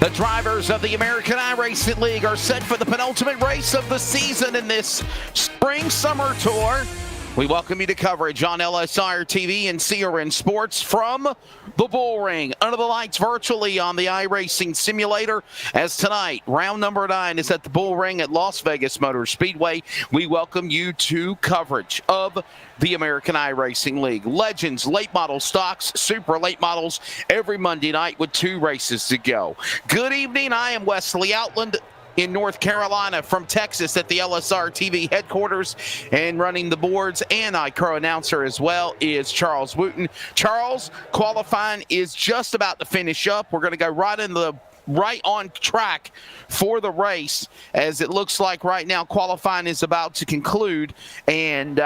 The drivers of the American iRacing League are set for the penultimate race of the season in this spring-summer tour. We welcome you to coverage on LSRTV and CRN Sports from the Bullring, under the lights virtually on the iRacing simulator. As tonight, round number 9 is at the Bullring at Las Vegas Motor Speedway. We welcome you to coverage of the American iRacing League. Legends, late model stocks, super late models every Monday night with 2 races to go. Good evening. I am Wesley Outland in North Carolina, from Texas at the LSRTV headquarters, and running the boards and iCrow announcer as well is Charles Wooten. Charles, qualifying is just about to finish up. We're going to go right on track for the race, as it looks like right now qualifying is about to conclude, and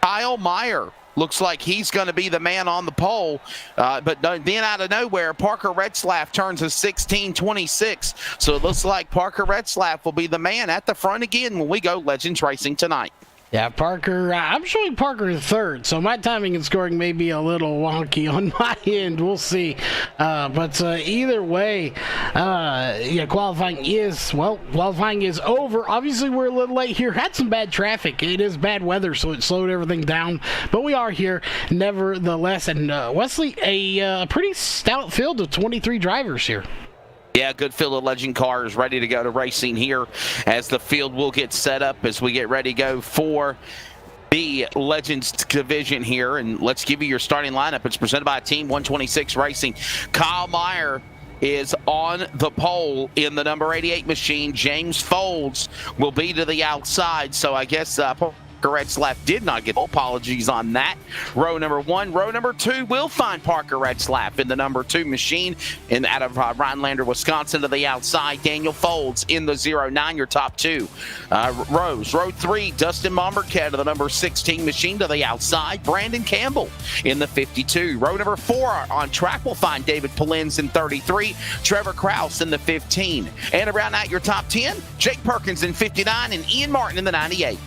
Kyle Meyer looks like he's going to be the man on the pole, but then out of nowhere, Parker Retzlaff turns a 16:26. So it looks like Parker Retzlaff will be the man at the front again when we go Legends Racing tonight. Yeah, Parker, I'm showing Parker third, so my timing and scoring may be a little wonky on my end. We'll see. But either way, qualifying is over. Obviously, we're a little late here. Had some bad traffic. It is bad weather, so it slowed everything down. But we are here nevertheless. And Wesley, a pretty stout field of 23 drivers here. Yeah, good field of legend cars ready to go to racing here, as the field will get set up as we get ready to go for the Legends division here. And let's give you your starting lineup. It's presented by Team 126 Racing. Kyle Meyer is on the pole in the number 88 machine. James Folds will be to the outside, so I guess Parker Retzlaff did not get apologies on that. Row number 1. Row number 2 will find Parker Retzlaff in the number 2 machine, and out of Rhinelander, Wisconsin to the outside. Daniel Folds in the 09, your top 2 rows. Row 3, Dustin Mombercat of the number 16 machine to the outside. Brandon Campbell in the 52. Row number 4 on track will find David Polins in 33, Trevor Krause in the 15. And around out your top 10, Jake Perkins in 59 and Ian Martin in the 98.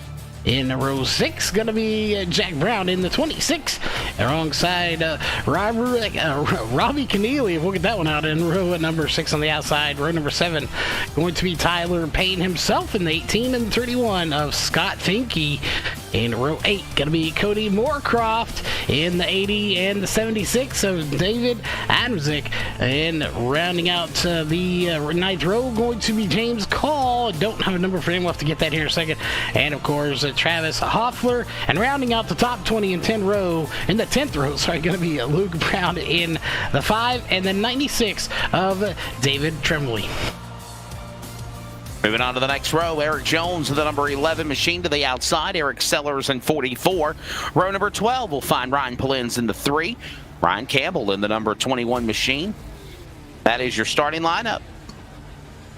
In row 6, going to be Jack Brown in the 26, alongside Robbie Keneally. We'll get that one out in row number 6 on the outside. Row number 7, going to be Tyler Payne himself in the 18 and 31 of Scott Finke. In row 8, going to be Cody Moorcroft in the 80 and the 76 of David Adamczyk. And rounding out the 9th row, going to be James Call. Don't have a number for him. We'll have to get that here in a second. And, of course, Travis Hoffler. And rounding out the top 20 in 10th row, in the 10th row, going to be Luke Brown in the 5 and the 96 of David Tremblay. Moving on to the next row, Eric Jones in the number 11 machine to the outside. Eric Sellers in 44. Row number 12 will find Ryan Polins in the 3. Ryan Campbell in the number 21 machine. That is your starting lineup.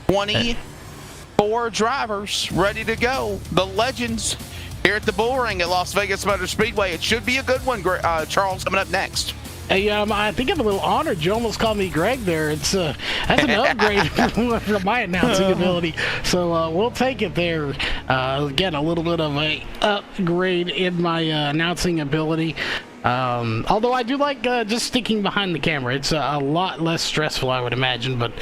24 drivers ready to go. The Legends here at the Bullring at Las Vegas Motor Speedway. It should be a good one, Charles, coming up next. Hey, I think I'm a little honored. You almost called me Greg there. That's an upgrade from my announcing ability. So we'll take it there. Again, a little bit of a upgrade in my announcing ability. Although I do like just sticking behind the camera. It's a lot less stressful, I would imagine. But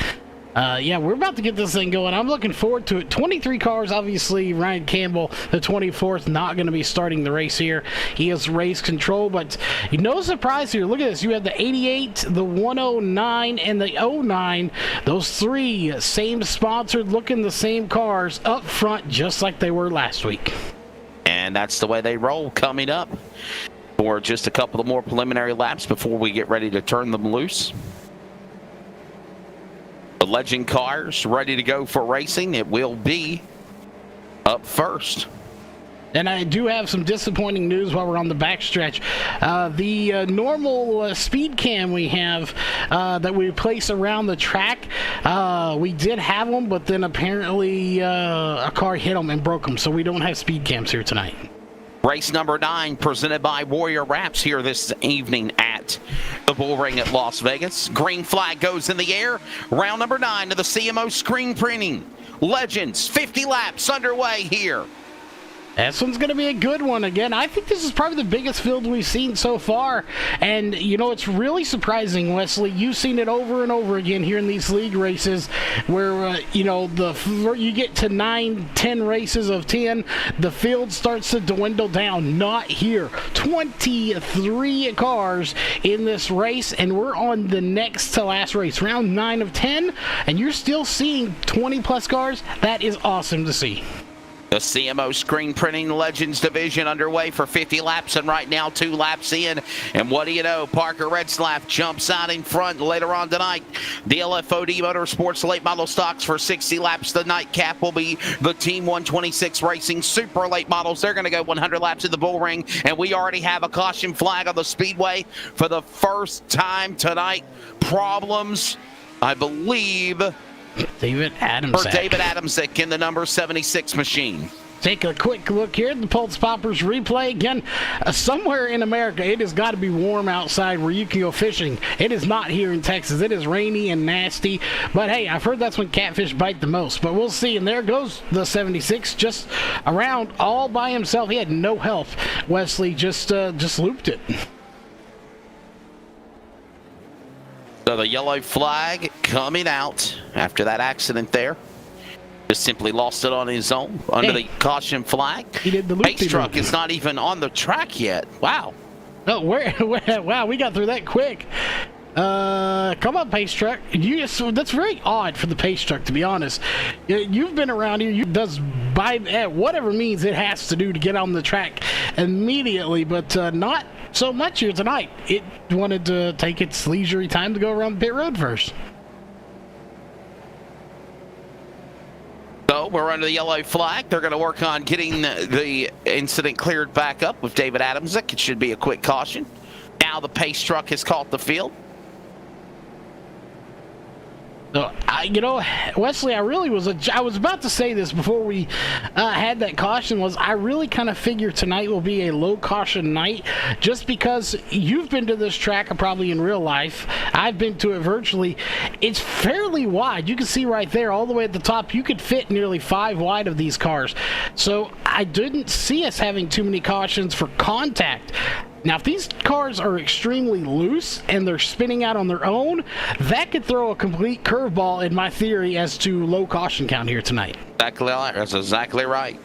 yeah, we're about to get this thing going. I'm looking forward to it. 23 cars, obviously. Ryan Campbell, the 24th, not going to be starting the race here. He has race control, but no surprise here. Look at this. You have the 88, the 109, and the 09. Those 3 same sponsored, looking the same cars up front, just like they were last week. And that's the way they roll coming up for just a couple of more preliminary laps before we get ready to turn them loose. The Legend cars ready to go for racing. It will be up first. And I do have some disappointing news while we're on the backstretch. The normal speed cam we have that we place around the track, we did have them, but then apparently a car hit them and broke them, so we don't have speed cams here tonight. Race number 9 presented by Warrior Wraps here this evening at the Bullring at Las Vegas. Green flag goes in the air. Round number 9 of the CMO screen printing. Legends, 50 laps underway here This one's going to be a good one. Again, I think this is probably the biggest field we've seen so far. And, it's really surprising, Wesley. You've seen it over and over again here in these league races where, you get to 9, 10 races of 10, the field starts to dwindle down. Not here. 23 cars in this race, and we're on the next to last race, round 9 of 10, and you're still seeing 20-plus cars. That is awesome to see. The CMO Screen Printing Legends Division underway for 50 laps, and right now 2 laps in. And what do you know? Parker Retzlaff jumps out in front later on tonight. The LFOD Motorsports late model stocks for 60 laps. The nightcap will be the Team 126 Racing Super late models. They're going to go 100 laps at the Bullring, and we already have a caution flag on the speedway for the first time tonight. Problems, I believe, David Adamczyk in the number 76 machine. Take a quick look here at the Pulse Poppers replay. Again, somewhere in America, it has got to be warm outside where you can go fishing. It is not here in Texas. It is rainy and nasty. But, hey, I've heard that's when catfish bite the most. But we'll see. And there goes the 76 just around all by himself. He had no help. Wesley just looped it. So the yellow flag coming out after that accident there. Just simply lost it on his own under the caution flag. He did the loop. Pace truck is not even on the track yet. Wow. Oh, wow, we got through that quick. Come on, pace truck. That's very odd for the pace truck, to be honest. You've been around here. You does by whatever means it has to do to get on the track immediately, but not so much here tonight. It wanted to take its leisurely time to go around the pit road first. So we're under the yellow flag. They're going to work on getting the incident cleared back up with David Adamczyk. It should be a quick caution. Now the pace truck has caught the field. So, Wesley, I was about to say this before we had that caution, I really kind of figure tonight will be a low caution night just because you've been to this track probably in real life. I've been to it virtually. It's fairly wide. You can see right there all the way at the top, you could fit nearly 5 wide of these cars. So I didn't see us having too many cautions for contact. Now, if these cars are extremely loose and they're spinning out on their own, that could throw a complete curveball in my theory as to low caution count here tonight. Exactly right. That's exactly right.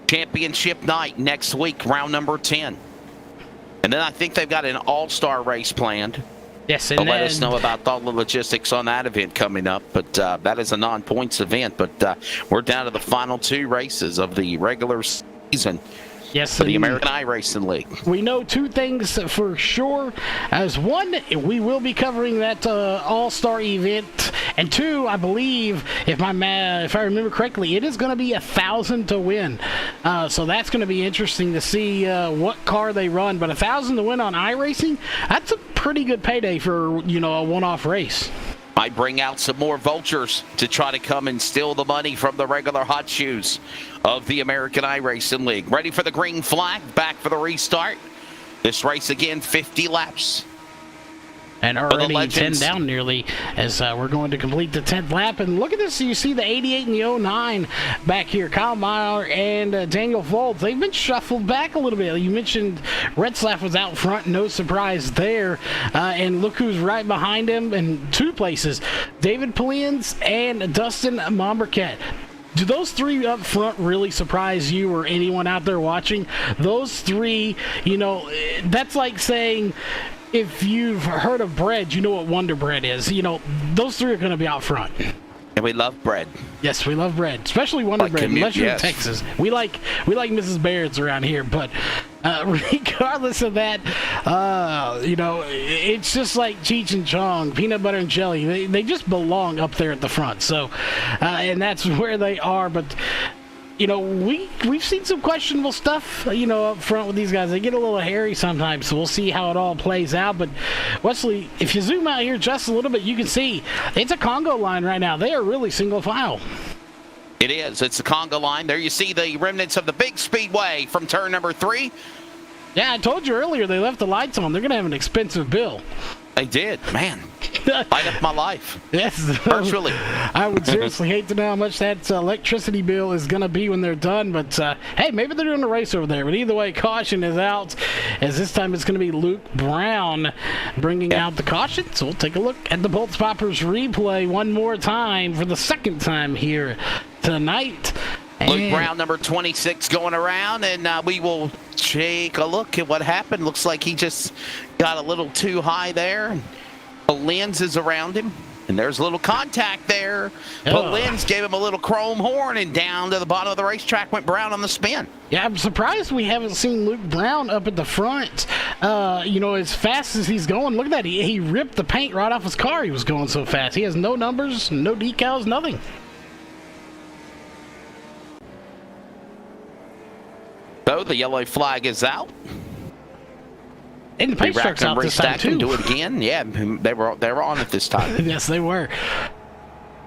Championship night next week, round number 10. And then I think they've got an all-star race planned. Yes, and let us know about all the logistics on that event coming up. But that is a non-points event. But we're down to the final 2 races of the regular season. Yes, for the American iRacing League. We know 2 things for sure. As one, we will be covering that all-star event, and 2, I believe, if I remember correctly, it is going to be 1,000 to win. So that's going to be interesting to see what car they run. But 1,000 to win on iRacing, that's a pretty good payday for a one-off race. Might bring out some more vultures to try to come and steal the money from the regular hot shoes of the American iRacing League. Ready for the green flag, back for the restart. This race again, 50 laps. And already 10 down nearly as we're going to complete the 10th lap. And look at this. You see the 88 and the 09 back here. Kyle Meyer and Daniel Foltz. They've been shuffled back a little bit. You mentioned Retzlaff was out front. No surprise there. And look who's right behind him in 2 places. David Polians and Dustin Mombercat. Do those 3 up front really surprise you or anyone out there watching? Those 3, that's like saying, if you've heard of bread, you know what Wonder Bread is. Those 3 are going to be out front. And we love bread. Yes, we love bread, especially Wonder Bread. Unless you're in Texas, we like Mrs. Baird's around here. But regardless of that, it's just like Cheech and Chong, peanut butter and jelly. They just belong up there at the front. So, and that's where they are. But we've seen some questionable stuff, up front with these guys. They get a little hairy sometimes, so we'll see how it all plays out. But, Wesley, if you zoom out here just a little bit, you can see it's a Congo line right now. They are really single file. It is. It's the Congo line. There you see the remnants of the big speedway from turn number 3. Yeah, I told you earlier they left the lights on. They're going to have an expensive bill. They did. Man, Light up my life. Yes. Virtually. I would seriously hate to know how much that electricity bill is going to be when they're done. But, hey, maybe they're doing a race over there. But either way, caution is out. As this time it's going to be Luke Brown bringing out the caution. So we'll take a look at the Bolts Poppers replay one more time for the second time here tonight. Luke Brown, number 26, going around, and we will take a look at what happened. Looks like he just got a little too high there. The lens is around him, and there's a little contact there. But Lenz gave him a little chrome horn, and down to the bottom of the racetrack went Brown on the spin. Yeah, I'm surprised we haven't seen Luke Brown up at the front, as fast as he's going. Look at that. He ripped the paint right off his car. He was going so fast. He has no numbers, no decals, nothing. So the yellow flag is out. And the paint truck's out this time, too. Do it again. Yeah, they were on it this time. Yes, they were.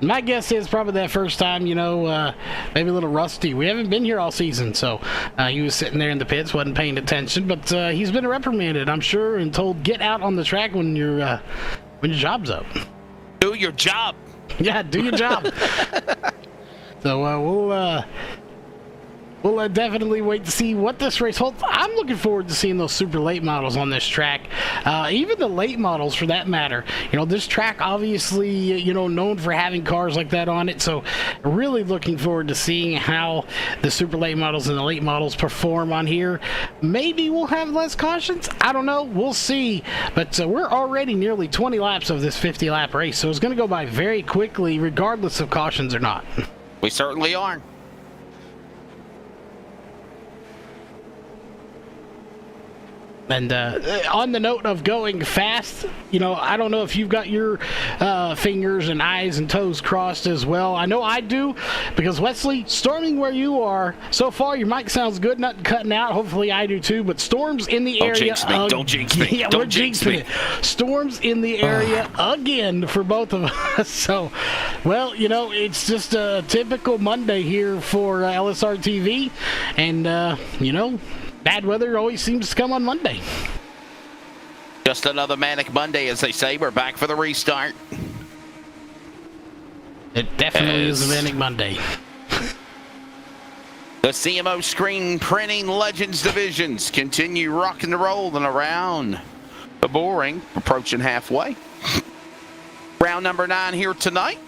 My guess is probably that first time, maybe a little rusty. We haven't been here all season, so he was sitting there in the pits, wasn't paying attention. But he's been reprimanded, I'm sure, and told get out on the track when your job's up. Do your job. Yeah, do your job. So we'll definitely wait to see what this race holds. I'm looking forward to seeing those super late models on this track. Even the late models, for that matter. This track obviously, known for having cars like that on it. So really looking forward to seeing how the super late models and the late models perform on here. Maybe we'll have less cautions. I don't know. We'll see. But we're already nearly 20 laps of this 50-lap race. So it's going to go by very quickly, regardless of cautions or not. We certainly are. And on the note of going fast, I don't know if you've got your fingers and eyes and toes crossed as well. I know I do, because Wesley, storming where you are, so far your mic sounds good, nothing cutting out. Hopefully I do too, but storms in the area. Don't jinx me. Yeah, we're jinxing it. Storms in the area again for both of us. So, well, it's just a typical Monday here for LSRTV. And, bad weather always seems to come on Monday. Just another manic Monday, as they say. We're back for the restart. It definitely is a manic Monday. The CMO Screen Printing Legends divisions continue rocking and rolling around the Bullring, approaching halfway. Round number 9 here tonight.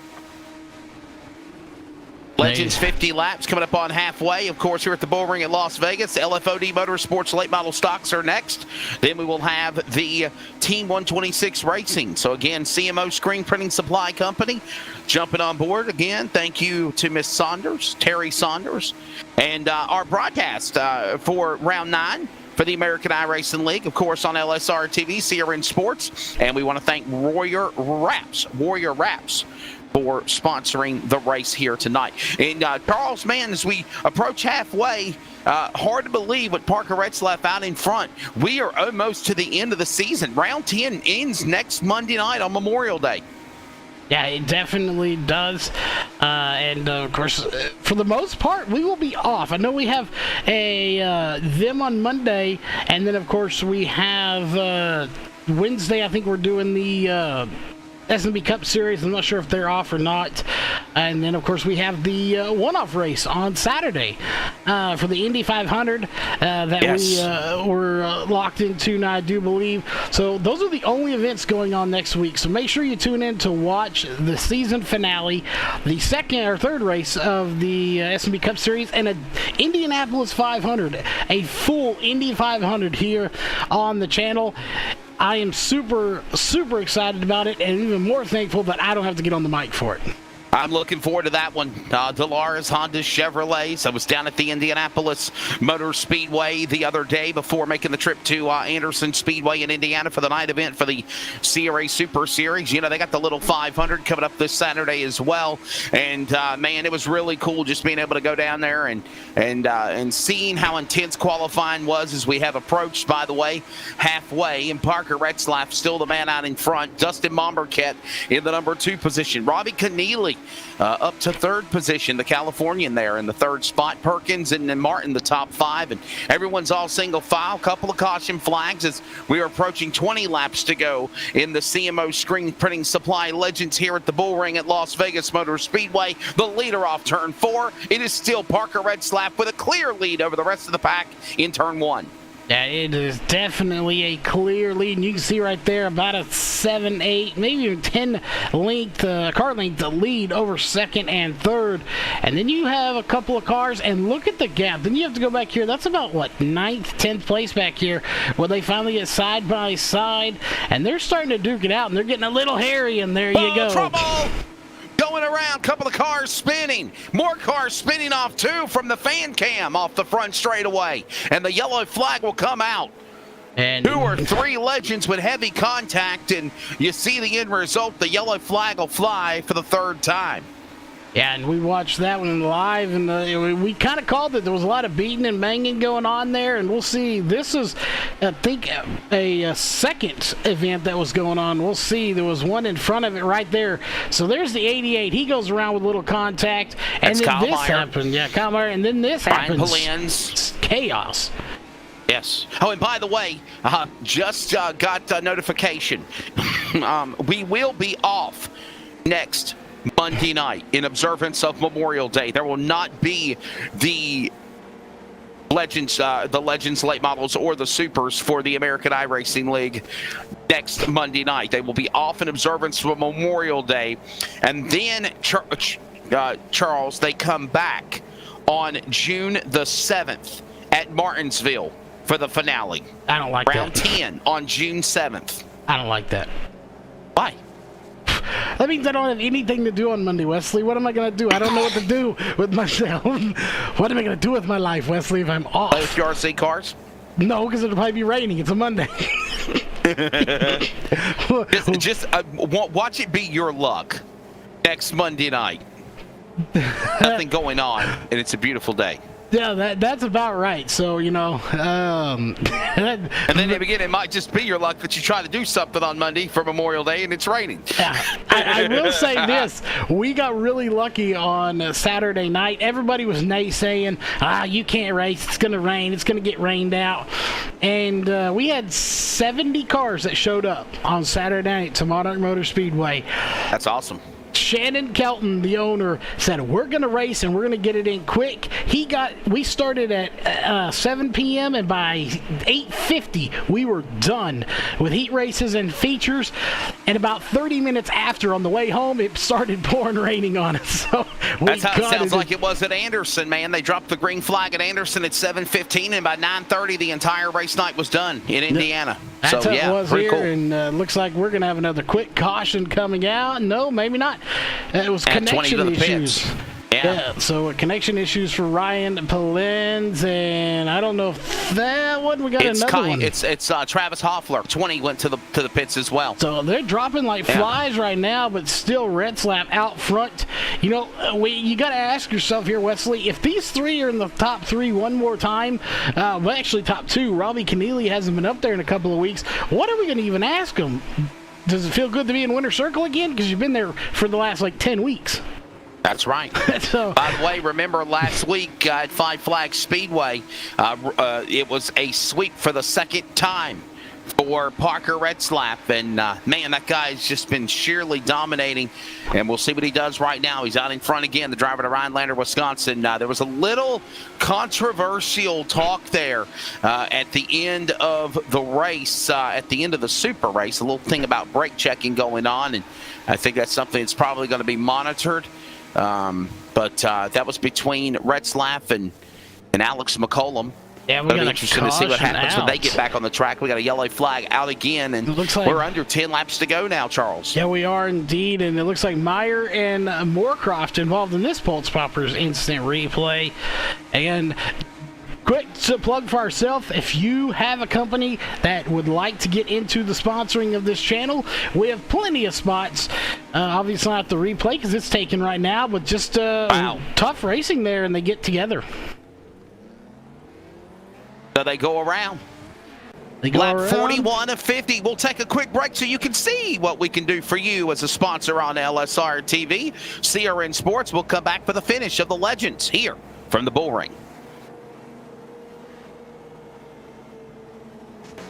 Legends 50 laps coming up on halfway. Of course, here at the Bullring at Las Vegas, LFOD Motorsports late model stocks are next. Then we will have the Team 126 Racing. So again, CMO Screen Printing Supply Company jumping on board again. Thank you to Miss Saunders, Terry Saunders, and our broadcast for round 9 for the American iRacing League, of course, on LSRTV, CRN Sports. And we want to thank Warrior Wraps for sponsoring the race here tonight. And Charles, man, as we approach halfway, hard to believe with Parker Retzlaff out in front. We are almost to the end of the season. Round 10 ends next Monday night on Memorial Day. Yeah, it definitely does. And of course, for the most part, we will be off. I know we have them on Monday, and then of course we have Wednesday. I think we're doing the S&B Cup Series. I'm not sure if they're off or not. And then, of course, we have the one-off race on Saturday for the Indy 500 that we were locked into now, I do believe. So those are the only events going on next week. So make sure you tune in to watch the season finale, the second or third race of the S&B Cup Series, and an Indianapolis 500, a full Indy 500 here on the channel. I am super, super excited about it, and even more thankful that I don't have to get on the mic for it. I'm looking forward to that one. Delars, Honda, Chevrolets. I was down at the Indianapolis Motor Speedway the other day before making the trip to Anderson Speedway in Indiana for the night event for the CRA Super Series. They got the little 500 coming up this Saturday as well. And, man, it was really cool just being able to go down there and seeing how intense qualifying was as we have approached, by the way, halfway. And Parker Retzlaff still the man out in front. Dustin Momberket in the number 2 position. Robbie Keneally up to third position, the Californian there in the third spot. Perkins and then Martin, the top 5, and everyone's all single file. Couple of caution flags as we are approaching 20 laps to go in the CMO Screen Printing Supply Legends here at the Bullring at Las Vegas Motor Speedway. The leader off turn 4. It is still Parker Redslap with a clear lead over the rest of the pack in turn 1. Yeah, it is definitely a clear lead, and you can see right there about a 7, 8, maybe even 10 car length lead over second and third. And then you have a couple of cars, and look at the gap. Then you have to go back here. That's about, what, 9th, 10th place back here, where they finally get side by side, and they're starting to duke it out, and they're getting a little hairy, and there you go. Trouble! Going around, couple of cars spinning. More cars spinning off too from the fan cam off the front straightaway. And the yellow flag will come out. And 2 or 3 legends with heavy contact, and you see the end result. The yellow flag will fly for the 3rd time. Yeah, and we watched that one live, and we kind of called it. There was a lot of beating and banging going on there, and we'll see. This is, I think, a second event that was going on. We'll see. There was one in front of it right there. So there's the 88. He goes around with a little contact, and then this happened. Yeah, Kyle Meyer, and then this happens. It's chaos. Yes. Oh, and by the way, just got notification. We will be off next Monday night in observance of Memorial Day. There will not be the Legends late models or the Supers for the American iRacing League next Monday night. They will be off in observance for Memorial Day. And then, Charles, they come back on June the 7th at Martinsville for the finale. I don't like Round that. 10 on June 7th. I don't like that. Why? That means I don't have anything to do on Monday, Wesley. What am I going to do? I don't know what to do with myself. What am I going to do with my life, Wesley, if I'm off? Play with your RC cars? No, because it'll probably be raining. It's a Monday. just watch it be your luck next Monday night. Nothing going on, and it's a beautiful day. Yeah, that's about right. So, you know. And then again, it might just be your luck that you try to do something on Monday for Memorial Day and it's raining. Yeah, I will say this. We got really lucky on Saturday night. Everybody was naysaying, you can't race. It's going to rain. It's going to get rained out. And we had 70 cars that showed up on Saturday night to Monarch Motor Speedway. That's awesome. Shannon Kelton, the owner, said, we're going to race and we're going to get it in quick. We started at 7 p.m. and by 8:50 we were done with heat races and features. And about 30 minutes after, on the way home, it started pouring raining on us. So that's how it sounds like it was at Anderson, man. They dropped the green flag at Anderson at 7:15, and by 9:30 the entire race night was done in Indiana. That's so, how yeah, it was pretty here, cool. And looks like we're going to have another quick caution coming out. No, maybe not. It was at connection 20 to the issues. Pits. Yeah. So connection issues for Ryan Polens, and I don't know if that one. We got another one. It's Travis Hoffler. 20 went to the pits as well. So they're dropping like flies right now, but still Redslap out front. You know, you got to ask yourself here, Wesley, if these 3 are in the top 3 one more time, well, actually top 2. Robbie Keneally hasn't been up there in a couple of weeks. What are we going to even ask him? Does it feel good to be in Winter Circle again? Because you've been there for the last 10 weeks. That's right. So, by the way, remember last week at Five Flags Speedway, it was a sweep for the 2nd time for Parker Redslap. And, man, that guy's just been sheerly dominating. And we'll see what he does right now. He's out in front again, the driver to Rhinelander, Wisconsin. There was a little controversial talk there at the end of the race, at the end of the Super Race, a little thing about brake checking going on. And I think that's something that's probably going to be monitored. But that was between Redslap and Alex McCollum. Yeah, It'll be interesting to see what happens when they get back on the track. We got a yellow flag out again, and we're under 10 laps to go now, Charles. Yeah, we are indeed, and it looks like Meyer and Moorcroft involved in this Pulse Poppers instant replay. And quick to plug for ourselves, if you have a company that would like to get into the sponsoring of this channel, we have plenty of spots. Obviously not the replay because it's taken right now, but just tough racing there, and they get together. So they go around. They go Lap around. 41 of 50. We'll take a quick break so you can see what we can do for you as a sponsor on LSRTV. CRN Sports will come back for the finish of the Legends here from the Bullring.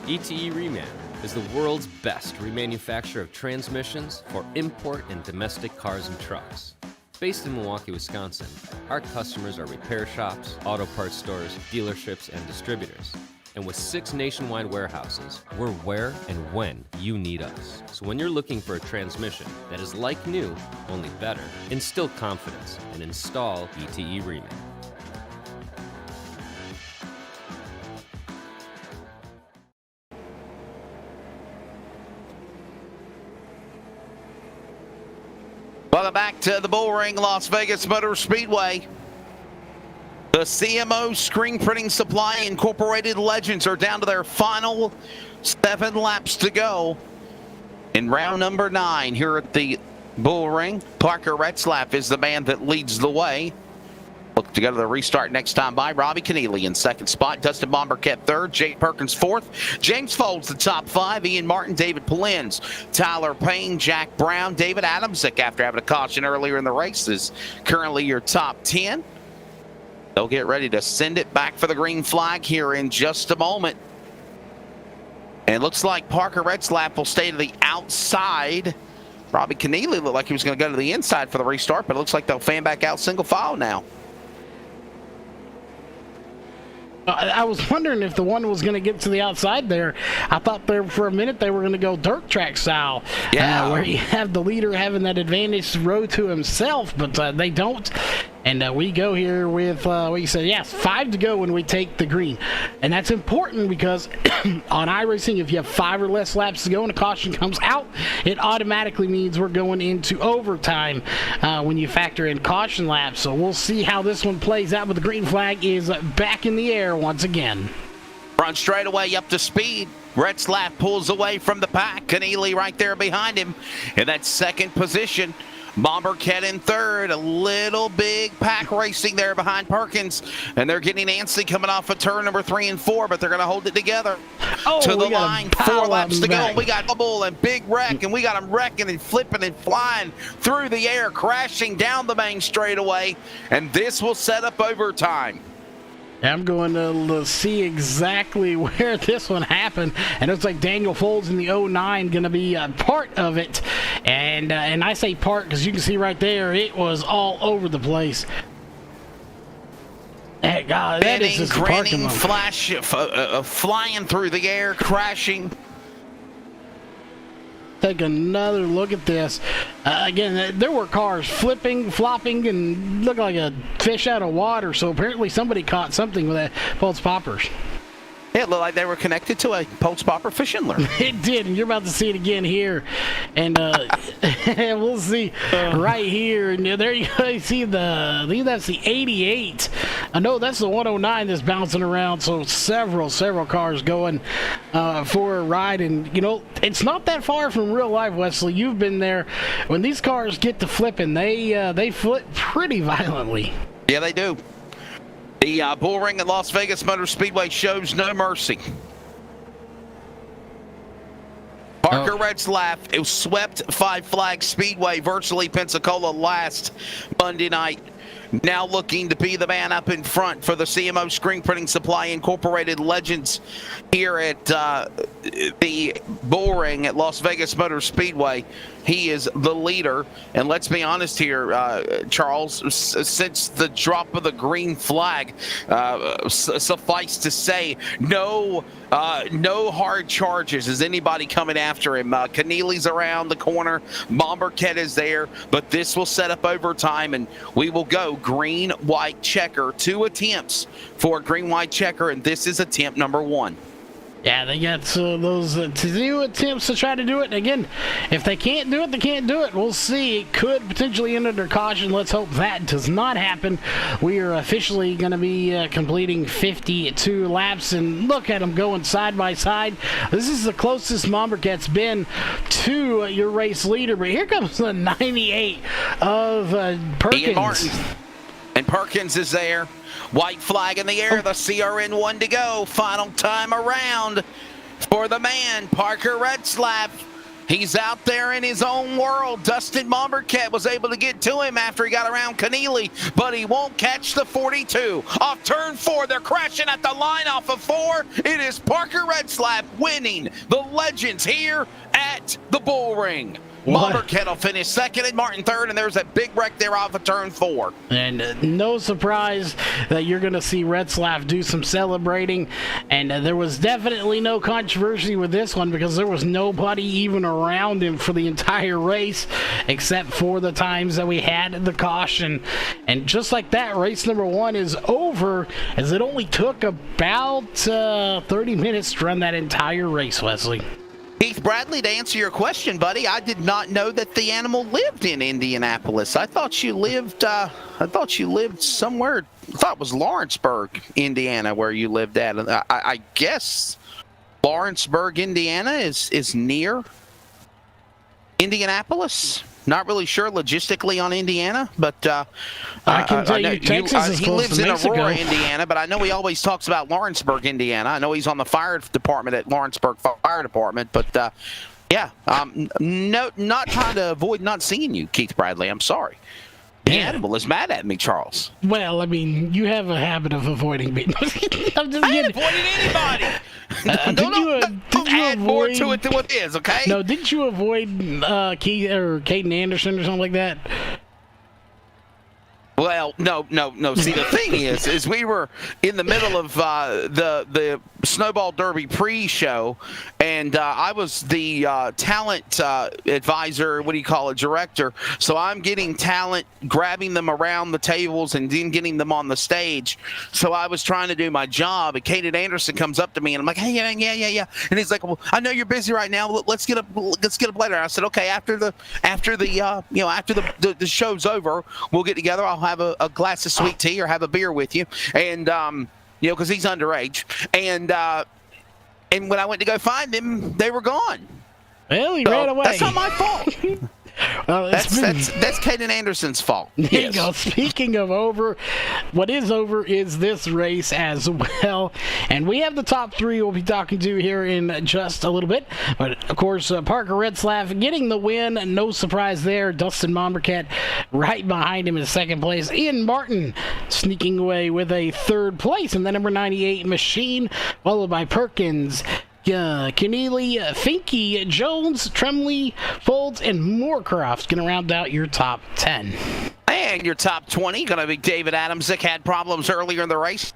ETE Reman is the world's best remanufacturer of transmissions for import and domestic cars and trucks. Based in Milwaukee, Wisconsin, our customers are repair shops, auto parts stores, dealerships, and distributors. And with 6 nationwide warehouses, we're where and when you need us. So when you're looking for a transmission that is like new, only better, instill confidence and install ETE Reman. Welcome back to the Bullring Las Vegas Motor Speedway. The CMO Screen Printing Supply Incorporated Legends are down to their final 7 laps to go in round number 9 here at the Bullring. Parker Retzlaff is the man that leads the way. Look to go to the restart next time by. Robbie Keneally in second spot. Dustin Bomberket third. Jake Perkins fourth. James Folds the top 5. Ian Martin, David Polins, Tyler Payne, Jack Brown, David Adamczyk after having a caution earlier in the race is currently your top 10. They'll get ready to send it back for the green flag here in just a moment. And it looks like Parker Retzlaff will stay to the outside. Robbie Keneally looked like he was going to go to the inside for the restart, but it looks like they'll fan back out single file now. I was wondering if the one was going to get to the outside there. I thought there for a minute they were going to go dirt track style, where you have the leader having that advantage row to himself, but they don't. And we go here with, what you said, yes, 5 to go when we take the green. And that's important because on iRacing, if you have 5 or less laps to go and a caution comes out, it automatically means we're going into overtime when you factor in caution laps. So we'll see how this one plays out, but the green flag is back in the air once again. Front straightaway up to speed. Retzlaff pulls away from the pack. Keneally right there behind him in that second position. Bomberket in third, a little big pack racing there behind Perkins, and they're getting antsy coming off of turn number 3 and 4, but they're going to hold it together. To the line, 4 laps to go. We got double and big wreck, and we got them wrecking and flipping and flying through the air, crashing down the main straightaway, and this will set up overtime. I'm going to see exactly where this one happened, and it looks like Daniel Folds in the 09 going to be part of it. And I say part because you can see right there it was all over the place. Hey, God, that is just grinning, flash, flying through the air, crashing. Take another look at this. Again, there were cars flipping, flopping, and looked like a fish out of water. So apparently somebody caught something with that pulse poppers. It looked like they were connected to a pulse popper fishing lure. It did, and you're about to see it again here. And we'll see right here. And there you go. You see I think that's the 88. I know that's the 109 that's bouncing around. So several cars going for a ride. And, you know, it's not that far from real life, Wesley. You've been there. When these cars get to flipping, they flip pretty violently. Yeah, they do. The Bullring at Las Vegas Motor Speedway shows no mercy. Parker Retzlaff, it was swept Five Flags Speedway, virtually Pensacola last Monday night. Now looking to be the man up in front for the CMO Screen Printing Supply Incorporated Legends here at the Bullring at Las Vegas Motor Speedway. He is the leader, and let's be honest here, Charles, since the drop of the green flag, suffice to say, no hard charges. Is anybody coming after him? Keneally's around the corner, Bomberket is there, but this will set up overtime, and we will go green, white, checker. 2 attempts for green, white, checker, and this is attempt number 1. Yeah, they got those 2 attempts to try to do it. And again, if they can't do it, they can't do it. We'll see. It could potentially end under caution. Let's hope that does not happen. We are officially going to be completing 52 laps. And look at them going side by side. This is the closest Bomberket's been to your race leader. But here comes the 98 of Perkins. Ian Martin. And Perkins is there. White flag in the air, the CRN 1 to go. Final time around. for the man, Parker Retzlaff. He's out there in his own world. Dustin Mombercat was able to get to him after he got around Keneally, but he won't catch the 42. Off turn 4, they're crashing at the line off of 4. It is Parker Retzlaff winning the Legends here at the Bullring. Mombercat will finish second and Martin third, and there's a big wreck there off of turn 4. And no surprise that you're going to see Retzlaff do some celebrating. And there was definitely no controversy with this one because there was nobody even around him for the entire race except for the times that we had the caution. And just like that, race number 1 is over, as it only took about 30 minutes to run that entire race, Wesley. Keith Bradley, to answer your question, buddy, I did not know that the animal lived in Indianapolis. I thought you lived somewhere. I thought it was Lawrenceburg, Indiana, where you lived at. I guess Lawrenceburg, Indiana is near Indianapolis. Not really sure logistically on Indiana, but I can tell you Texas is he close lives to in Mexico. Aurora, Indiana, but I know he always talks about Lawrenceburg, Indiana. I know he's on the fire department at Lawrenceburg Fire Department, but yeah, no, not trying to avoid not seeing you, Keith Bradley. I'm sorry. The animal is mad at me, Charles. Well, I mean, you have a habit of avoiding me. I'm just I ain't kidding. avoided anybody. Did you add more avoid- to it than what is, okay? No, didn't you avoid Keith or Caden Anderson or something like that? Well, no. See, the thing is we were in the middle of the Snowball Derby pre-show, and I was the talent advisor, what do you call it, director. So I'm getting talent, grabbing them around the tables, and then getting them on the stage. So I was trying to do my job, and Caden Anderson comes up to me, and I'm like, hey, yeah. And he's like, well, I know you're busy right now. Let's get up later. I said, okay, after the show's over, we'll get together. I'll have a glass of sweet tea or have a beer with you, and because he's underage, and when I went to go find them, they were gone. Well, he ran away. That's not my fault. That's Caden Anderson's fault. There you go. Speaking of over, what is over is this race as well. And we have the top 3 we'll be talking to here in just a little bit. But, of course, Parker Retzlaff getting the win. No surprise there. Dustin Mombercat right behind him in second place. Ian Martin sneaking away with a third place. And the number 98 Machine, followed by Perkins, Keneally, Finke, Jones, Tremley, Folds, and Moorcroft's going to round out your top 10. And your top 20 going to be David Adamsick. Had problems earlier in the race.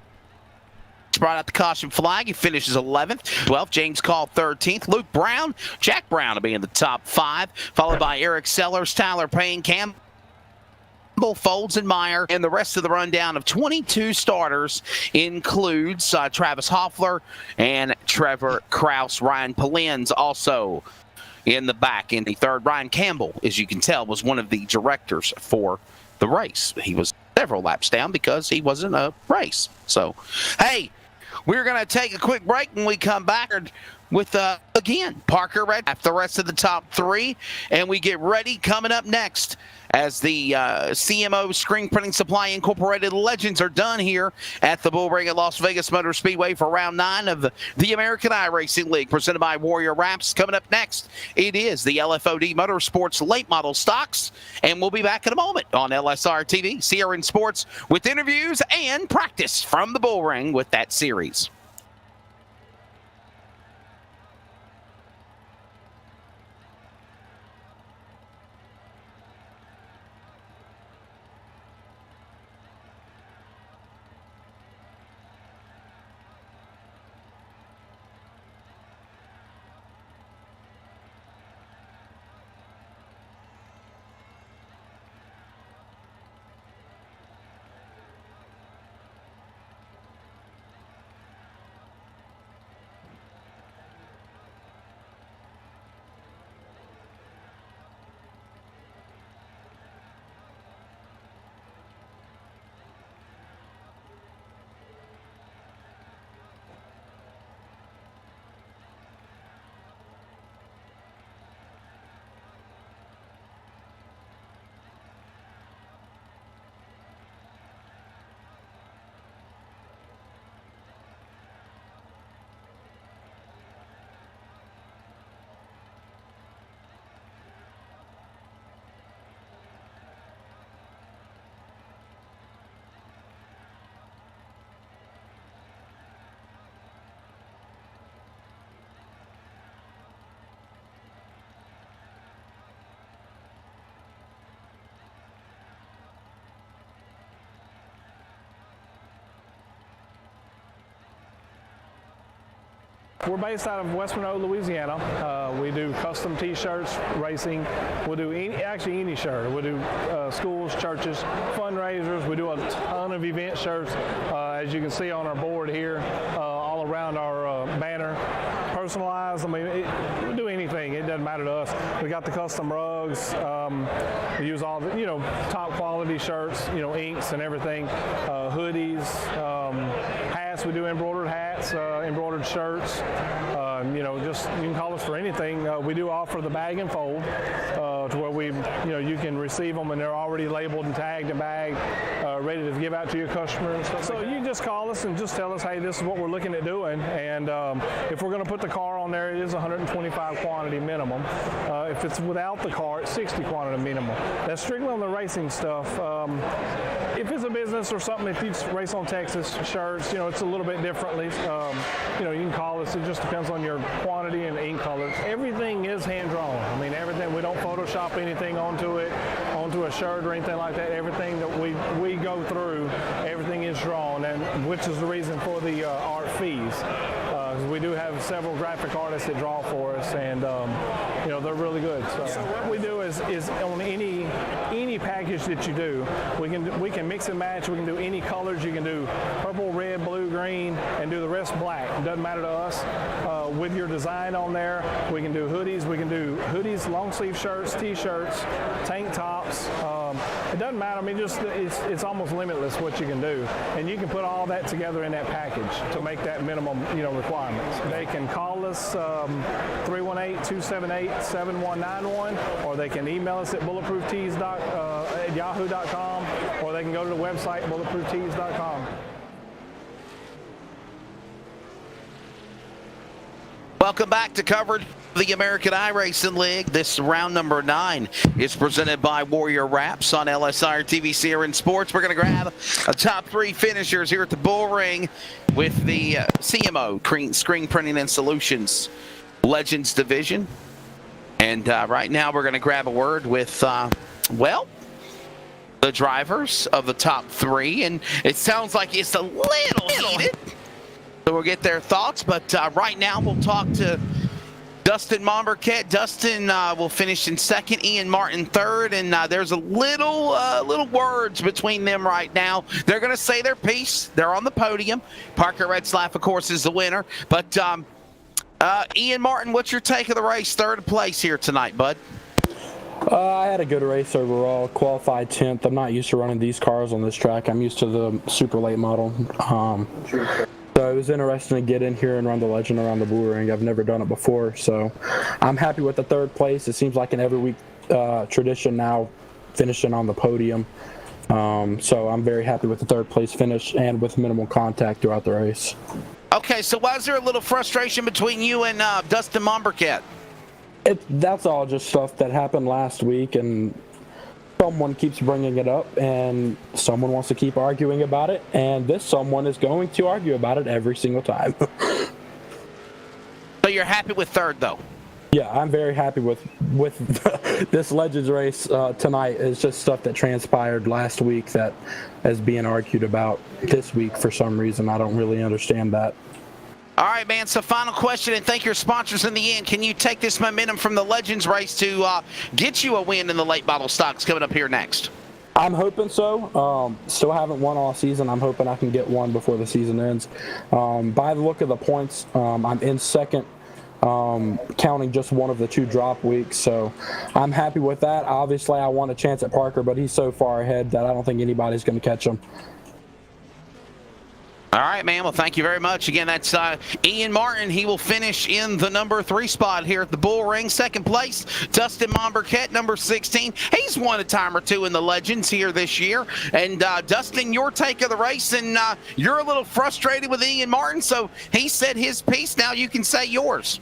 Brought out the caution flag. He finishes 11th. 12th, James Call 13th. Luke Brown, Jack Brown will be in the top 5, followed by Eric Sellers, Tyler Payne, Campbell, Folds, and Meyer. And the rest of the rundown of 22 starters includes Travis Hoffler and Trevor Kraus. Ryan Polins also in the back in the third. Ryan Campbell, as you can tell, was one of the directors for the race. He was several laps down because he wasn't a race. So, hey, we're going to take a quick break when we come back with, again, Parker Red, the rest of the top 3, and we get ready coming up next as the CMO Screen Printing Supply Incorporated Legends are done here at the Bullring at Las Vegas Motor Speedway for round 9 of the American iRacing League, presented by Warrior Wraps. Coming up next, it is the LFOD Motorsports late model stocks, and we'll be back in a moment on LSRTV, Sierra in Sports, with interviews and practice from the Bullring with that series. We're based out of West Monroe, Louisiana. We do custom T-shirts, racing. We'll do any shirt. We'll do schools, churches, fundraisers. We do a ton of event shirts, as you can see on our board here, all around our banner. Personalized. I mean, we do anything. It doesn't matter to us. We got the custom rugs. We use all the, top quality shirts, inks and everything. Hoodies, hats. We do embroidered hats, embroidered shirts. Just you can call us for anything. We do offer the bag and fold, to where you can receive them and they're already labeled and tagged and bagged, ready to give out to your customer and stuff. So you can just call us and just tell us, hey, this is what we're looking at doing, and if we're going to put the car on there, it is 125 quantity minimum. If it's without the car, it's 60 quantity minimum. That's strictly on the racing stuff. If it's a business or something, if you race on Texas shirts, it's a little bit differently. You can call us. It just depends on your quantity and ink colors. Everything is hand drawn. I mean, everything. We don't Photoshop anything onto a shirt or anything like that. Everything that we go through, everything is drawn, and which is the reason for the art fees. We do have several graphic artists that draw for us, and they're really good. So what we do is on any package that you do, we can mix and match. We can do any colors. You can do purple, red, blue, green, and do the rest black. It doesn't matter to us. With your design on there, we can do hoodies. We can do hoodies, long sleeve shirts, T-shirts, tank tops. It doesn't matter. I mean, it's almost limitless what you can do, and you can put all that together in that package to make that minimum requirements. They can call us 318-278-7191, or they can email us at bulletprooftees at yahoo.com, or they can go to the website bulletprooftees.com. Welcome back to coverage of the American iRacing League. This round number 9 is presented by Warrior Wraps on LSRTV Sierra Sports. We're going to grab a top 3 finishers here at the Bullring with the CMO, Screen Printing and Solutions Legends Division. And right now we're going to grab a word with, the drivers of the top 3. And it sounds like it's a little heated. So we'll get their thoughts, but right now we'll talk to Dustin Momberket. Dustin will finish in 2nd, Ian Martin 3rd, and there's a little words between them right now. They're going to say their piece. They're on the podium. Parker Retzlaff, of course, is the winner. But Ian Martin, what's your take of the race? 3rd place here tonight, bud. I had a good race overall. Qualified 10th. I'm not used to running these cars on this track. I'm used to the super late model. So it was interesting to get in here and run the Legend around the Bullring. I've never done it before, so I'm happy with the 3rd place. It seems like an every week tradition now, finishing on the podium. So I'm very happy with the 3rd place finish and with minimal contact throughout the race. Okay, so was there a little frustration between you and Dustin Momberket? That's all just stuff that happened last week, and someone keeps bringing it up, and someone wants to keep arguing about it, and this someone is going to argue about it every single time. So you're happy with 3rd, though? Yeah, I'm very happy with this Legends race tonight. It's just stuff that transpired last week that is being argued about this week for some reason. I don't really understand that. All right, man, so final question, and thank your sponsors in the end. Can you take this momentum from the Legends race to get you a win in the late model stocks coming up here next? I'm hoping so. Still haven't won all season. I'm hoping I can get one before the season ends. By the look of the points, I'm in 2nd, counting just one of the 2 drop weeks, so I'm happy with that. Obviously, I want a chance at Parker, but he's so far ahead that I don't think anybody's going to catch him. All right, man. Well, thank you very much. Again, that's Ian Martin. He will finish in the number 3 spot here at the Bullring. 2nd place, Dustin Momberket, number 16. He's won a time or 2 in the Legends here this year. And Dustin, your take of the race, and you're a little frustrated with Ian Martin, so he said his piece. Now you can say yours.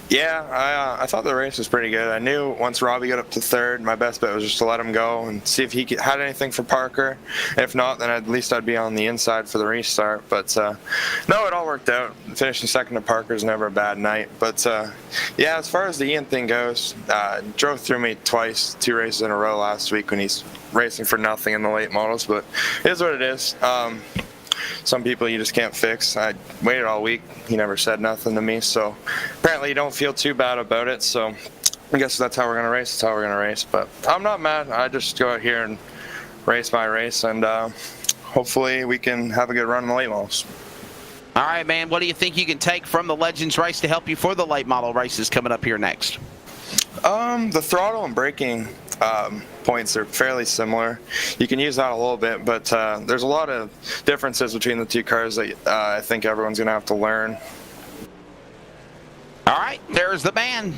Yeah, I thought the race was pretty good. I knew once Robbie got up to 3rd, my best bet was just to let him go and see if he had anything for Parker. If not, then at least I'd be on the inside for the restart. But no, it all worked out. Finishing 2nd to Parker is never a bad night. But yeah, as far as the Ian thing goes, drove through me twice, 2 races in a row last week when he's racing for nothing in the late models. But it is what it is. some people you just can't fix. I waited all week. He never said nothing to me, so apparently you don't feel too bad about it. So I guess that's how we're going to race. That's how we're going to race. But I'm not mad. I just go out here and race my race, and hopefully we can have a good run in the late models. All right, man. What do you think you can take from the Legends race to help you for the late model races coming up here next? The throttle and braking points are fairly similar. You can use that a little bit, but there's a lot of differences between the two cars that I think everyone's going to have to learn. All right, there's the man.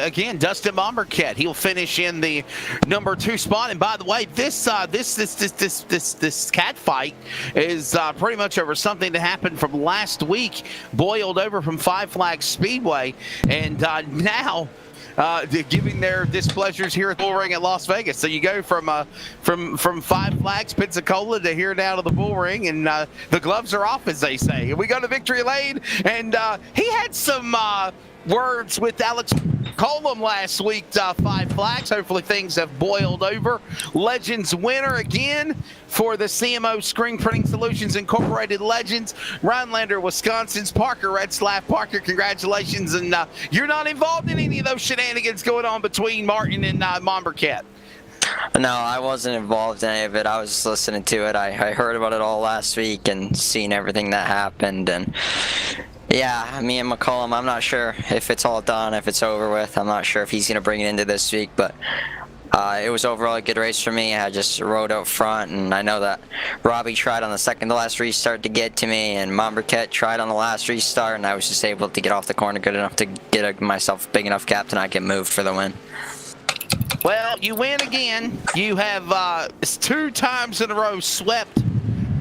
Again, Dustin Bombercat. He'll finish in the number 2 spot. And by the way, this cat fight is pretty much over something that happened from last week, boiled over from Five Flags Speedway, and now giving their displeasures here at Bullring at Las Vegas. So you go from Five Flags, Pensacola, to here down to the Bullring, and the gloves are off, as they say. We go to Victory Lane, and he had some words with Alex Colum last week, Five Flags. Hopefully things have boiled over. Legends winner again for the CMO Screen Printing Solutions Incorporated Legends. Rhinelander, Wisconsin's Parker Retzlaff. Parker, congratulations. And you're not involved in any of those shenanigans going on between Martin and Mombercat. No, I wasn't involved in any of it. I was just listening to it. I heard about it all last week and seen everything that happened. And yeah, me and McCollum, I'm not sure if it's all done, if it's over with. I'm not sure if he's going to bring it into this week, but it was overall a good race for me. I just rode out front, and I know that Robbie tried on the second to last restart to get to me, and Mombercat tried on the last restart, and I was just able to get off the corner good enough to get myself a big enough gap to not get moved for the win. Well, you win again. You have 2 times in a row swept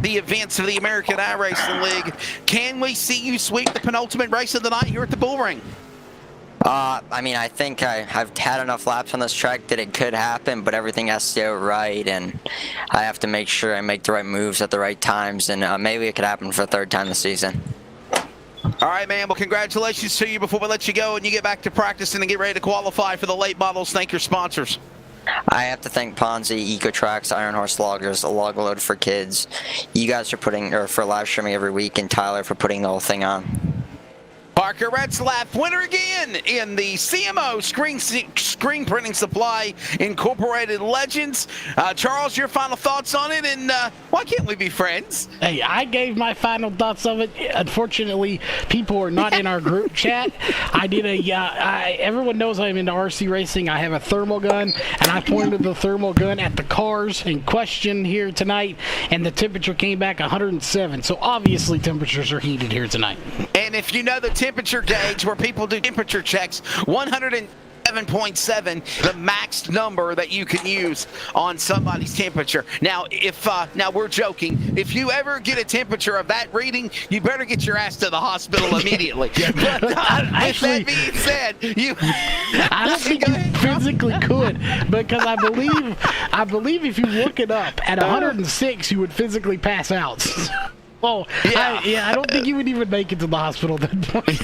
the events of the American iRacing League. Can we see you sweep the penultimate race of the night here at the Bullring? I mean, I think I've had enough laps on this track that it could happen, but everything has to go right, and I have to make sure I make the right moves at the right times, and maybe it could happen for the 3rd time this season. All right, man. Well, congratulations to you before we let you go and you get back to practicing and get ready to qualify for the late models. Thank your sponsors. I have to thank Ponzi, EcoTrax, Iron Horse Loggers, Log Load for Kids. You guys are for live streaming every week, and Tyler for putting the whole thing on. Parker Retzlaff, winner again in the CMO Screen Printing Supply Incorporated Legends. Charles, your final thoughts on it, and why can't we be friends? Hey, I gave my final thoughts of it. Unfortunately, people are not in our group chat. I did everyone knows I'm into RC racing. I have a thermal gun, and I pointed the thermal gun at the cars in question here tonight, and the temperature came back 107. So obviously temperatures are heated here tonight. And if you know the temperature gauge where people do temperature checks, 107.7, the max number that you can use on somebody's temperature. Now, now we're joking. If you ever get a temperature of that reading, you better get your ass to the hospital immediately. But Actually, with that being said, I don't think you physically could, because I believe if you look it up at 106, you would physically pass out. Oh, yeah. I don't think you would even make it to the hospital at that point.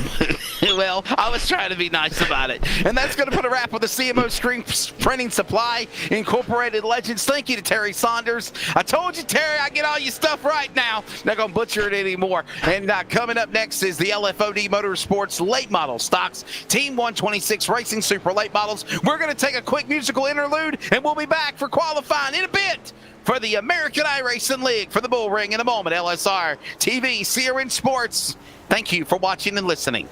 Well, I was trying to be nice about it. And that's going to put a wrap on the CMO Screen Printing Supply Incorporated Legends. Thank you to Terry Saunders. I told you, Terry, I get all your stuff right now. Not going to butcher it anymore. And coming up next is the LFOD Motorsports Late Model Stocks Team 126 Racing Super Late Models. We're going to take a quick musical interlude, and we'll be back for qualifying in a bit for the American iRacing League for the Bullring in a moment. LSR TV, CRN Sports. Thank you for watching and listening.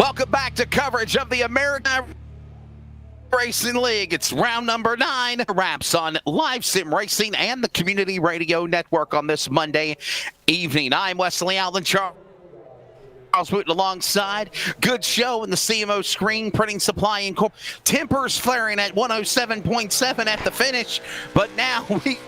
Welcome back to coverage of the American Racing League. It's round number 9. Wraps on Live Sim Racing and the Community Radio Network on this Monday evening. I'm Wesley Allen Charles Wooten alongside. Good show in the CMO Screen Printing Supply Inc. Tempers flaring at 107.7 at the finish, but now we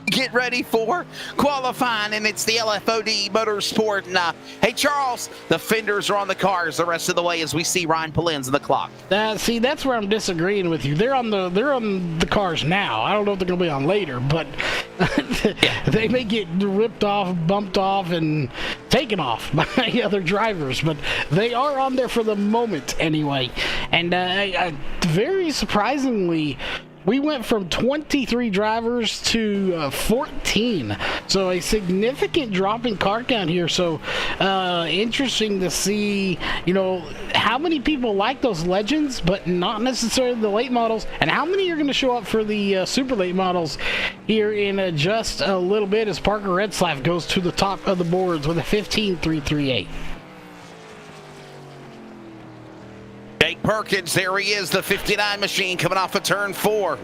get ready for qualifying, and it's the LFOD Motorsport. And hey, Charles, the fenders are on the cars the rest of the way as we see Ryan Polin's in the clock. See, that's where I'm disagreeing with you. They're on the cars now. I don't know if they're going to be on later, but they may get ripped off, bumped off, and taken off by other drivers, but they are on there for the moment anyway. And very surprisingly, we went from 23 drivers to 14, so a significant drop in car count here. So interesting to see, how many people like those legends, but not necessarily the late models, and how many are going to show up for the super late models here in just a little bit as Parker Retzlaff goes to the top of the boards with a 15.338. Jake Perkins, there he is, the 59 machine coming off of turn 4.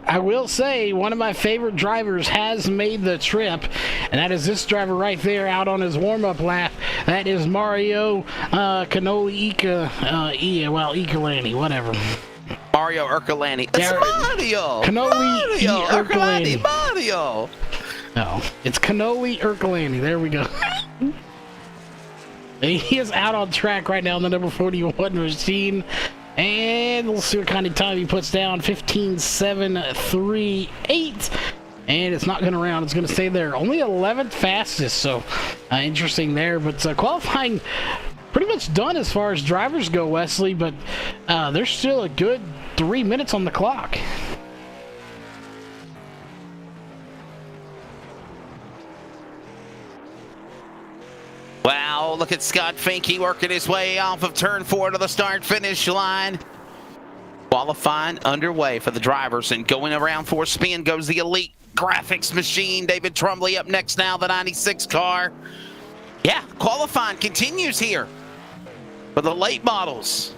I will say one of my favorite drivers has made the trip, and that is this driver right there out on his warm-up lap. That is Mario Canoli Icolani, whatever. Mario Ercolani. It's Mario! Canoli Ercolani. Mario! No, it's Canoli Ercolani. There we go. He is out on track right now on the number 41 machine. And we'll see what kind of time he puts down. 15.738. And it's not going to round. It's going to stay there. Only 11th fastest. So interesting there. But qualifying pretty much done as far as drivers go, Wesley. But there's still a good 3 minutes on the clock. Wow, look at Scott Finke working his way off of turn 4 to the start-finish line. Qualifying underway for the drivers, and going around for a spin goes the Elite Graphics machine. David Trumley up next now, the 96 car. Yeah, qualifying continues here for the late models.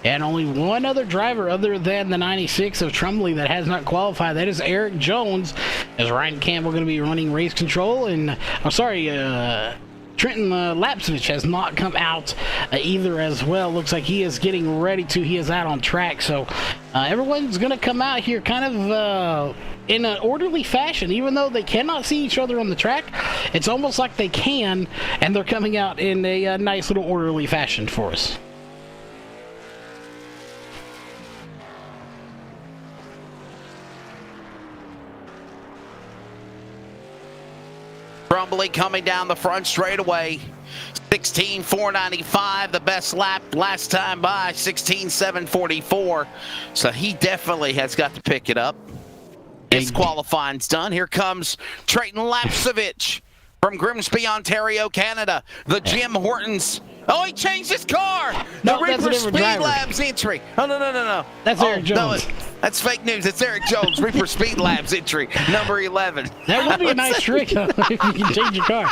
And only one other driver other than the 96 of Trumley that has not qualified. That is Eric Jones, as Ryan Campbell going to be running race control. And, Trenton Lapsovich has not come out either as well. Looks like he is getting ready to. He is out on track. So everyone's going to come out here kind of in an orderly fashion. Even though they cannot see each other on the track, it's almost like they can, and they're coming out in a nice little orderly fashion for us. Trumley coming down the front straightaway. 16.495, the best lap last time by, 16.744. So he definitely has got to pick it up. His qualifying's done. Here comes Trenton Lapsovich from Grimsby, Ontario, Canada. The Jim Hortons. Oh, he changed his car. No, the that's a Reaper different Speed driver. Labs entry. Oh, no. That's Eric Jones. No, that's fake news. It's Eric Jones, Reaper Speed Labs entry, number 11. That would be a nice trick if you can change your car.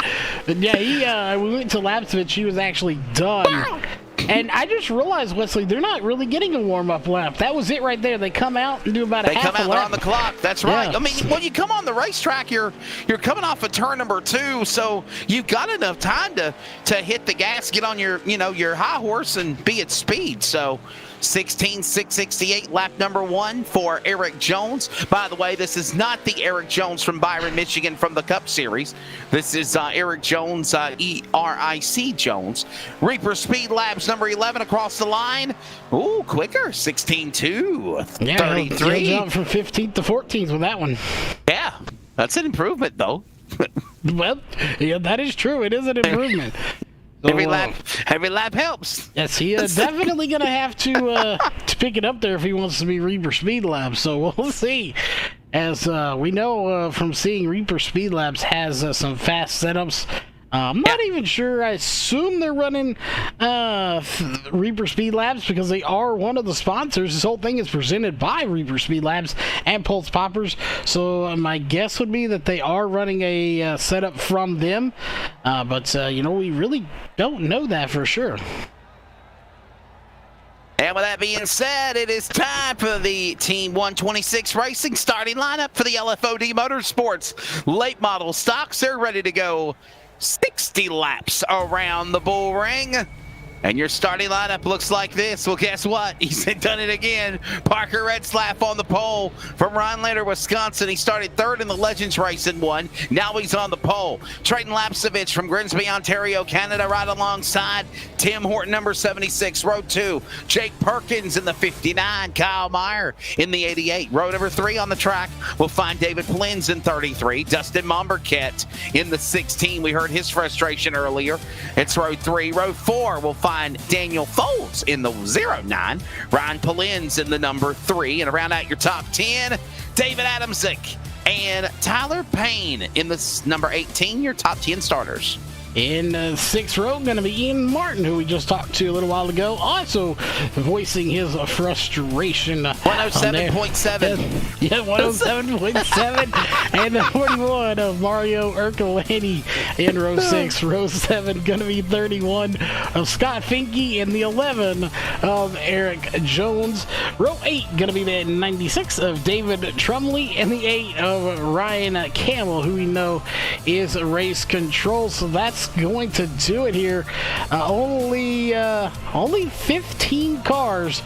But yeah, we went to Lapsovich. He was actually done. And I just realized, Wesley, they're not really getting a warm-up lap. That was it right there. They come out and do about a half a lap. They come out on the clock. That's right. Yeah. I mean, when you come on the racetrack, you're coming off of turn number 2, so you've got enough time to hit the gas, get on your high horse, and be at speed. So 16.668, lap number 1 for Eric Jones. By the way, this is not the Eric Jones from Byron, Michigan from the Cup Series. This is Eric Jones, E-R-I-C Jones. Reaper Speed Labs number 11 across the line. Ooh, quicker, 16.2, yeah, 33. He'll jump from 15th to 14th with that one. Yeah, that's an improvement, though. Well, yeah, that is true. It is an improvement. So, every lap helps. Yes, he is definitely going to have to pick it up there if he wants to be Reaper Speed Labs. So we'll see. As we know from seeing Reaper Speed Labs has some fast setups I'm not even sure. I assume they're running Reaper Speed Labs because they are one of the sponsors. This whole thing is presented by Reaper Speed Labs and Pulse Poppers. So my guess would be that they are running a setup from them. But we really don't know that for sure. And with that being said, it is time for the Team 126 Racing starting lineup for the LFOD Motorsports late model stocks. They're ready to go 60 laps around the Bullring. And your starting lineup looks like this. Well, guess what? He's done it again. Parker Retzlaff on the pole from Rhinelander, Wisconsin. He started third in the Legends race and won. Now he's on the pole. Trayton Lapsevich from Grimsby, Ontario, Canada, right alongside Tim Horton, number 76, row 2. Jake Perkins in the 59. Kyle Meyer in the 88. Row number 3 on the track. We'll find David Plins in 33. Dustin Momberket in the 16. We heard his frustration earlier. It's row 3. Row 4, we'll find Daniel Foles in the 09, Ryan Polins in the number 3, and around out your top 10, David Adamczyk and Tyler Payne in the number 18, your top 10 starters. In the 6th row, going to be Ian Martin, who we just talked to a little while ago, also voicing his frustration. 107.7. Yeah, 107.7. And the 41 of Mario Ercolani in row 6. Row 7, going to be 31 of Scott Finke, and the 11 of Eric Jones. Row 8, going to be the 96 of David Trumley, and the 8 of Ryan Campbell, who we know is race control. So that's going to do it here. Only 15 cars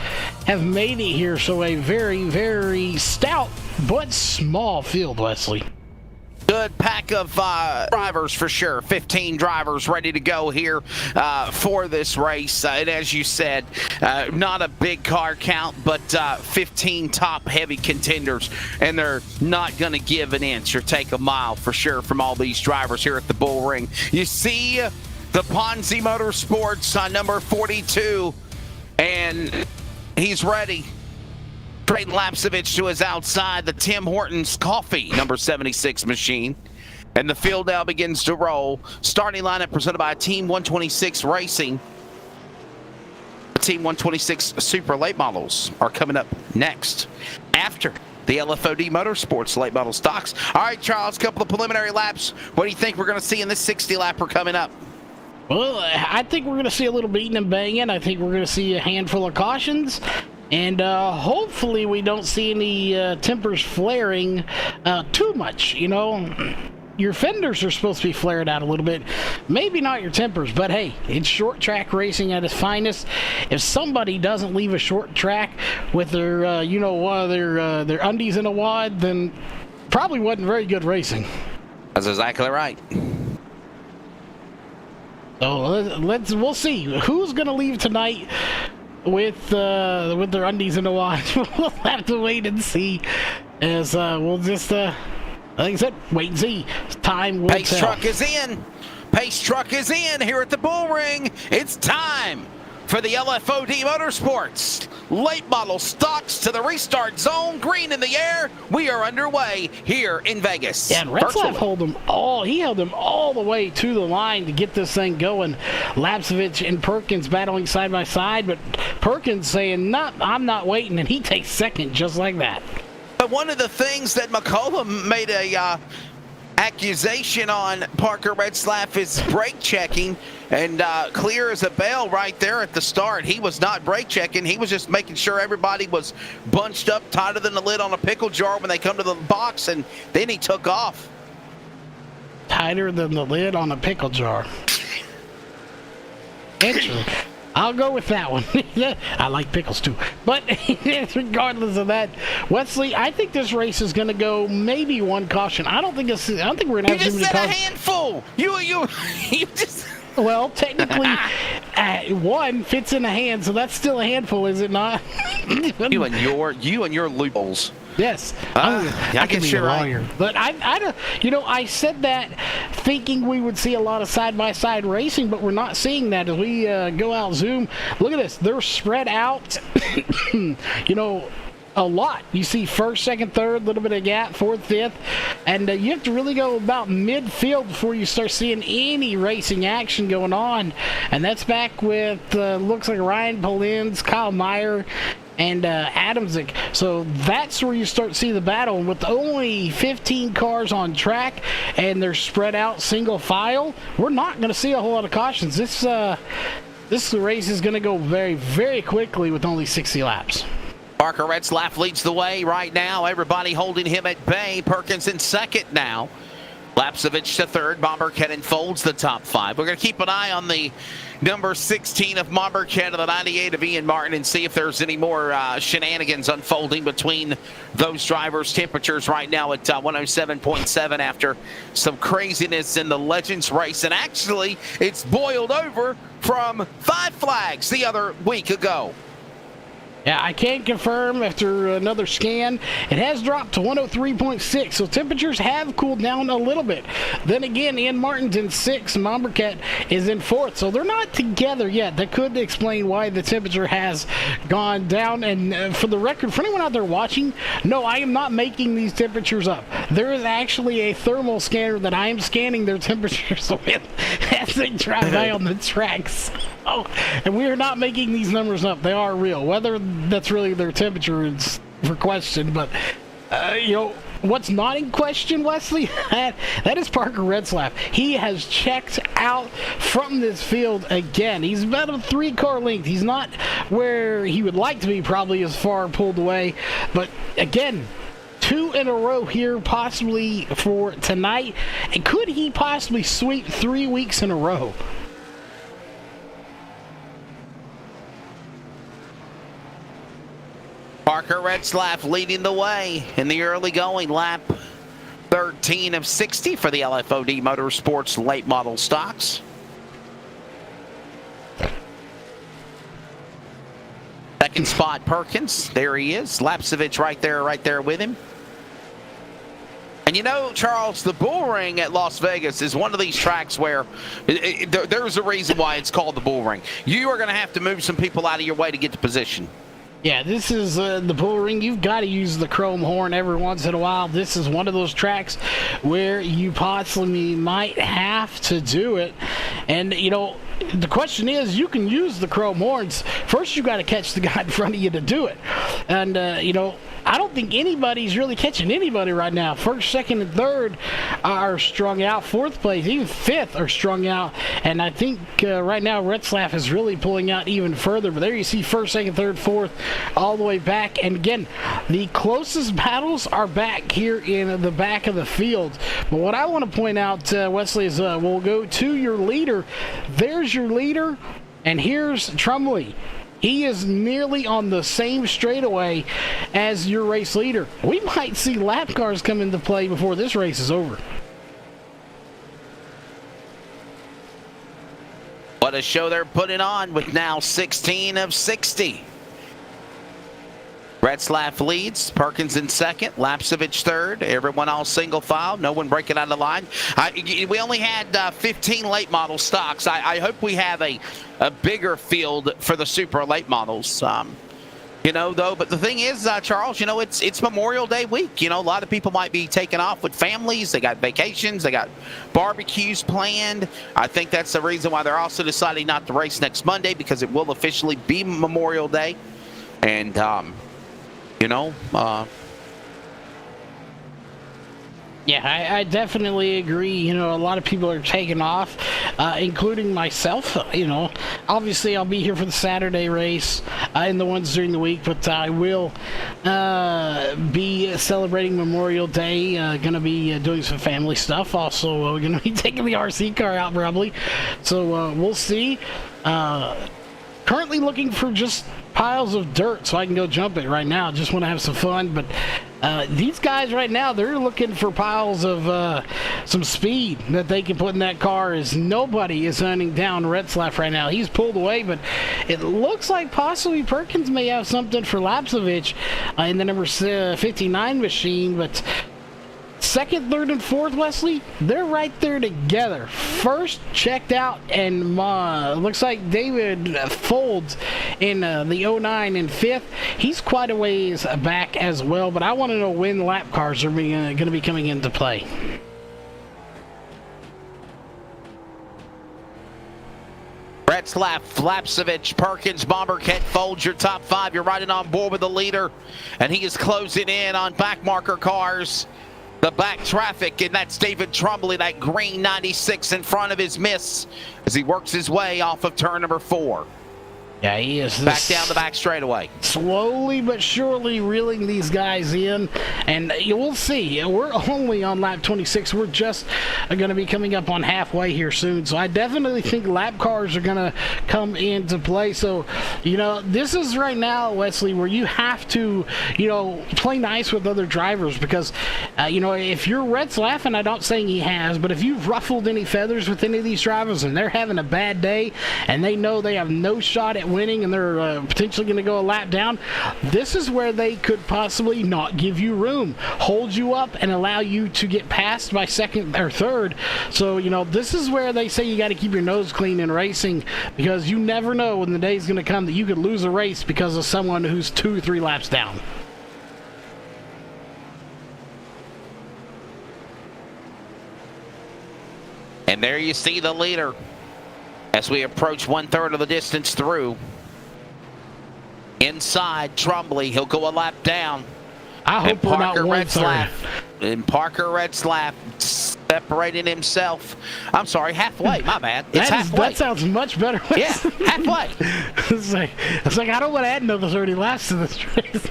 have made it here, so a very, very stout but small field, Wesley. Good pack of drivers for sure. 15 drivers ready to go here for this race. And as you said, not a big car count, but 15 top heavy contenders. And they're not going to give an inch or take a mile for sure from all these drivers here at the Bullring. You see the Ponzi Motorsports number 42, and he's ready. Trayton Lapsevich to his outside, the Tim Hortons Coffee, number 76 machine. And the field now begins to roll. Starting lineup presented by Team 126 Racing. The Team 126 Super Late Models are coming up next after the LFOD Motorsports Late Model Stocks. All right, Charles, a couple of preliminary laps. What do you think we're going to see in this 60 lapper coming up? Well, I think we're going to see a little beating and banging. I think we're going to see a handful of cautions. And hopefully we don't see any tempers flaring too much. Your fenders are supposed to be flared out a little bit. Maybe not your tempers, but hey, it's short track racing at its finest. If somebody doesn't leave a short track with their, their undies in a wad, then probably wasn't very good racing. That's exactly right. So we'll see who's going to leave tonight with their undies in a wad. We'll have to wait and see, as we'll just like I said, wait and see. Time will Pace tell. truck is in. Pace truck is in here at the Bullring. It's time for the LFOD Motorsports late model stocks to the restart zone. Green in the air. We are underway here in Vegas. Yeah, and Retzlaff held them all the way to the line to get this thing going. Lapsevich and Perkins battling side by side, but Perkins saying, "No, I'm not waiting," and he takes second just like that. But one of the things that McCollum made a accusation on Parker Retzlaff is brake checking, and clear as a bell right there at the start. He was not brake checking. He was just making sure everybody was bunched up tighter than the lid on a pickle jar when they come to the box, and then he took off. Tighter than the lid on a pickle jar. Interesting. I'll go with that one. I like pickles too. But regardless of that, Wesley, I think this race is going to go maybe one caution. I don't think we're going to have too many cautions. You just said a handful. You just. Well, technically, one fits in a hand, so that's still a handful, is it not? you and your loopholes. Yes, I can be a lawyer. Right. But I said that thinking we would see a lot of side-by-side racing, but we're not seeing that as we go out zoom. Look at this; they're spread out. a lot. You see first, second, third, a little bit of gap, fourth, fifth, and you have to really go about midfield before you start seeing any racing action going on. And that's back with looks like Ryan Polins, Kyle Meyer, and Adamczyk. So that's where you start to see the battle. And with only 15 cars on track and they're spread out single file, we're not going to see a whole lot of cautions. This race is going to go very, very quickly with only 60 laps. Parker Retzlaff leads the way right now. Everybody holding him at bay. Perkins in second now. Lapsevich to third. Momberket folds the top five. We're going to keep an eye on the number 16 of Momberket and the 98 of Ian Martin and see if there's any more shenanigans unfolding between those drivers. Temperatures right now at 107.7 after some craziness in the Legends race. And actually, it's boiled over from 5 flags the other week ago. Yeah, I can confirm after another scan, it has dropped to 103.6, so temperatures have cooled down a little bit. Then again, Ian Martin's in 6th, Momberket is in 4th, so they're not together yet. That could explain why the temperature has gone down. And for the record, for anyone out there watching, no, I am not making these temperatures up. There is actually a thermal scanner that I am scanning their temperatures with as they drive by on the tracks. Oh, and we are not making these numbers up. They are real. Whether that's really their temperature is for question, but what's not in question, Wesley, that is Parker Retzlaff. He has checked out from this field again. He's about a 3-car length. He's not where he would like to be, probably as far pulled away, but again, 2 in a row here possibly for tonight. And could he possibly sweep 3 weeks in a row? Parker Retzlaff leading the way in the early going. Lap 13 of 60 for the LFOD Motorsports late model stocks. Second spot, Perkins. There he is. Lapsevich right there with him. And Charles, the Bullring at Las Vegas is one of these tracks where there's a reason why it's called the Bullring. You are going to have to move some people out of your way to get to position. Yeah, this is the Bullring. You've got to use the chrome horn every once in a while. This is one of those tracks where you possibly might have to do it. And, the question is, you can use the chrome horns. First, you got to catch the guy in front of you to do it. And, I don't think anybody's really catching anybody right now. First, second, and third are strung out. Fourth place, even fifth are strung out. And I think right now Retzlaff is really pulling out even further. But there you see first, second, third, fourth, all the way back. And again, the closest battles are back here in the back of the field. But what I want to point out, Wesley, is we'll go to your leader. There's your leader, and here's Trumley. He is nearly on the same straightaway as your race leader. We might see lap cars come into play before this race is over. What a show they're putting on with now 16 of 60. Retzlaff leads, Perkins in second, Lapsevich third, everyone all single file, no one breaking out of the line. We only had 15 late model stocks. I hope we have a bigger field for the super late models. But the thing is, Charles, it's Memorial Day week. A lot of people might be taking off with families. They got vacations. They got barbecues planned. I think that's the reason why they're also deciding not to race next Monday, because it will officially be Memorial Day. And, yeah, I definitely agree. A lot of people are taking off, including myself. Obviously I'll be here for the Saturday race and the ones during the week, but I will be celebrating Memorial Day. Going to be doing some family stuff. Also, we're going to be taking the RC car out probably. So we'll see. Currently looking for just piles of dirt so I can go jump it right now. Just want to have some fun, but these guys right now, they're looking for piles of some speed that they can put in that car, as nobody is hunting down Retzlaff right now. He's pulled away, but it looks like possibly Perkins may have something for Lapsevich in the number 59 machine, but second, third, and fourth, Wesley, they're right there together. first checked out, and looks like David Folds in the 09 in 5th. He's quite a ways back as well, but I want to know when lap cars are going to be coming into play. Retzlaff, Flapsevich, Perkins, Bomberket, Folds, your top 5. You're riding on board with the leader, and he is closing in on back marker cars. The back traffic, and that's David Trumbley, that green 96 in front of his miss as he works his way off of turn number 4. Yeah, he is. Back down the back straightaway. Slowly but surely reeling these guys in, and you will see. We're only on lap 26. We're just going to be coming up on halfway here soon, so I definitely think lap cars are going to come into play. So, this is right now, Wesley, where you have to, play nice with other drivers because, if you're Retzlaff, and I'm not saying he has, but if you've ruffled any feathers with any of these drivers and they're having a bad day and they know they have no shot at winning and they're potentially going to go a lap down, this is where they could possibly not give you room, hold you up, and allow you to get passed by second or third. So, this is where they say you got to keep your nose clean in racing because you never know when the day's going to come that you could lose a race because of someone who's 2 or 3 laps down. And there you see the leader as we approach 1/3 of the distance through. Inside, Trumbley, he'll go a lap down. I hope we're not 1/3. And Parker Retzlaff separating himself. I'm sorry, halfway. My bad. It's halfway. That sounds much better. Yeah, halfway. it's like I don't want to add another 30 laps to this race.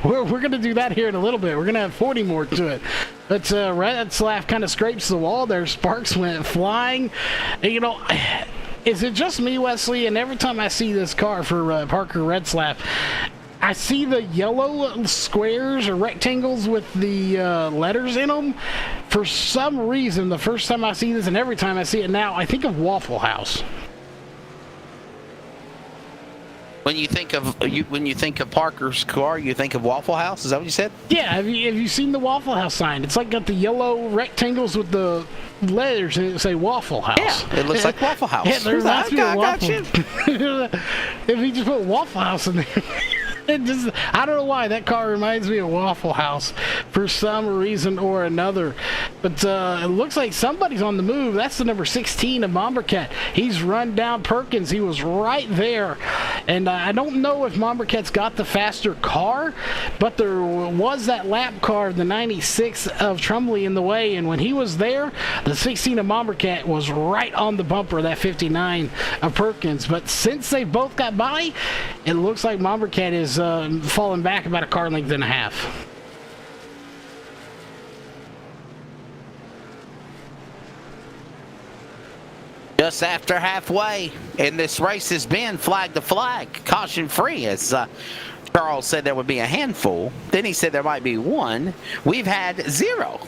We're going to do that here in a little bit. We're going to have 40 more to it. But Retzlaff kind of scrapes the wall there. Sparks went flying. Is it just me, Wesley? And every time I see this car for Parker Retzlaff, I see the yellow squares or rectangles with the letters in them. For some reason, the first time I see this and every time I see it now, I think of Waffle House. When you think of Parker's car, you think of Waffle House. Is that what you said? Yeah. Have you seen the Waffle House sign? It's like got the yellow rectangles with the letters and it say Waffle House. Yeah, it looks like Waffle House. Yeah, there must be a Waffle. Gotcha. If you just put Waffle House in there. I don't know why that car reminds me of Waffle House for some reason or another. But it looks like somebody's on the move. That's the number 16 of Bombercat. He's run down Perkins. He was right there. And I don't know if Bombercat's got the faster car, but there was that lap car, the 96 of Trumbley in the way. And when he was there, the 16 of Bombercat was right on the bumper, that 59 of Perkins. But since they both got by, it looks like Bombercat is falling back about a car length and a half. Just after halfway, and this race has been flag to flag, caution free, as Charles said there would be a handful. Then he said there might be one. We've had 0.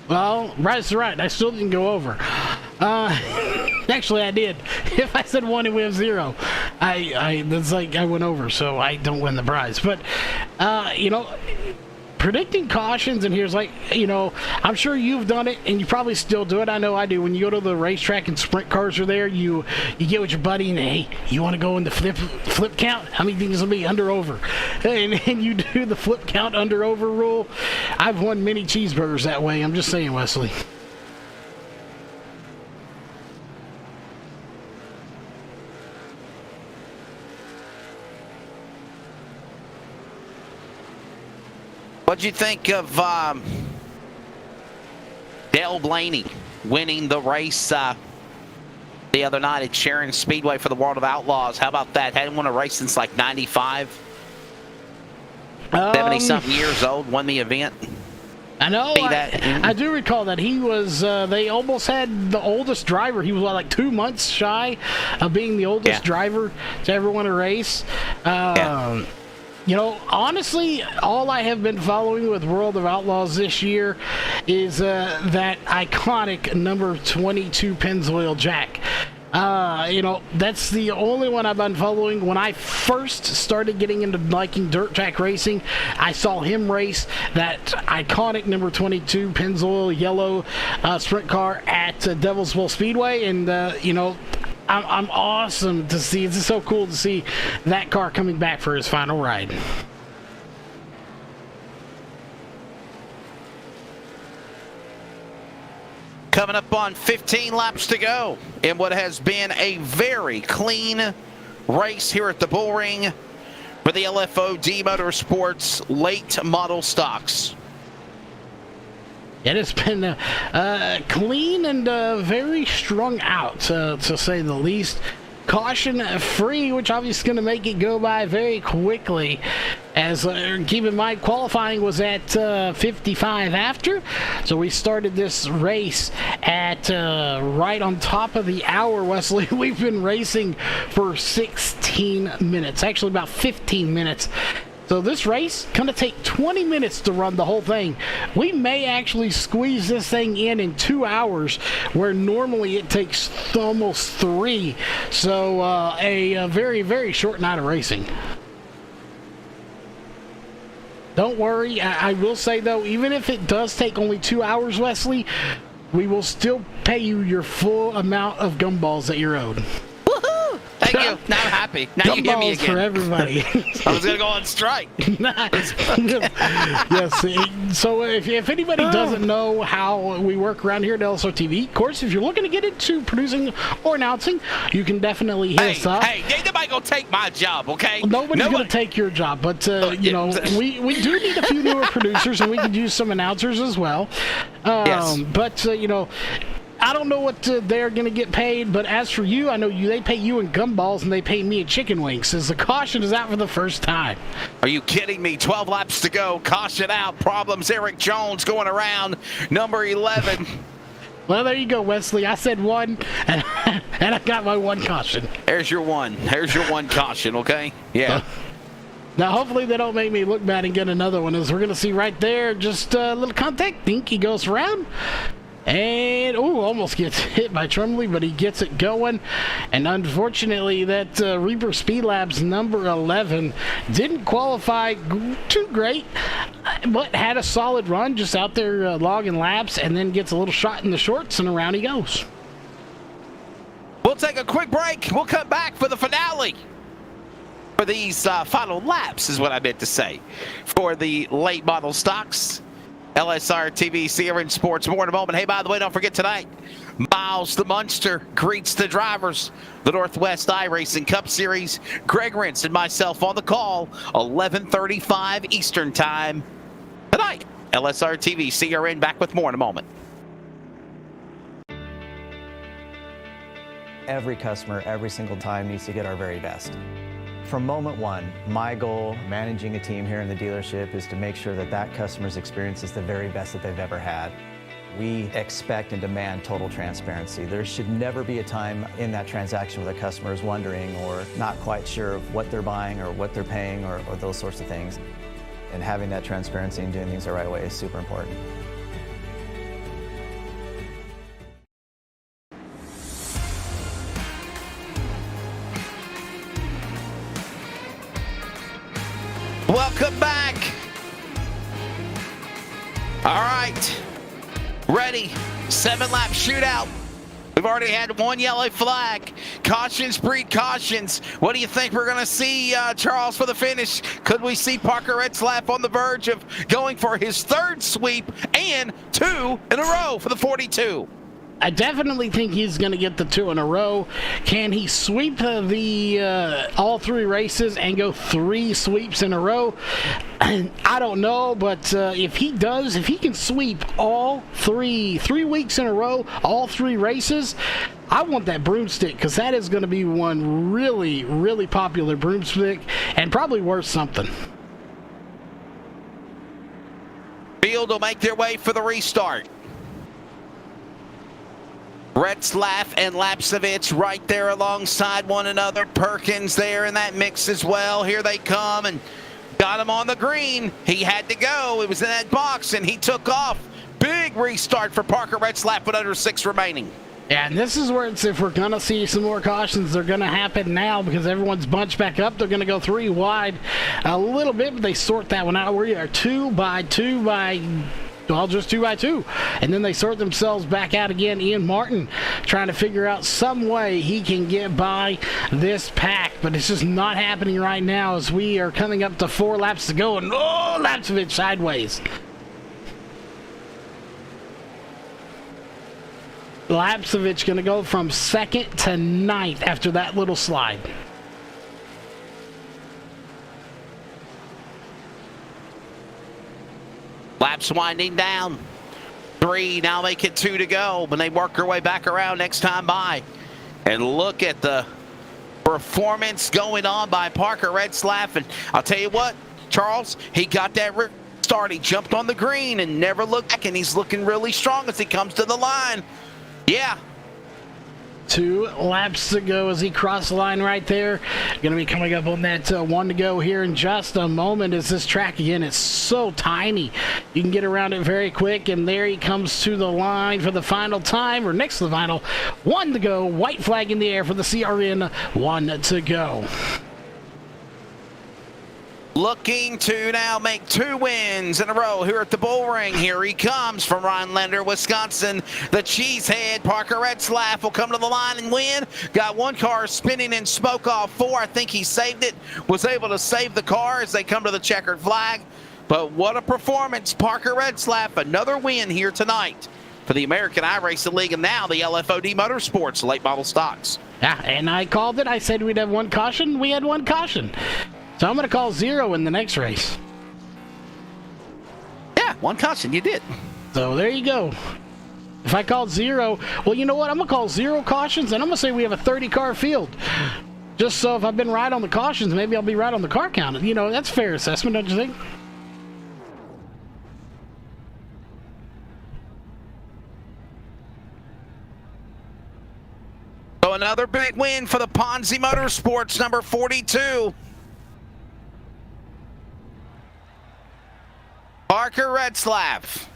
Well, right's right. I still didn't go over. Actually, I did. If I said 1 and we have 0, that's like I went over, so I don't win the prize. But, predicting cautions, and here's like, I'm sure you've done it, and you probably still do it. I know I do. When you go to the racetrack and sprint cars are there, you get with your buddy, and hey, you want to go in the flip count? How many things will be under over? And you do the flip count under over rule. I've won many cheeseburgers that way. I'm just saying, Wesley. What'd you think of Dale Blaney winning the race the other night at Sharon Speedway for the World of Outlaws? How about that? Hadn't won a race since like 95. 70-something years old, won the event. I know. I do recall that he was. They almost had the oldest driver. He was like 2 months shy of being the oldest driver to ever win a race. Honestly, all I have been following with World of Outlaws this year is that iconic number 22 Pennzoil Jack. That's the only one I've been following. When I first started getting into liking dirt track racing, I saw him race that iconic number 22 Pennzoil yellow sprint car at Devilsville Speedway, and I'm awesome to see. It's so cool to see that car coming back for his final ride. Coming up on 15 laps to go in what has been a very clean race here at the Bullring for the LFOD Motorsports late model stocks. It has been clean and very strung out, to say the least. Caution free, which obviously is going to make it go by very quickly. As keep in mind, qualifying was at 55 after, so we started this race at right on top of the hour. Wesley, we've been racing for 16 minutes, actually about 15 minutes. So this race going to take 20 minutes to run the whole thing. We may actually squeeze this thing in 2 hours, where normally it takes almost 3. So a very, very short night of racing. Don't worry. I will say, though, even if it does take only 2 hours, Wesley, we will still pay you your full amount of gumballs that you're owed. Thank you. Now I'm happy. Now you get me again. For everybody. I was going to go on strike. Yes. So if anybody doesn't know how we work around here at LSRTV, of course, if you're looking to get into producing or announcing, you can definitely hit us up. Hey, ain't nobody going to take my job, okay? Nobody's going to take your job, but, we do need a few newer producers, and we could use some announcers as well. Yes. But, I don't know what they're going to get paid, but as for you, I know they pay you in gumballs and they pay me in chicken wings, as the caution is out for the first time. Are you kidding me? 12 laps to go. Caution out. Problems. Eric Jones going around. Number 11. Well, there you go, Wesley. I said 1, and I got my 1 caution. There's your 1. There's your 1 caution, okay? Yeah. Now, hopefully they don't make me look bad and get another one, as we're going to see right there. Just a little contact. Think he goes around. And, almost gets hit by Trumley, but he gets it going. And unfortunately, that Reaper Speed Labs number 11 didn't qualify too great, but had a solid run, just out there logging laps, and then gets a little shot in the shorts, and around he goes. We'll take a quick break. We'll come back for the finale. For these final laps, is what I meant to say, for the late model stocks. LSRTV, Sierra Sports, more in a moment. Hey, by the way, don't forget tonight, Miles the Munster greets the drivers. The Northwest iRacing Cup Series. Greg Rentz and myself on the call, 11:35 Eastern Time tonight. LSRTV, CRN, back with more in a moment. Every customer, every single time, needs to get our very best. From moment one, my goal managing a team here in the dealership is to make sure that that customer's experience is the very best that they've ever had. We expect and demand total transparency. There should never be a time in that transaction where the customer is wondering or not quite sure of what they're buying or what they're paying or those sorts of things. And having that transparency and doing things the right way is super important. Welcome back. All right. Ready. 7-lap shootout. We've already had 1 yellow flag. Cautions breed cautions. What do you think we're going to see, Charles, for the finish? Could we see Parker Retzlaff on the verge of going for his 3rd sweep and 2 in a row for the 42? I definitely think he's going to get the 2 in a row. Can he sweep all 3 races and go 3 sweeps in a row? I don't know, but if he does, if he can sweep all 3 weeks in a row, all 3 races, I want that broomstick, because that is going to be one really, really popular broomstick and probably worth something. Field will make their way for the restart. Retzlaff and Lapsevich right there alongside one another. Perkins there in that mix as well. Here they come and got him on the green. He had to go. It was in that box and he took off. Big restart for Parker Retzlaff with under 6 remaining. Yeah, and this is where it's, if we're going to see some more cautions, they're going to happen now because everyone's bunched back up. They're going to go 3 wide a little bit, but they sort that one out. We are 2 by 2 by, well, just 2 by 2. And then they sort themselves back out again. Ian Martin trying to figure out some way he can get by this pack, but it's just not happening right now as we are coming up to 4 laps to go. And oh, Lapsevich sideways. Lapsevich going to go from 2nd to 9th after that little slide. Laps winding down. 3, now make it 2 to go, but they work their way back around next time by. And look at the performance going on by Parker Retzlaff. And I'll tell you what, Charles, he got that start. He jumped on the green and never looked back, and he's looking really strong as he comes to the line. Yeah. 2 laps to go as he crossed the line right there. Going to be coming up on that 1 to go here in just a moment as this track, again, is so tiny. You can get around it very quick, and there he comes to the line for the final time, or next to the final. 1 to go. White flag in the air for the CRN. 1 to go. Looking to now make 2 wins in a row here at the Bullring. Here he comes from Rhinelander, Wisconsin. The cheesehead, Parker Retzlaff, will come to the line and win. Got 1 car spinning in smoke off 4. I think he saved it. Was able to save the car as they come to the checkered flag. But what a performance. Parker Retzlaff, another win here tonight for the American iRacing League and now the LFOD Motorsports late model stocks. Yeah, and I called it. I said we'd have 1 caution. We had 1 caution. So I'm going to call 0 in the next race. Yeah, 1 caution. You did. So there you go. If I called 0, well, you know what? I'm going to call 0 cautions, and I'm going to say we have a 30-car field. Just so if I've been right on the cautions, maybe I'll be right on the car count. You know, that's a fair assessment, don't you think? So another big win for the Ponzi Motorsports, number 42. Parker Retzlaff.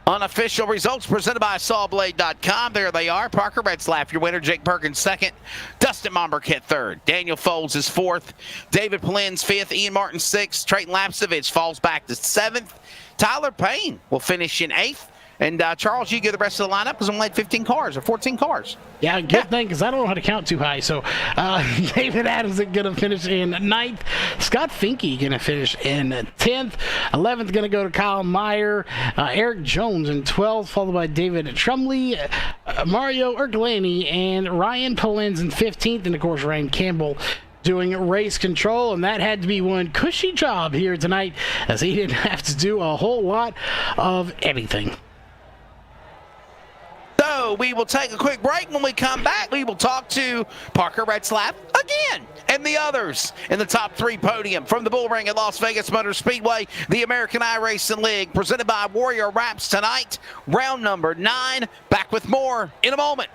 Unofficial results presented by sawblade.com. There they are. Parker Retzlaff, your winner. Jake Perkins, 2nd. Dustin Momberkit, 3rd. Daniel Foles is 4th. David Polins, 5th. Ian Martin, 6th. Trayton Lapsevich falls back to 7th. Tyler Payne will finish in 8th. And Charles, you get the rest of the lineup because I'm only had 15 cars or 14 cars. Yeah, good thing because I don't know how to count too high. So David Adams is going to finish in 9th. Scott Finke going to finish in 10th. 11th going to go to Kyle Meyer. Eric Jones in 12th, followed by David Trumley, Mario Ercolani, and Ryan Polins in 15th. And, of course, Ryan Campbell doing race control, and that had to be one cushy job here tonight as he didn't have to do a whole lot of anything. So we will take a quick break. When we come back, we will talk to Parker Retzlaff again and the others in the top 3 podium from the Bullring at Las Vegas Motor Speedway, the American iRacing League, presented by Warrior Wraps tonight, round number 9. Back with more in a moment.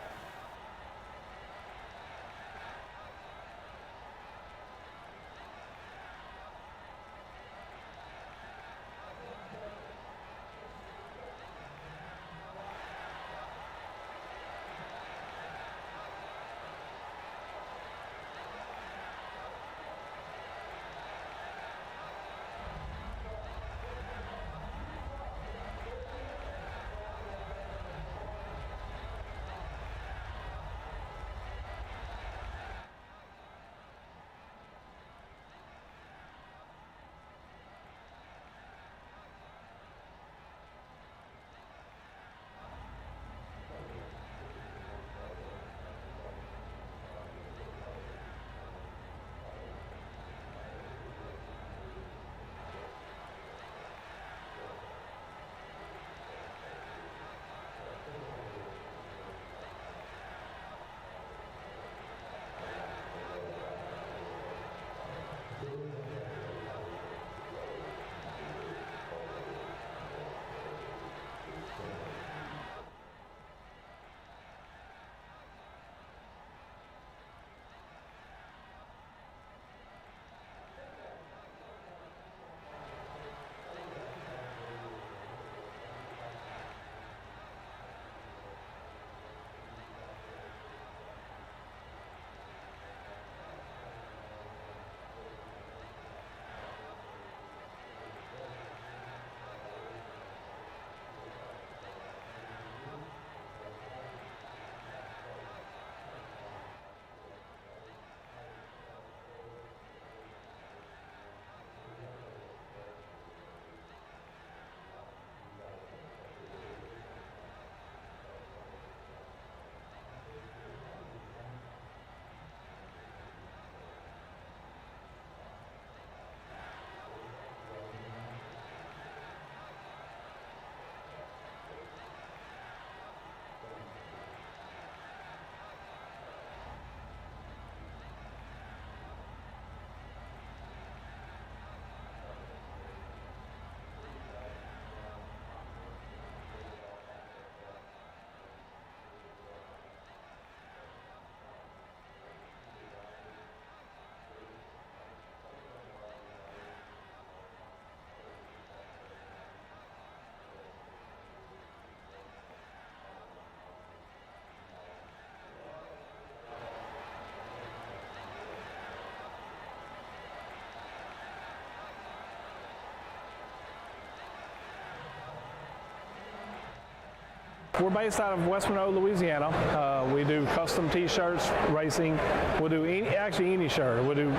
We're based out of West Monroe, Louisiana. We do custom T-shirts, racing. We'll do any shirt. We'll do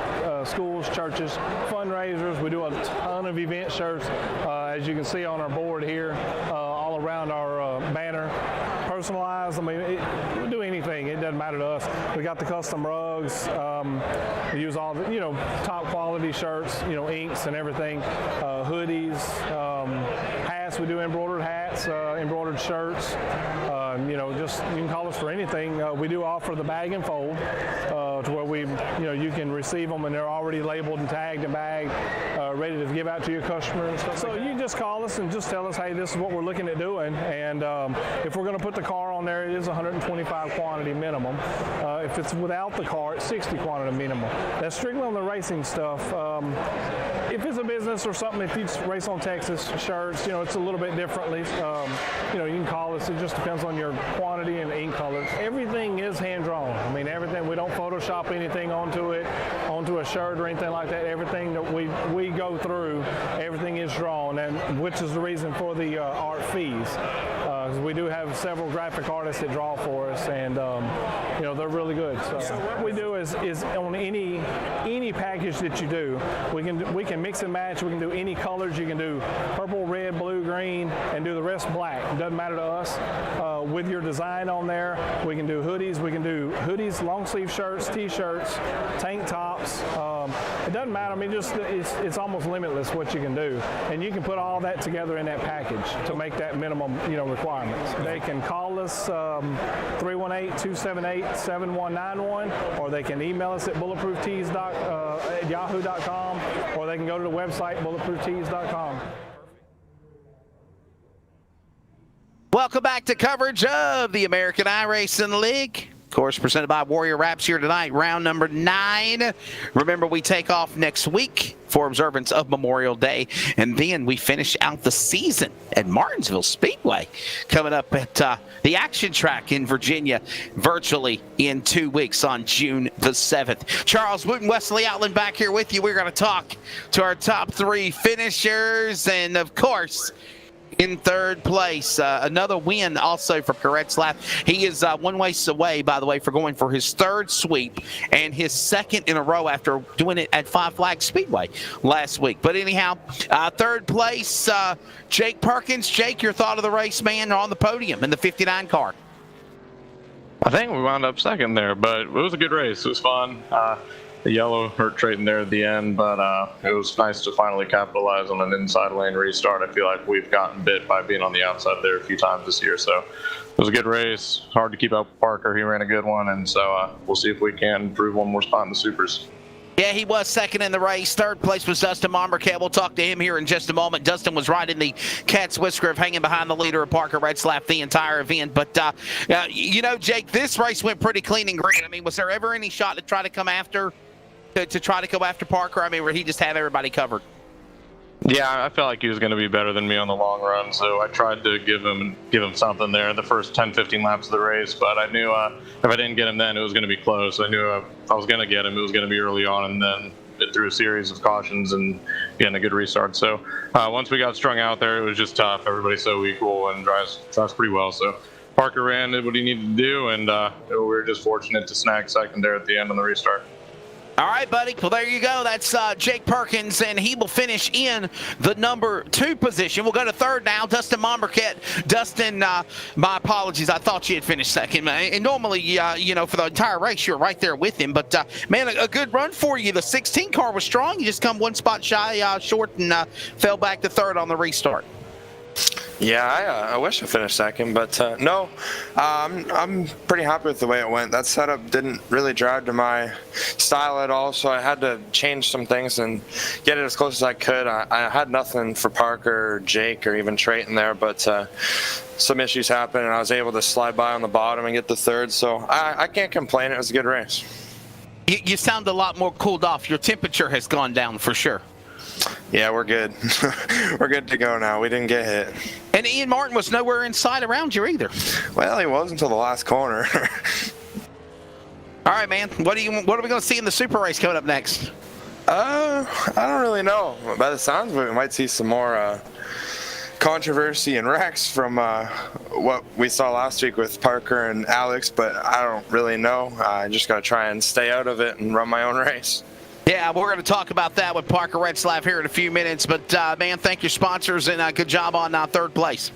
schools, churches, fundraisers. We do a ton of event shirts, as you can see on our board here, all around our banner. Personalized. I mean, we'll do anything. It doesn't matter to us. We got the custom rugs. We use all the, top quality shirts, inks and everything. Hoodies, hats. We do embroidered hats, embroidered shirts. Just you can call us for anything. We do offer the bag and fold, to where you can receive them and they're already labeled and tagged and bagged, ready to give out to your customers. So you just call us and just tell us, hey, this is what we're looking at doing, and if we're going to put the car on there, it is 125 quantity minimum. If it's without the car, it's 60 quantity minimum. That's strictly on the racing stuff. If it's a business or something, if you race on Texas shirts, it's a little bit differently. You can call us. It just depends on your quantity and ink colors. Everything is hand drawn. I mean, everything. We don't Photoshop anything onto a shirt or anything like that. Everything that we go through, everything is drawn, and which is the reason for the art fees. We do have several graphic artists that draw for us, and they're really good. So what we do is on any package that you do, we can mix and match. We can do any colors. You can do purple, red, blue, green, and do the rest black. It doesn't matter to us. With your design on there, we can do hoodies. We can do hoodies, long sleeve shirts, t-shirts, tank tops. It doesn't matter. I mean, it's almost limitless what you can do, and you can put all that together in that package to make that minimum requirements. They can call us 318-278-7191, or they can email us at bulletprooftees at yahoo.com, or they can go to the website bulletprooftees.com. Welcome back to coverage of the American iRacing League. Of course, presented by Warrior Wraps here tonight, round number 9. Remember, we take off next week for observance of Memorial Day, and then we finish out the season at Martinsville Speedway, coming up at the Action Track in Virginia, virtually in 2 weeks on June the 7th. Charles Wooten, Wesley Outland back here with you. We're going to talk to our top 3 finishers, and of course, in third place, another win also for Correct Slap. He is 1 race away, by the way, for going for his 3rd sweep and his 2nd in a row after doing it at Five Flags Speedway last week. But anyhow, 3rd place, Jake Perkins. Jake, your thought of the race, man, on the podium in the 59 car? I think we wound up 2nd there, but it was a good race. It was fun. The yellow hurt Trayton there at the end, but it was nice to finally capitalize on an inside lane restart. I feel like we've gotten bit by being on the outside there a few times this year, so it was a good race. Hard to keep up with Parker. He ran a good one, and so we'll see if we can improve one more spot in the Supers. Yeah, he was 2nd in the race. 3rd place was Dustin Mombercat. We'll talk to him here in just a moment. Dustin was right in the cat's whisker of hanging behind the leader of Parker Redslap the entire event. But, Jake, this race went pretty clean and green. I mean, was there ever any shot to try to come after to try to go after Parker? I mean, where he just had everybody covered? Yeah, I felt like he was going to be better than me on the long run, so I tried to give him something there the first 10-15 laps of the race, but I knew if I didn't get him then, it was going to be close. I knew I was going to get him. It was going to be early on, and then it threw a series of cautions and getting a good restart. So once we got strung out there, it was just tough. Everybody's so equal and drives pretty well. So Parker ran what he needed to do, and we were just fortunate to snag 2nd there at the end on the restart. All right, buddy. Well, there you go. That's Jake Perkins, and he will finish in the number 2 position. We'll go to 3rd now. Dustin Mombercat. Dustin, my apologies. I thought you had finished 2nd, man. And normally, for the entire race, you're right there with him. But, man, a good run for you. The 16 car was strong. You just come 1 spot short and fell back to 3rd on the restart. Yeah, I wish I finished 2nd, but no, I'm pretty happy with the way it went. That setup didn't really drive to my style at all, so I had to change some things and get it as close as I could. I had nothing for Parker, or Jake, or even Trayton there, but some issues happened, and I was able to slide by on the bottom and get the 3rd, so I can't complain. It was a good race. You sound a lot more cooled off. Your temperature has gone down for sure. Yeah, we're good. We're good to go now. We didn't get hit. And Ian Martin was nowhere in sight around you either. Well, he was until the last corner. All right, man. What are we going to see in the Super Race coming up next? I don't really know. By the sounds of it, we might see some more controversy and wrecks from what we saw last week with Parker and Alex, but I don't really know. I just got to try and stay out of it and run my own race. Yeah, we're going to talk about that with Parker Retzlaff here in a few minutes. But, man, thank your sponsors, and good job on third place.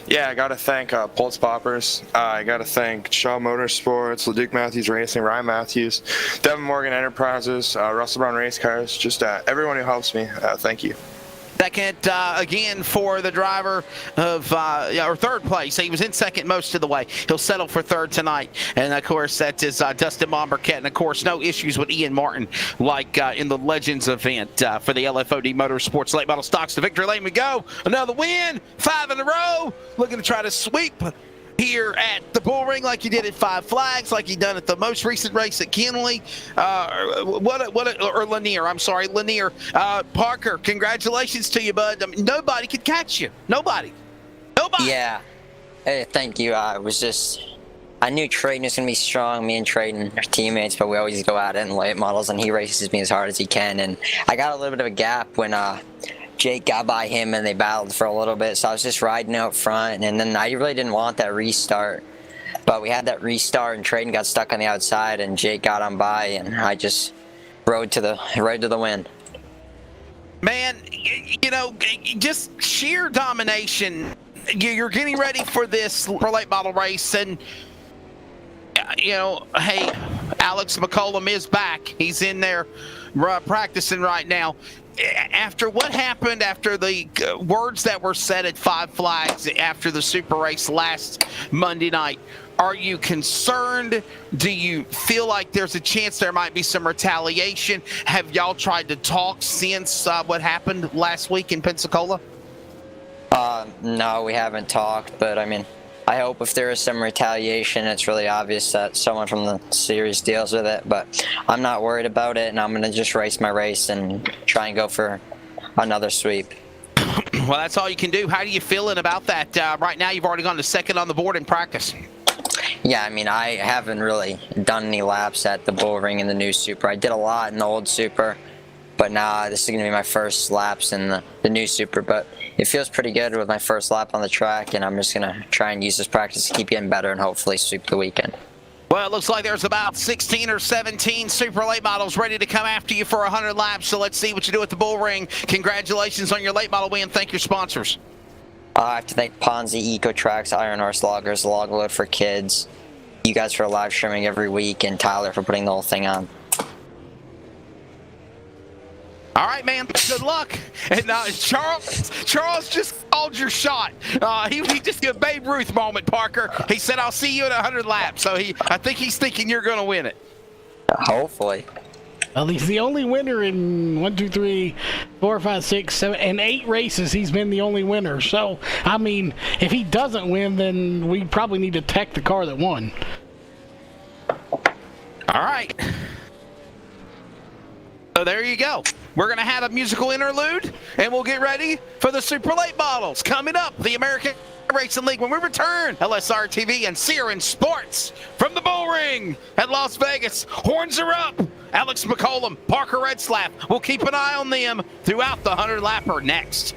Yeah, I got to thank Pulse Poppers. I got to thank Shaw Motorsports, LeDuc Matthews Racing, Ryan Matthews, Devin Morgan Enterprises, Russell Brown Race Cars, just everyone who helps me. Thank you. Second, again, for the driver of, or third place. He was in second most of the way. He'll settle for third tonight. And, of course, that is Dustin Momberket. And, of course, no issues with Ian Martin like in the Legends event for the LFOD Motorsports Late Model Stocks to Victory Lane we go. Another win, 5 in a row. Looking to try to sweep here at the Bullring like he did at Five Flags, like he done at the most recent race at Kinley, or Lanier. I'm sorry, Lanier. Parker, congratulations to you, bud. I mean, nobody could catch you. Nobody. Yeah. Hey, thank you. I knew Trayton was going to be strong. Me and Trayton are teammates, but we always go at it in late models, and he races me as hard as he can. And I got a little bit of a gap when Jake got by him and they battled for a little bit, so I was just riding out front, and then I really didn't want that restart, but we had that restart and Trayton got stuck on the outside and Jake got on by, and I just rode to the win. Man, you know, just sheer domination. You're getting ready for this late model race, and you know, hey, Alex McCollum is back. He's in there practicing right now. After what happened, after the words that were said at Five Flags after the Super Race last Monday night, are you concerned? Do you feel like there's a chance there might be some retaliation? Have y'all tried to talk since what happened last week in Pensacola? No, we haven't talked, but I mean, I hope if there is some retaliation, it's really obvious that someone from the series deals with it, but I'm not worried about it, and I'm going to just race my race and try and go for another sweep. Well, that's all you can do. How are you feeling about that? Right now, you've already gone to second on the board in practice. Yeah, I mean, I haven't really done any laps at the Bullring in the new Super. I did a lot in the old Super, but now this is going to be my first laps in the new Super, but it feels pretty good with my first lap on the track, and I'm just going to try and use this practice to keep getting better and hopefully sweep the weekend. Well, it looks like there's about 16 or 17 super late models ready to come after you for 100 laps, so let's see what you do at the Bullring. Congratulations on your late model win. Thank your sponsors. I have to thank Ponzi, EcoTrax, Iron Horse Loggers, Logload for Kids, you guys for live streaming every week, and Tyler for putting the whole thing on. All right, man. Good luck. And Charles just called your shot. He just did a Babe Ruth moment, Parker. He said, "I'll see you at 100 laps." So I think he's thinking you're going to win it. Hopefully. Well, he's the only winner in 1, 2, 3, 4, 5, 6, 7, and 8 races. He's been the only winner. So, I mean, if he doesn't win, then we probably need to tech the car that won. All right. So there you go. We're going to have a musical interlude, and we'll get ready for the Super Late Models. Coming up, the American Racing League when we return. LSRTV and Searing Sports from the Bullring at Las Vegas. Horns are up. Alex McCollum, Parker Retzlaff. We'll keep an eye on them throughout the 100-lapper next.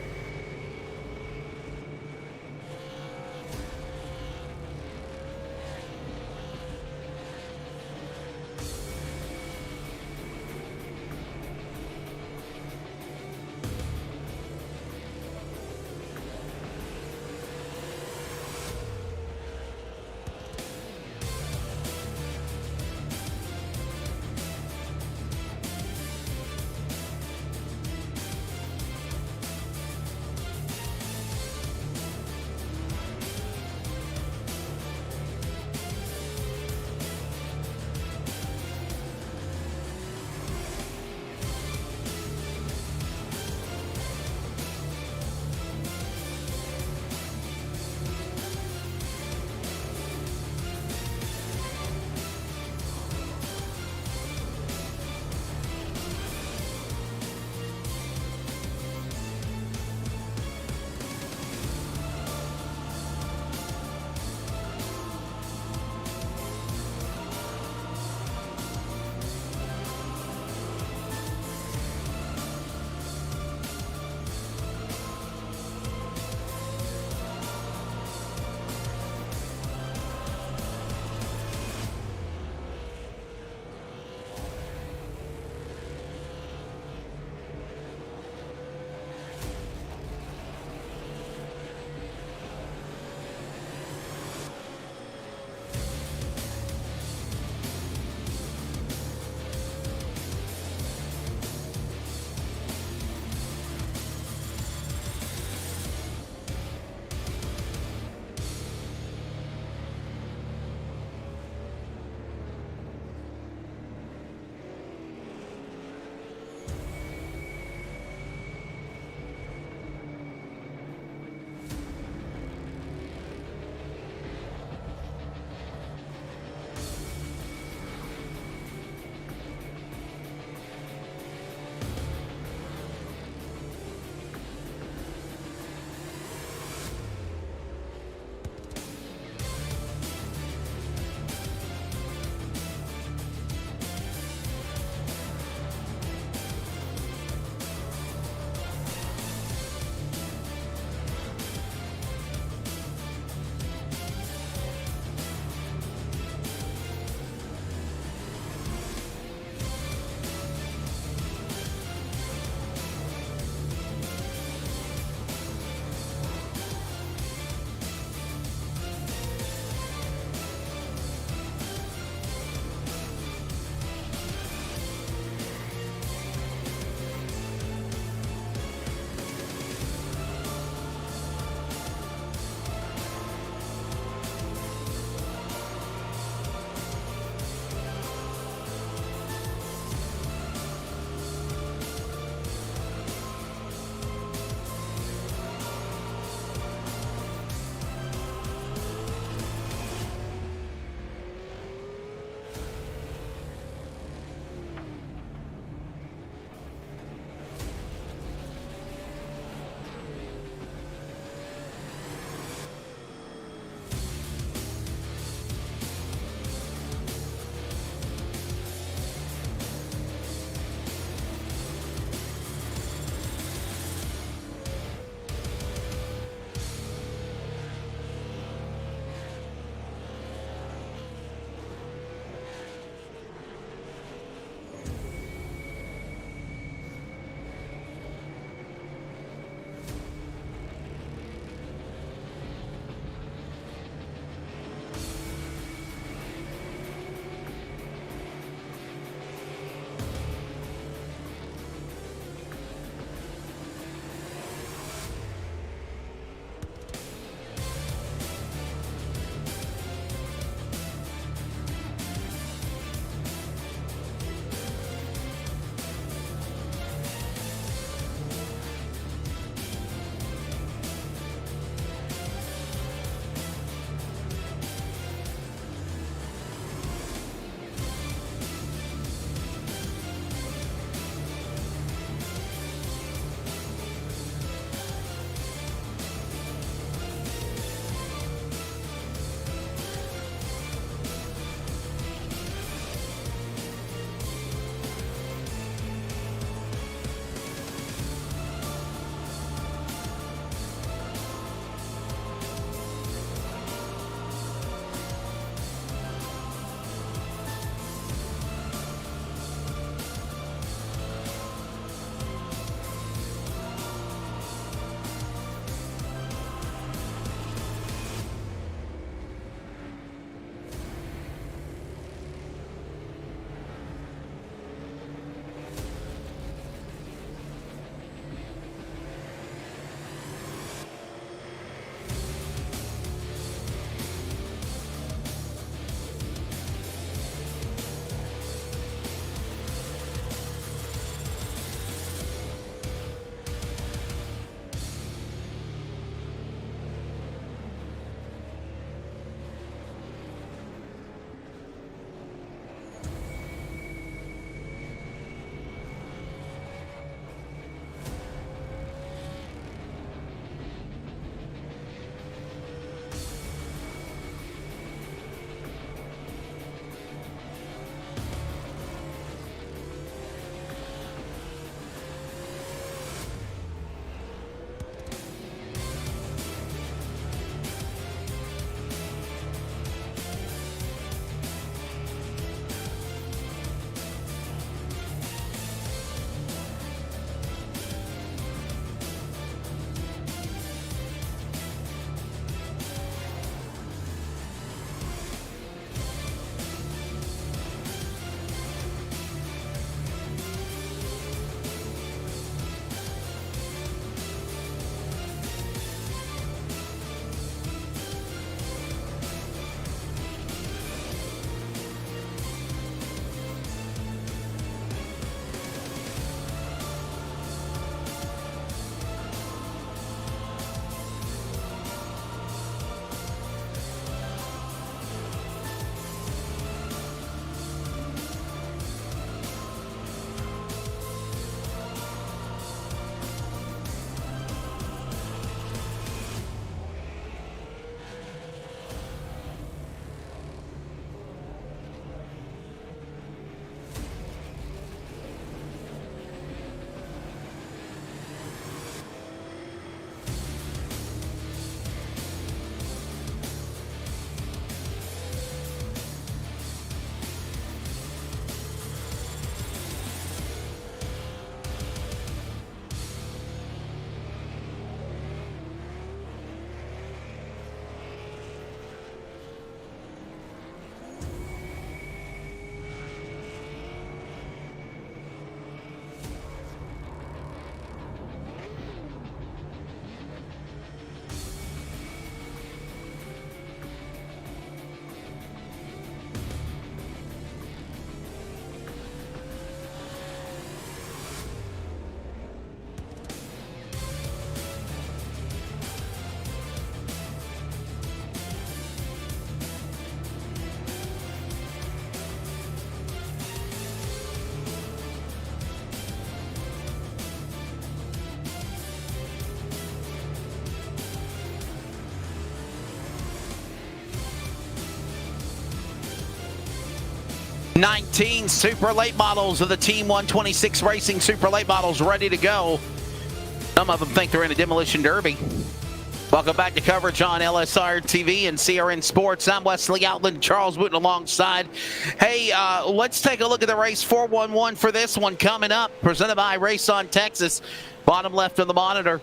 19 super late models of the Team 126 Racing super late models ready to go. Some of them think they're in a demolition derby. Welcome back to coverage on LSRTV and CRN Sports. I'm Wesley Outland, Charles Wooten alongside. Hey, let's take a look at the race 411 for this one coming up, presented by Race on Texas. Bottom left of the monitor.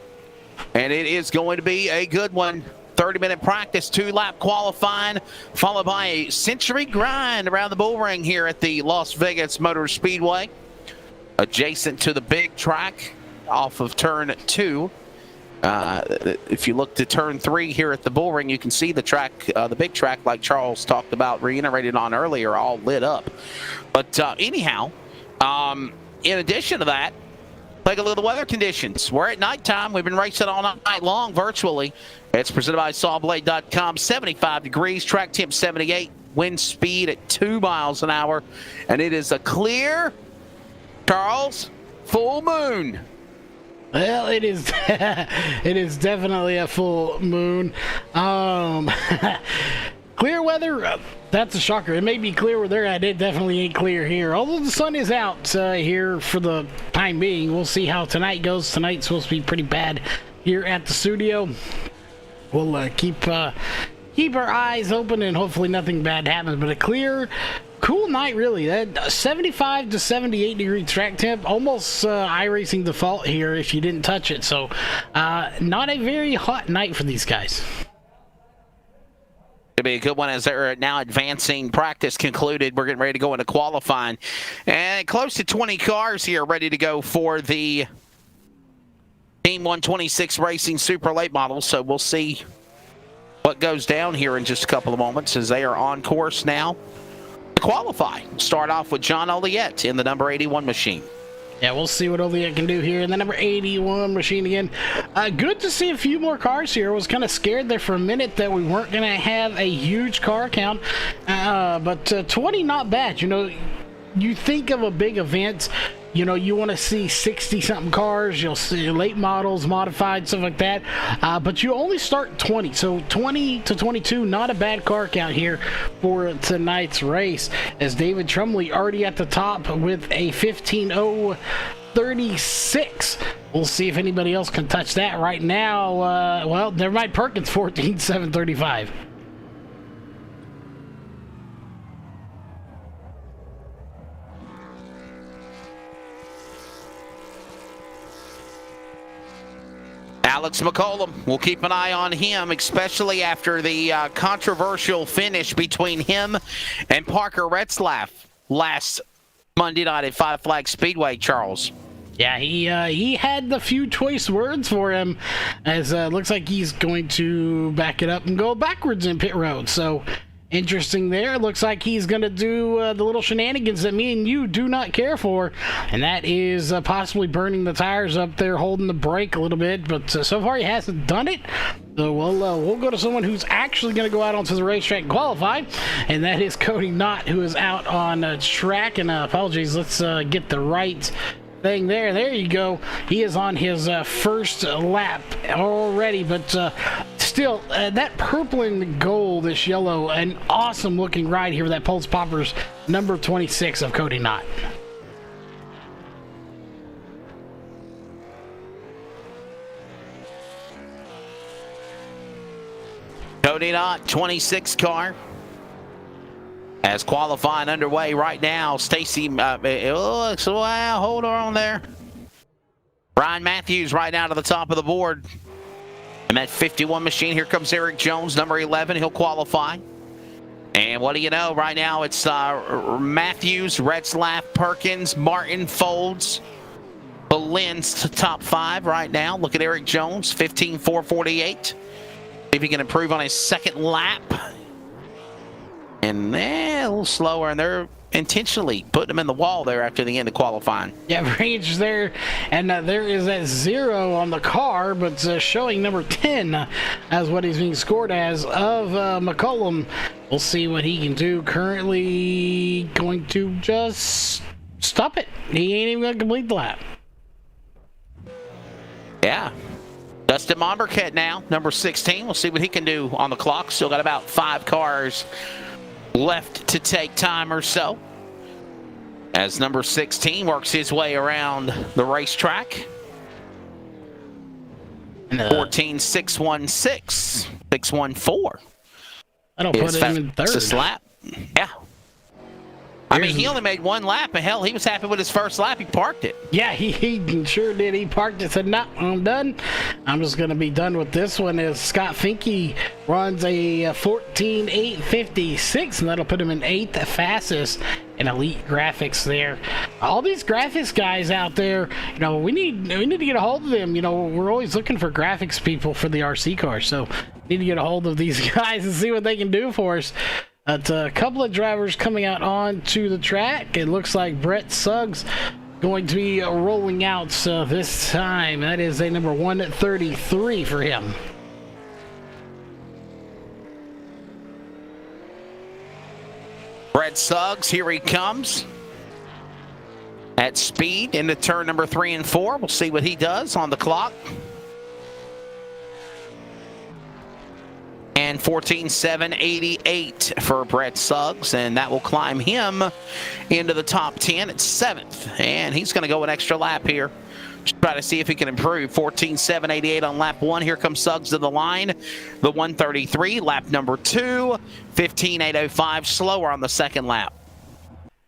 And it is going to be a good one. 30-minute practice, 2-lap qualifying, followed by a century grind around the Bullring here at the Las Vegas Motor Speedway, adjacent to the big track off of turn 2. If you look to turn 3 here at the Bullring, you can see the track, the big track, like Charles talked about, reiterated on earlier, all lit up. But anyhow, in addition to that, take a look at the weather conditions. We're at nighttime. We've been racing all night long virtually. It's presented by sawblade.com. 75 degrees, track temp 78, wind speed at 2 miles an hour. And it is a clear, Charles, full moon. Well, it is it is definitely a full moon. Clear weather, that's a shocker. It may be clear where they're at. It definitely ain't clear here. Although the sun is out here for the time being. We'll see how tonight goes. Tonight's supposed to be pretty bad here at the studio. We'll keep our eyes open and hopefully nothing bad happens. But a clear, cool night, really. That 75 to 78 degree track temp, almost iRacing default here if you didn't touch it. So not a very hot night for these guys. It'll be a good one as they're now advancing. Practice concluded. We're getting ready to go into qualifying. And close to 20 cars here ready to go for the Team 126 Racing Super Late Model. So we'll see what goes down here in just a couple of moments as they are on course now to qualify. Start off with John Oliette in the number 81 machine. Yeah, we'll see what Oliette can do here in the number 81 machine again. Good to see a few more cars here. I was kind of scared there for a minute that we weren't going to have a huge car count. But 20, not bad. You know, you think of a big event, you know, you want to see 60-something cars. You'll see late models, modified, stuff like that. But you only start 20. So 20 to 22, not a bad car count here for tonight's race. As David Trumley already at the top with a 15:036. We'll see if anybody else can touch that right now. Well, never mind, Perkins, 14:735. Alex McCollum, we'll keep an eye on him, especially after the controversial finish between him and Parker Retzlaff last Monday night at Five Flag Speedway, Charles. Yeah, he had the few choice words for him, as looks like he's going to back it up and go backwards in pit road. So interesting there. Looks like he's going to do the little shenanigans that me and you do not care for, and that is possibly burning the tires up there, holding the brake a little bit, but so far he hasn't done it. So we'll go to someone who's actually going to go out onto the racetrack and qualify, and that is Cody Knott, who is out on track. And apologies, let's get the right thing there. There you go. He is on his first lap already, but still, that purple and gold, this yellow, an awesome looking ride here with that Pulse Poppers number 26 of Cody Knott. Cody Knott, 26 car. As qualifying underway right now, Stacy, hold on there. Ryan Matthews right now to the top of the board. And that 51 machine, here comes Eric Jones, number 11. He'll qualify. And what do you know? Right now it's Matthews, Retzlaff, Perkins, Martin, Folds, Belin's to top 5 right now. Look at Eric Jones, 15:448. See if he can improve on his second lap. And a little slower, and they're intentionally putting him in the wall there after the end of qualifying. Yeah, range there, and there is that 0 on the car, but showing number 10 as what he's being scored as of McCollum. We'll see what he can do. Currently going to just stop it. He ain't even going to complete the lap. Yeah. Dustin Monberket now, number 16. We'll see what he can do on the clock. Still got about 5 cars left to take time or so. as number 16 works his way around the racetrack. 14.616, 614. I don't put him in third. Fastest lap. Yeah. I mean, he only made one lap, and hell, he was happy with his first lap. He parked it. Yeah, he sure did. He parked it, said, no, I'm done. I'm just going to be done with this one as Scott Finke runs a 14.856, and that'll put him in 8th fastest in Elite Graphics there. All these graphics guys out there, you know, we need to get a hold of them. You know, we're always looking for graphics people for the RC cars, so we need to get a hold of these guys and see what they can do for us. But a couple of drivers coming out onto the track. It looks like Brett Suggs going to be rolling out this time. That is a number 133 for him. Brett Suggs, here he comes. At speed into turn number 3 and 4. We'll see what he does on the clock. And 14.788 for Brett Suggs, and that will climb him into the top 10 at 7th. And he's going to go an extra lap here. Just try to see if he can improve. 14.788 on lap 1. Here comes Suggs to the line. The 133, lap number 2. 15.805 slower on the second lap.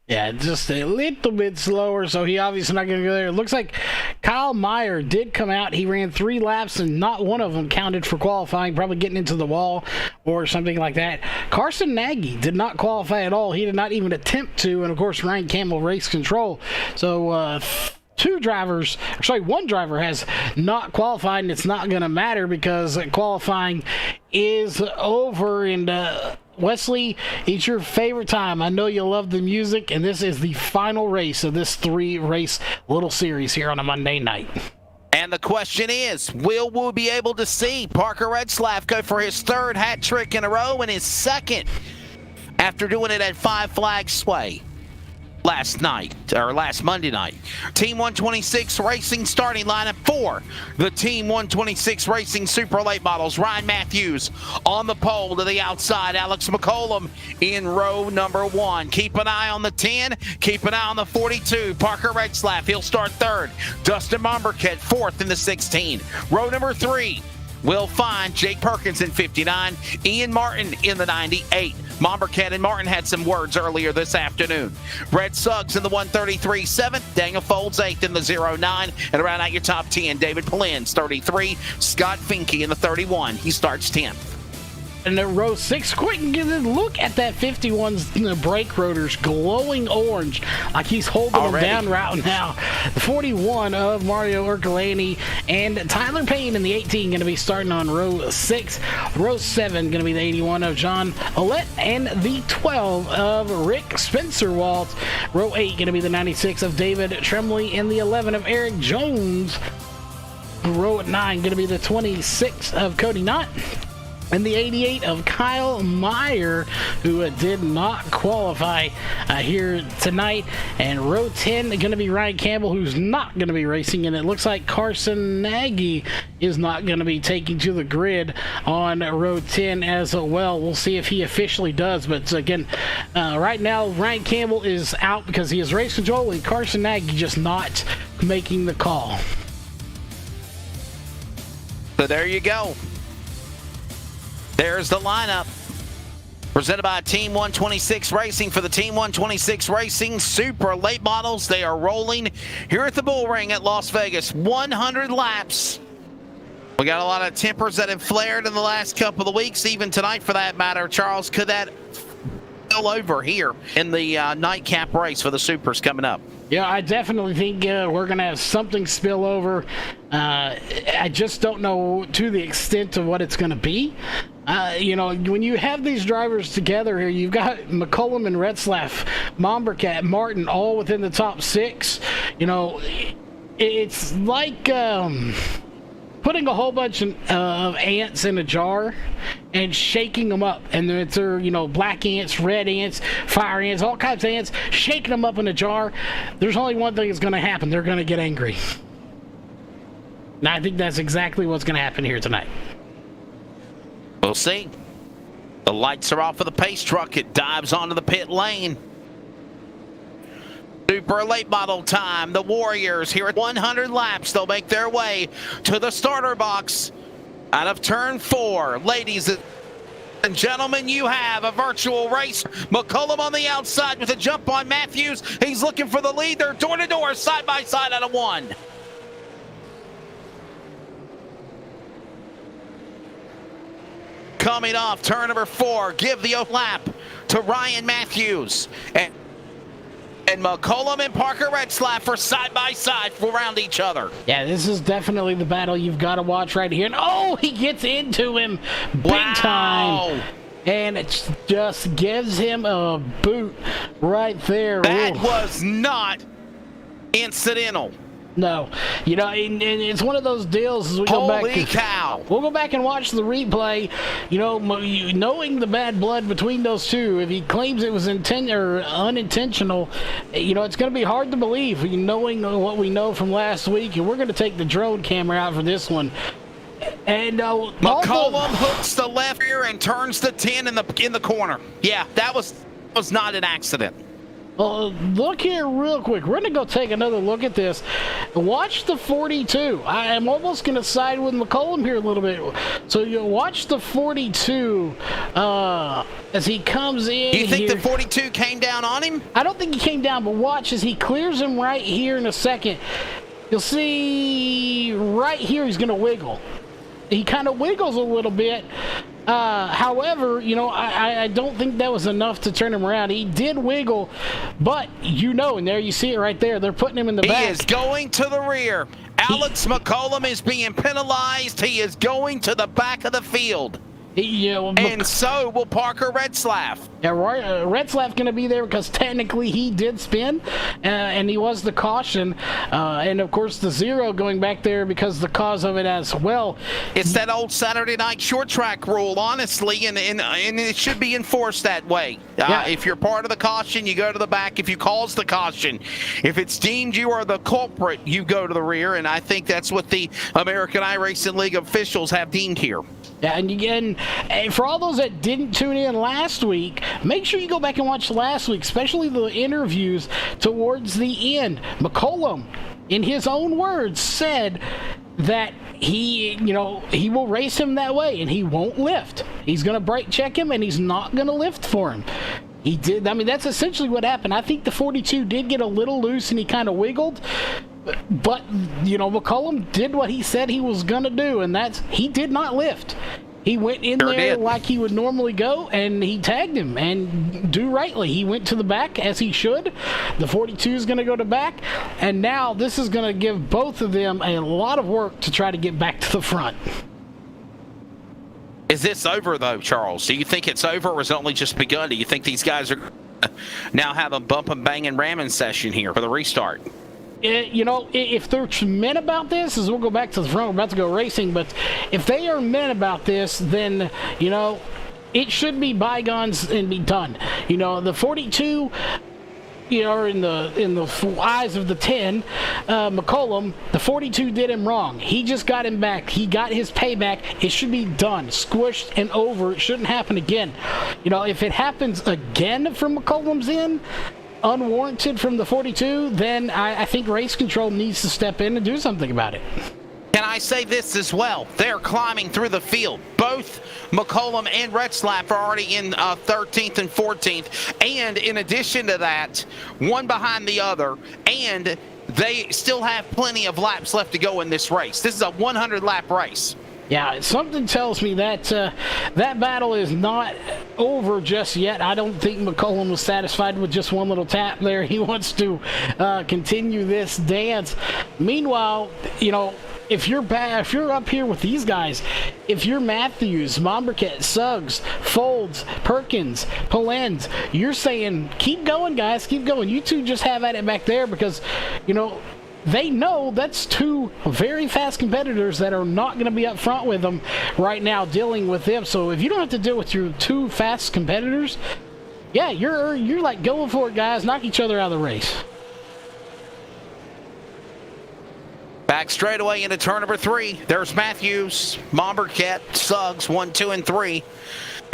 Yeah, just a little bit slower, so he obviously not going to go there. It looks like Kyle Meyer did come out. He ran 3 laps, and not one of them counted for qualifying, probably getting into the wall or something like that. Carson Nagy did not qualify at all. He did not even attempt to, and, of course, Ryan Campbell race control. So, one driver has not qualified, and it's not going to matter because qualifying is over. And Wesley, it's your favorite time. I know you love the music, and this is the final race of this 3-race little series here on a Monday night. And the question is, will we be able to see Parker Retzlaff go for his 3rd hat trick in a row and his 2nd after doing it at Five Flags Sway last Monday night? Team 126 Racing starting lineup for the Team 126 Racing Super Late Models. Ryan Matthews on the pole to the outside. Alex McCollum in row number 1. Keep an eye on the 10. Keep an eye on the 42. Parker Retzlaff, he'll start 3rd. Dustin Momberket 4th in the 16. Row number 3. We'll find Jake Perkins in 59, Ian Martin in the 98. Momberket and Martin had some words earlier this afternoon. Brett Suggs in the 133, 7th. Daniel Folds 8th in the 09. And around out your top 10, David Polins, 33. Scott Finke in the 31. He starts 10th. And at row 6, quick and get a look at that 51's brake rotors glowing orange, like he's holding them down right now. The 41 of Mario Urkelani and Tyler Payne in the 18 going to be starting on row 6. Row 7 going to be the 81 of John Olet and the 12 of Rick Spencer Waltz. Row 8 going to be the 96 of David Tremblay and the 11 of Eric Jones. Row 9 going to be the 26 of Cody Knott. And the 88 of Kyle Meyer, who did not qualify here tonight. And row 10 going to be Ryan Campbell, who's not going to be racing. And it looks like Carson Nagy is not going to be taking to the grid on row 10 as well. We'll see if he officially does. But again, right now, Ryan Campbell is out because he has race control, and Carson Nagy just not making the call. So there you go. There's the lineup presented by Team 126 Racing for the Team 126 Racing Super Late Models. They are rolling here at the Bullring at Las Vegas. 100 laps. We got a lot of tempers that have flared in the last couple of weeks, even tonight for that matter. Charles, could that spill over here in the nightcap race for the Supers coming up? Yeah, I definitely think we're going to have something spill over. I just don't know to the extent of what it's going to be. When you have these drivers together here, you've got McCollum and Retzlaff, Momberkat, Martin, all within the top 6. It's like putting a whole bunch of ants in a jar and shaking them up. And they're, black ants, red ants, fire ants, all kinds of ants, shaking them up in a jar. There's only one thing that's going to happen. They're going to get angry. And I think that's exactly what's going to happen here tonight. We'll see. The lights are off of the pace truck. It dives onto the pit lane. Super late model time. The Warriors here at 100 laps. They'll make their way to the starter box out of turn 4. Ladies and gentlemen, you have a virtual race. McCullum on the outside with a jump on Matthews. He's looking for the lead. They're door to door, side by side out of 1. Coming off turn number 4, give the lap to Ryan Matthews. And McCullum and Parker Retzlaff are side by side around each other. Yeah, this is definitely the battle you've got to watch right here. And oh, he gets into him big time. And it just gives him a boot right there. That was not incidental. No, you know, and it's one of those deals as we go back. Holy cow! We'll go back and watch the replay. You know, knowing the bad blood between those two, if he claims it was unintentional, you know, it's going to be hard to believe, knowing what we know from last week. And we're going to take the drone camera out for this one. And McCullum hooks the left ear and turns the 10 in the corner. Yeah, that was not an accident. Well, look here real quick. We're going to go take another look at this. Watch the 42. I am almost going to side with McCullum here a little bit. So you watch the 42 as he comes in. Do you think the 42 came down on him? I don't think he came down, but watch as he clears him right here in a second. You'll see right here he's going to wiggle. He kind of wiggles a little bit. However, you know, I don't think that was enough to turn him around. He did wiggle, but you know, and there you see it right there. They're putting him in the back. He is going to the rear. Alex McCullum is being penalized. He is going to the back of the field. And so will Parker Retzlaff. Yeah, Retzlaff going to be there because technically he did spin, and he was the caution. And, of course, the 0 going back there because the cause of it as well. It's that old Saturday night short track rule, honestly, and it should be enforced that way. If you're part of the caution, you go to the back. If you cause the caution, if it's deemed you are the culprit, you go to the rear, and I think that's what the American iRacing League officials have deemed here. Yeah, and again, for all those that didn't tune in last week, make sure you go back and watch last week, especially the interviews towards the end. McCullum, in his own words, said that he will race him that way and he won't lift. He's going to brake check him and he's not going to lift for him. He did. I mean, that's essentially what happened. I think the 42 did get a little loose and he kind of wiggled. But, you know, McCullum did what he said he was going to do, and he did not lift. He went in there like he would normally go, and he tagged him, and do rightly. He went to the back, as he should. The 42 is going to go to back, and now this is going to give both of them a lot of work to try to get back to the front. Is this over, though, Charles? Do you think it's over, or has it only just begun? Do you think these guys are now have a bump and bang and ramming session here for the restart? You know, if they're men about this, as we'll go back to the front, we're about to go racing, but if they are men about this, then, you know, it should be bygones and be done. You know, the 42, you know, in the eyes of the 10, McCullum, the 42 did him wrong. He just got him back. He got his payback. It should be done, squished and over. It shouldn't happen again. You know, if it happens again from McCullum's end, unwarranted from the 42, then I think race control needs to step in and do something about it. Can I say this as well? They're climbing through the field. Both McCullum and Retzlaff are already in 13th and 14th. And in addition to that, one behind the other. And they still have plenty of laps left to go in this race. This is a 100-lap race. Yeah, something tells me that that battle is not over just yet. I don't think McCullum was satisfied with just one little tap there. He wants to continue this dance. Meanwhile, you know, if you're up here with these guys, if you're Matthews, Momberket, Suggs, Folds, Perkins, Polens, you're saying, keep going, guys, keep going. You two just have at it back there because, you know, they know that's two very fast competitors that are not going to be up front with them right now dealing with them. So if you don't have to deal with your two fast competitors, yeah, you're like going for it, guys. Knock each other out of the race. Back straight away into turn number 3. There's Matthews, Momberket, Suggs, 1, 2, and 3.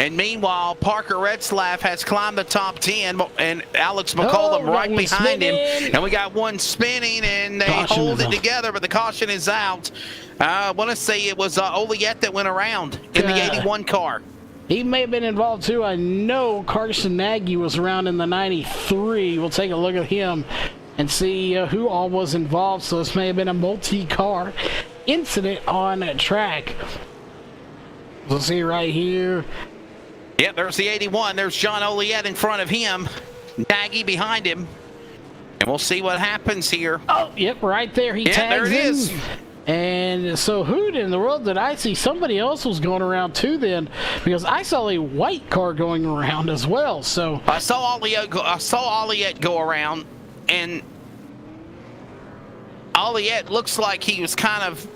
And meanwhile, Parker Retzlaff has climbed the top 10, and Alex McCollum right behind him. And we got one spinning, and they hold it together, but the caution is out. I want to say it was Oliette that went around in the 81 car. He may have been involved too. I know Carson Nagy was around in the 93. We'll take a look at him and see who all was involved. So this may have been a multi-car incident on track. We'll see right here. Yep, there's the 81. There's John Oliette in front of him. Nagy behind him. And we'll see what happens here. Oh, yep, right there. He tags there it is. And so who in the world did I see? Somebody else was going around too then, because I saw a white car going around as well. So I saw Oliette go around, and Oliette looks like he was kind of,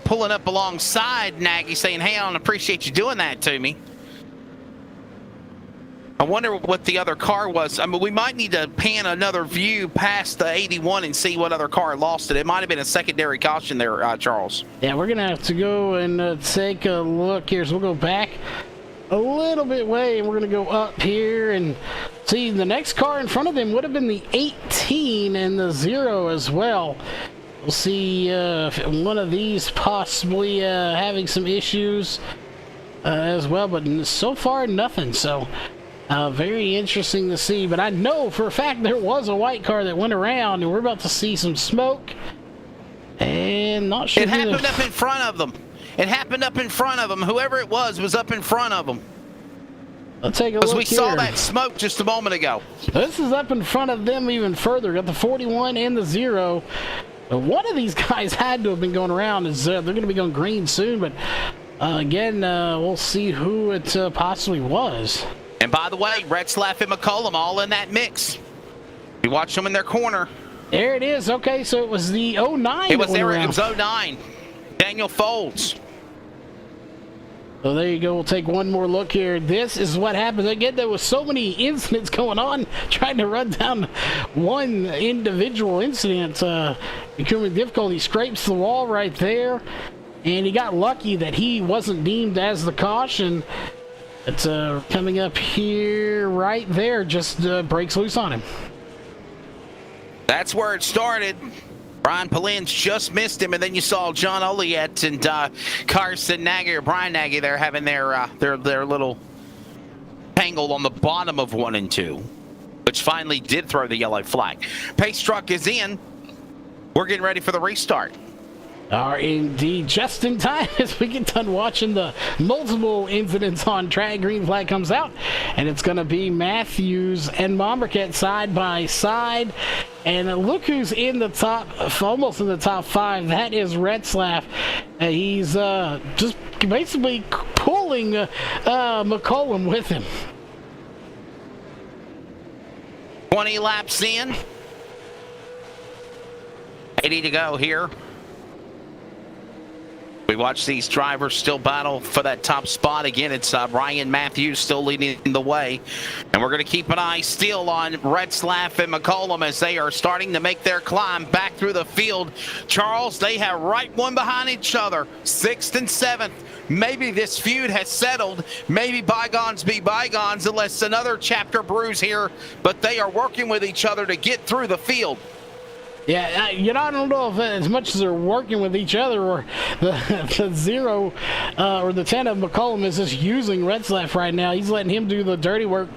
pulling up alongside Nagy, saying, "Hey, I don't appreciate you doing that to me." I wonder what the other car was. I mean, we might need to pan another view past the 81 and see what other car lost it. It might have been a secondary caution there, Charles. Yeah, we're going to have to go and take a look here. So we'll go back a little bit way, and we're going to go up here and see. The next car in front of them would have been the 18 and the 0 as well. We'll see if one of these possibly having some issues as well, but so far nothing. So very interesting to see, but I know for a fact there was a white car that went around, and we're about to see some smoke. And not sure. It happened up in front of them. It happened up in front of them. Whoever it was up in front of them. Let's take a look here. Because we saw that smoke just a moment ago. This is up in front of them even further. Got the 41 and the 0. One of these guys had to have been going around. They're going to be going green soon, but again, we'll see who it possibly was. And by the way, Retzlaff and McCollum all in that mix. You watch them in their corner. There it is. Okay, so it was the 09. It was 09. Daniel Folds. So there you go. We'll take one more look here. This is what happens. Again, there was so many incidents going on. Trying to run down one individual incident becoming difficult. He scrapes the wall right there. And he got lucky that he wasn't deemed as the caution. It's coming up here right there. Just breaks loose on him. That's where it started. Brian Polins just missed him, and then you saw John Oliette and Carson Nagy, or Brian Nagy, there having their little tangle on the bottom of 1 and 2, which finally did throw the yellow flag. Pace truck is in. We're getting ready for the restart. Are indeed just in time as we get done watching the multiple incidents on track. Green flag comes out, and it's going to be Matthews and Mombercat side by side. And look who's in the top, almost in the top 5. That is Retzlaff. He's just basically pulling McCollum with him. 20 laps in. 80 to go here. We watch these drivers still battle for that top spot. Again, it's Ryan Matthews still leading the way. And we're going to keep an eye still on Retzlaff and McCollum as they are starting to make their climb back through the field. Charles, they have right one behind each other, 6th and 7th. Maybe this feud has settled. Maybe bygones be bygones unless another chapter brews here. But they are working with each other to get through the field. Yeah, I don't know if as much as they're working with each other, or the 0 or the 10 of McCollum is just using Retzlaff right now. He's letting him do the dirty work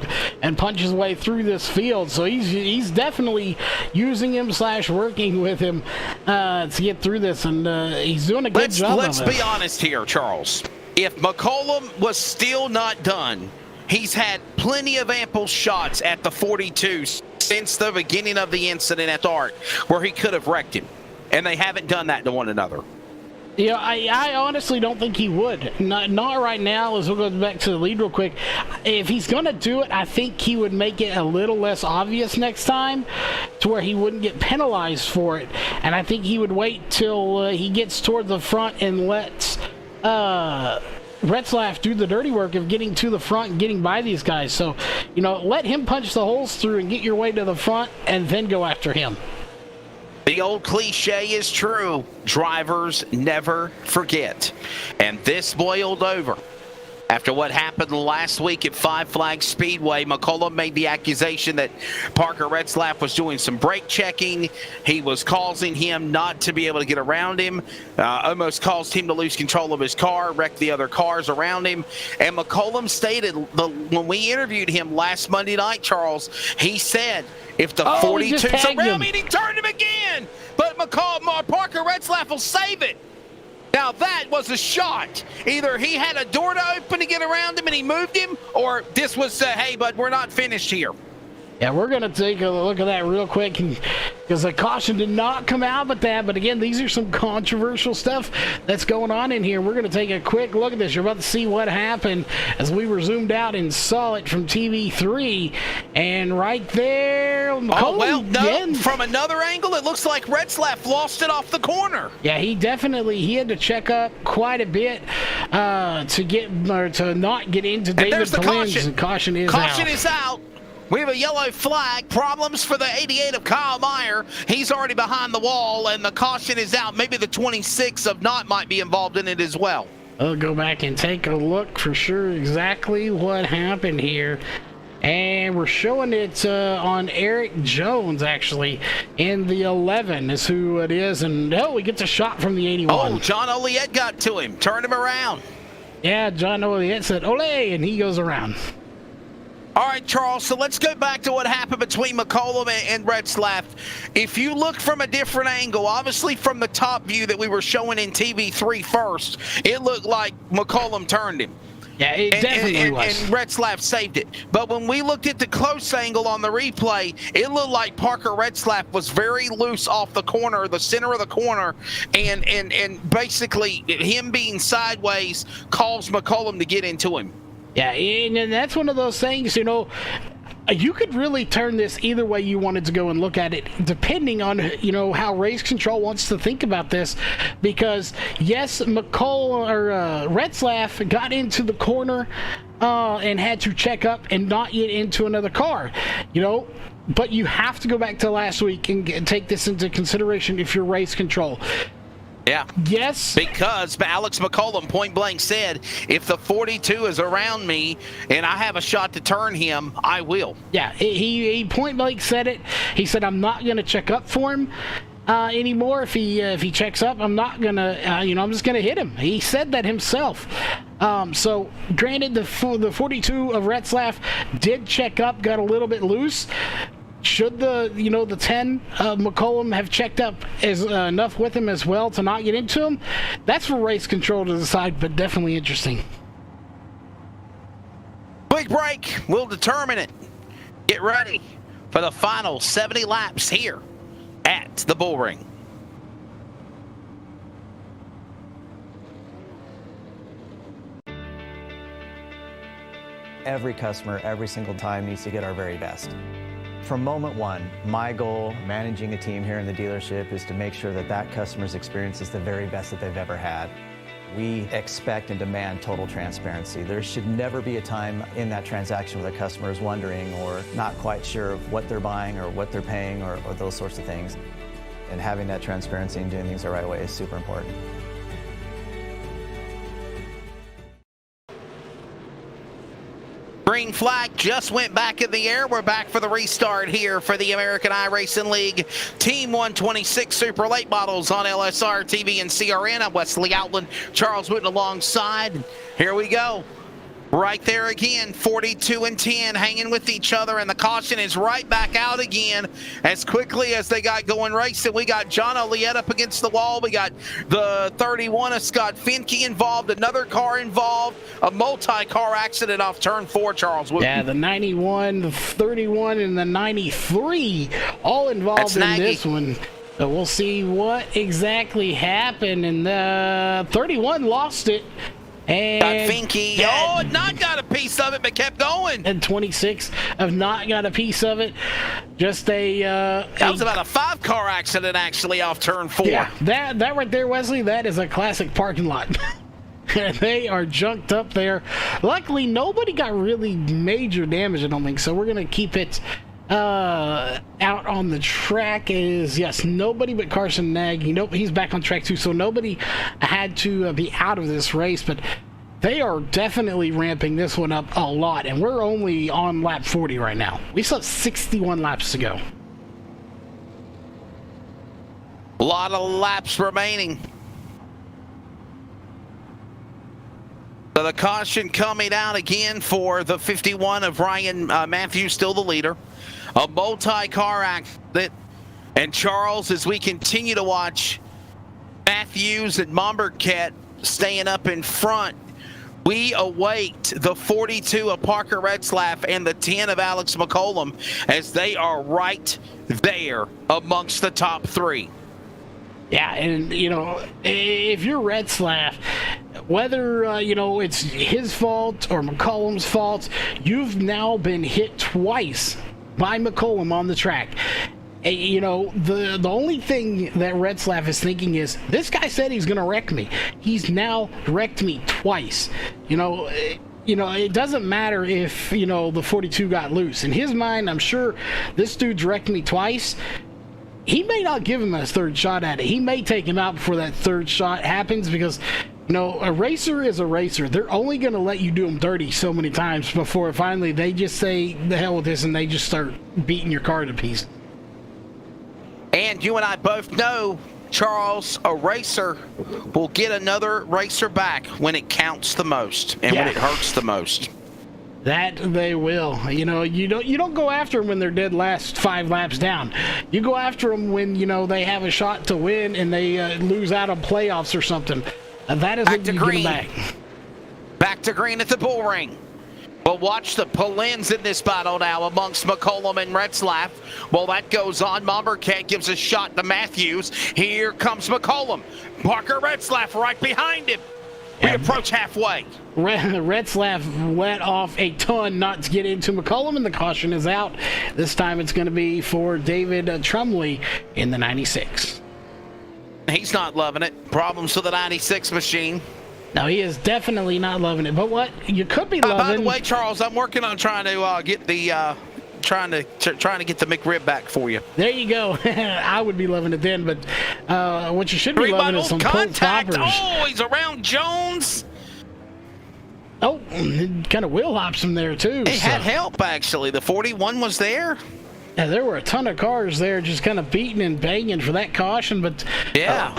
and punch his way through this field. So he's definitely using him / working with him to get through this, and he's doing a good job. Let's be honest here, Charles. If McCollum was still not done, he's had plenty of ample shots at the 42 since the beginning of the incident at Art, where he could have wrecked him, and they haven't done that to one another. Yeah, I honestly don't think he would. Not right now. As we'll go back to the lead real quick. If he's going to do it, I think he would make it a little less obvious next time, to where he wouldn't get penalized for it. And I think he would wait till he gets toward the front and lets Retzlaff do the dirty work of getting to the front and getting by these guys. So, let him punch the holes through and get your way to the front, and then go after him. The old cliche is true. Drivers never forget. And this boiled over After what happened last week at Five Flags Speedway, McCollum made the accusation that Parker Retzlaff was doing some brake checking. He was causing him not to be able to get around him, almost caused him to lose control of his car, wrecked the other cars around him. And McCollum stated, when we interviewed him last Monday night, Charles, he said, if the 42's around me, and he turned him again. But Parker Retzlaff will save it. Now, that was a shot. Either he had a door to open to get around him and he moved him, or this was, hey, bud, we're not finished here. Yeah, we're going to take a look at that real quick because the caution did not come out with that. But again, these are some controversial stuff that's going on in here. We're going to take a quick look at this. You're about to see what happened as we were zoomed out and saw it from TV3. And right there, from another angle, it looks like Retzlaff lost it off the corner. Yeah, he had to check up quite a bit to not get into David Palin's. Caution is out. We have a yellow flag. Problems for the 88 of Kyle Meyer. He's already behind the wall, and the caution is out. Maybe the 26 of Knott might be involved in it as well. I'll go back and take a look for sure exactly what happened here. And we're showing it on Eric Jones, actually, in the 11 is who it is. And, he gets a shot from the 81. Oh, John Oliet got to him. Turned him around. Yeah, John Oliet said, ole, and he goes around. All right, Charles, so let's go back to what happened between McCollum and Retzlaff. If you look from a different angle, obviously from the top view that we were showing in TV3 first, it looked like McCollum turned him. Yeah, it definitely was. And Retzlaff saved it. But when we looked at the close angle on the replay, it looked like Parker Retzlaff was very loose off the corner, the center of the corner, and basically him being sideways caused McCollum to get into him. Yeah, and that's one of those things, you could really turn this either way you wanted to go and look at it, depending on, how race control wants to think about this. Because, yes, Retzlaff got into the corner and had to check up and not get into another car, But you have to go back to last week and take this into consideration if you're race control. Yeah. Yes. Because Alex McCollum point blank said, if the 42 is around me and I have a shot to turn him, I will. Yeah, he point blank said it. He said, I'm not going to check up for him anymore. If he checks up, I'm not going to, I'm just going to hit him. He said that himself. So granted, the 42 of Retzlaff did check up, got a little bit loose. Should the 10 McCollum have checked up enough with him as well to not get into him? That's for race control to decide, but definitely interesting. Quick break. We'll determine it. Get ready for the final 70 laps here at the Bullring. Every customer, every single time, needs to get our very best. From moment one, my goal managing a team here in the dealership is to make sure that that customer's experience is the very best that they've ever had. We expect and demand total transparency. There should never be a time in that transaction where the customer is wondering or not quite sure of what they're buying or what they're paying or those sorts of things. And having that transparency and doing things the right way is super important. Green flag just went back in the air. We're back for the restart here for the American iRacing League Team 126 Super Late Models on LSRTV and CRN. I'm Wesley Outland, Charles Wooten alongside. Here we go. Right there again, 42 and 10 hanging with each other, and the caution is right back out again as quickly as they got going racing. We got John Oliet up against the wall. We got the 31 of Scott Finke involved, another car involved, a multi-car accident off turn 4, Charles Wooten. Yeah, the 91, the 31, and the 93 all involved in this one. So we'll see what exactly happened, and the 31 lost it. And got Finke. Not got a piece of it, but kept going. And 26 have not got a piece of it. Just that was about a 5-car accident, actually, off turn 4. Yeah, that right there, Wesley, that is a classic parking lot. They are junked up there. Luckily, nobody got really major damage, I don't think, so we're going to keep it out on the track. Yes, nobody but Carson Nagy. Nope, he's back on track too, so nobody had to be out of this race. But They are definitely ramping this one up a lot, and we're only on lap 40 right now. We still have 61 laps to go. A lot of laps remaining. So the caution coming out again for the 51 of Ryan Matthews, still the leader. A multi-car accident. And Charles, as we continue to watch Matthews and Mombercat staying up in front, we await the 42 of Parker Retzlaff and the 10 of Alex McCollum as they are right there amongst the top three. Yeah, and, you know, if you're Retzlaff, whether, you know, it's his fault or McCollum's fault, you've now been hit twice by McCollum on the track. You know, the only thing that Retzlaff is thinking is, this guy said he's going to wreck me. He's now wrecked me twice. You know, it doesn't matter if, you know, the 42 got loose. In his mind, I'm sure this dude's wrecked me twice. He may not give him a third shot at it. He may take him out before that third shot happens because, you know, a racer is a racer. They're only going to let you do them dirty so many times before finally they just say, the hell with this, and they just start beating your car to pieces. And you and I both know, Charles, a racer will get another racer back when it counts the most and when it hurts the most. That they will. You know, you don't go after them when they're dead last 5 laps down. You go after them when, you know, they have a shot to win and they lose out on playoffs or something. That is back when to you green. get them back. Back to green at the Bullring. We'll watch the pull-ins in this battle now amongst McCollum and Retzlaff. Well, that goes on. Mombercat gives a shot to Matthews. Here comes McCollum. Parker Retzlaff right behind him. We approach halfway. Retzlaff let off a ton not to get into McCollum, and the caution is out. This time it's going to be for David Trumley in the 96. He's not loving it. Problems with the 96 machine. No, he is definitely not loving it. But what you could be loving... By the way, Charles, I'm working on trying to get the trying to get the McRib back for you. There you go. I would be loving it then, but what you should be loving is some contact. Pulse poppers. Oh, he's around Jones. Oh, kind of wheel hops him there too. He had help actually. The 41 was there. Yeah, there were a ton of cars there just kind of beating and banging for that caution, but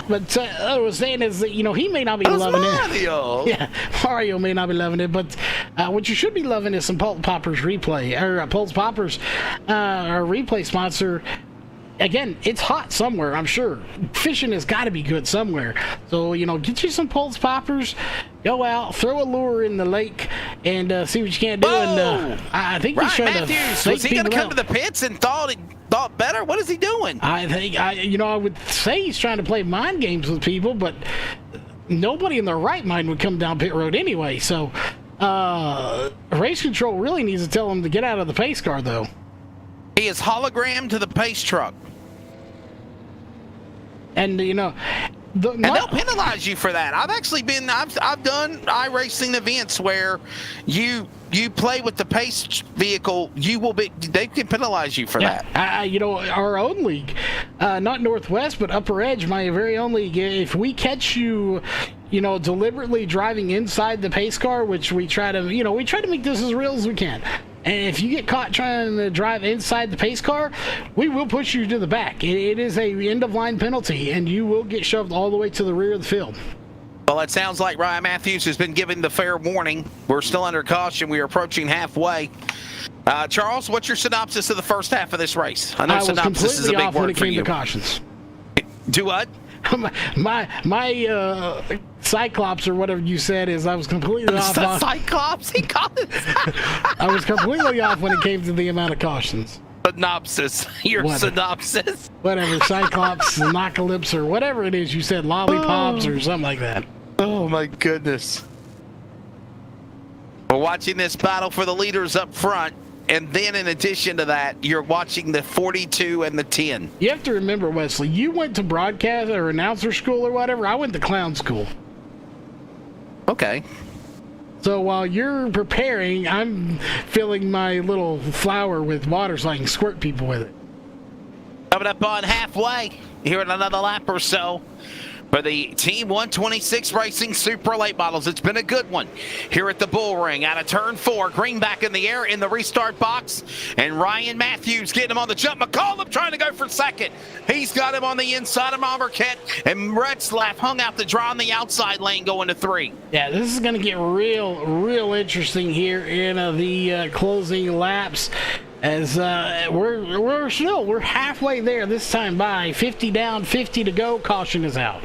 what I was saying is that, you know, he may not be loving Mario. it. Yeah, Mario may not be loving it, but what you should be loving is some Pulse Poppers replay, or Pulse Poppers, our replay sponsor. Again, it's hot somewhere, I'm sure. Fishing has got to be good somewhere. So, you know, get you some Pulse Poppers, go out, throw a lure in the lake, and see what you can do. And I think he's trying Matthews, to was he going to come to the pits and thought better? What is he doing? I think, I would say he's trying to play mind games with people, but nobody in their right mind would come down pit road anyway. So, race control really needs to tell him to get out of the pace car, though. He is hologrammed to the pace truck. And, you know, and they'll penalize you for that. I've actually been, I've done iRacing events where you play with the pace vehicle, they can penalize you for that. You know, our own league, not Northwest, but Upper Edge, my very own league, if we catch you, you know, deliberately driving inside the pace car, which we try to make this as real as we can. And if you get caught trying to drive inside the pace car, we will push you to the back. It is a end-of-line penalty, and you will get shoved all the way to the rear of the field. Well, it sounds like Ryan Matthews has been given the fair warning. We're still under caution. We are approaching halfway. Charles, what's your synopsis of the first half of this race? I know synopsis is a big word for you. I was completely off when it came to cautions. Do what? my Cyclops, or whatever you said, is I was completely off. Cyclops? He called it. I was completely off when it came to the amount of cautions. Synopsis. Synopsis. Whatever, Cyclops, Apocalypse, or whatever it is you said, lollipops or something like that. Oh my goodness. We're watching this battle for the leaders up front. And then in addition to that, you're watching the 42 and the 10. You have to remember, Wesley, you went to broadcast or announcer school or whatever. I went to clown school. Okay. So while you're preparing, I'm filling my little flower with water so I can squirt people with it. Coming up on halfway here in another lap or so. for the Team 126 Racing Super Late Models. It's been a good one here at the Bullring. Out of turn 4, Green back in the air in the restart box, and Ryan Matthews getting him on the jump. McCollum trying to go for second. He's got him on the inside of Marquette, and Retzlaff hung out the draw on the outside lane going to 3. Yeah, this is going to get real interesting here in the closing laps. As we're halfway there this time by. 50 down, 50 to go. Caution is out.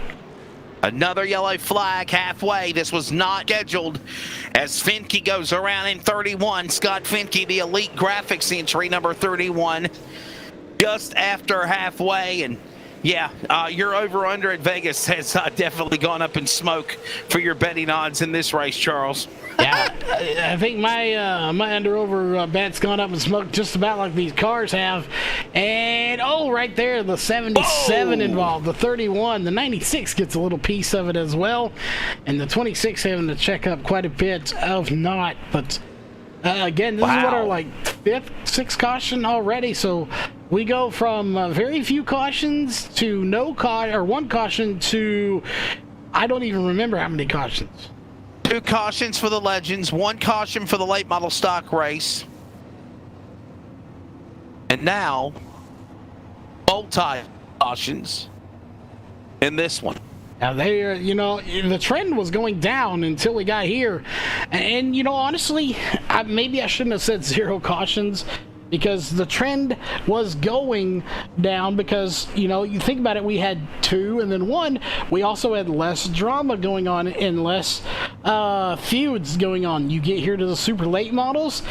Another yellow flag halfway. This was not scheduled as Finke goes around in 31. Scott Finke, the elite graphics entry, number 31, just after halfway. And yeah, your over-under at Vegas has definitely gone up in smoke for your betting odds in this race, Charles. Yeah, I think my under-over bet's gone up in smoke just about like these cars have. And, right there, the 77 involved, the 31. The 96 gets a little piece of it as well. And the 26 having to check up quite a bit of not. But, again, this is what our, 5th, 6th caution already. So we go from very few cautions to no caution, or 1 caution to I don't even remember how many cautions. 2 cautions for the Legends, 1 caution for the late model stock race. And now, multi-cautions in this one. Now, the trend was going down until we got here. And, honestly, maybe I shouldn't have said 0 cautions, because the trend was going down because, you think about it, we had 2 and then 1. We also had less drama going on and less feuds going on. You get here to the super late models,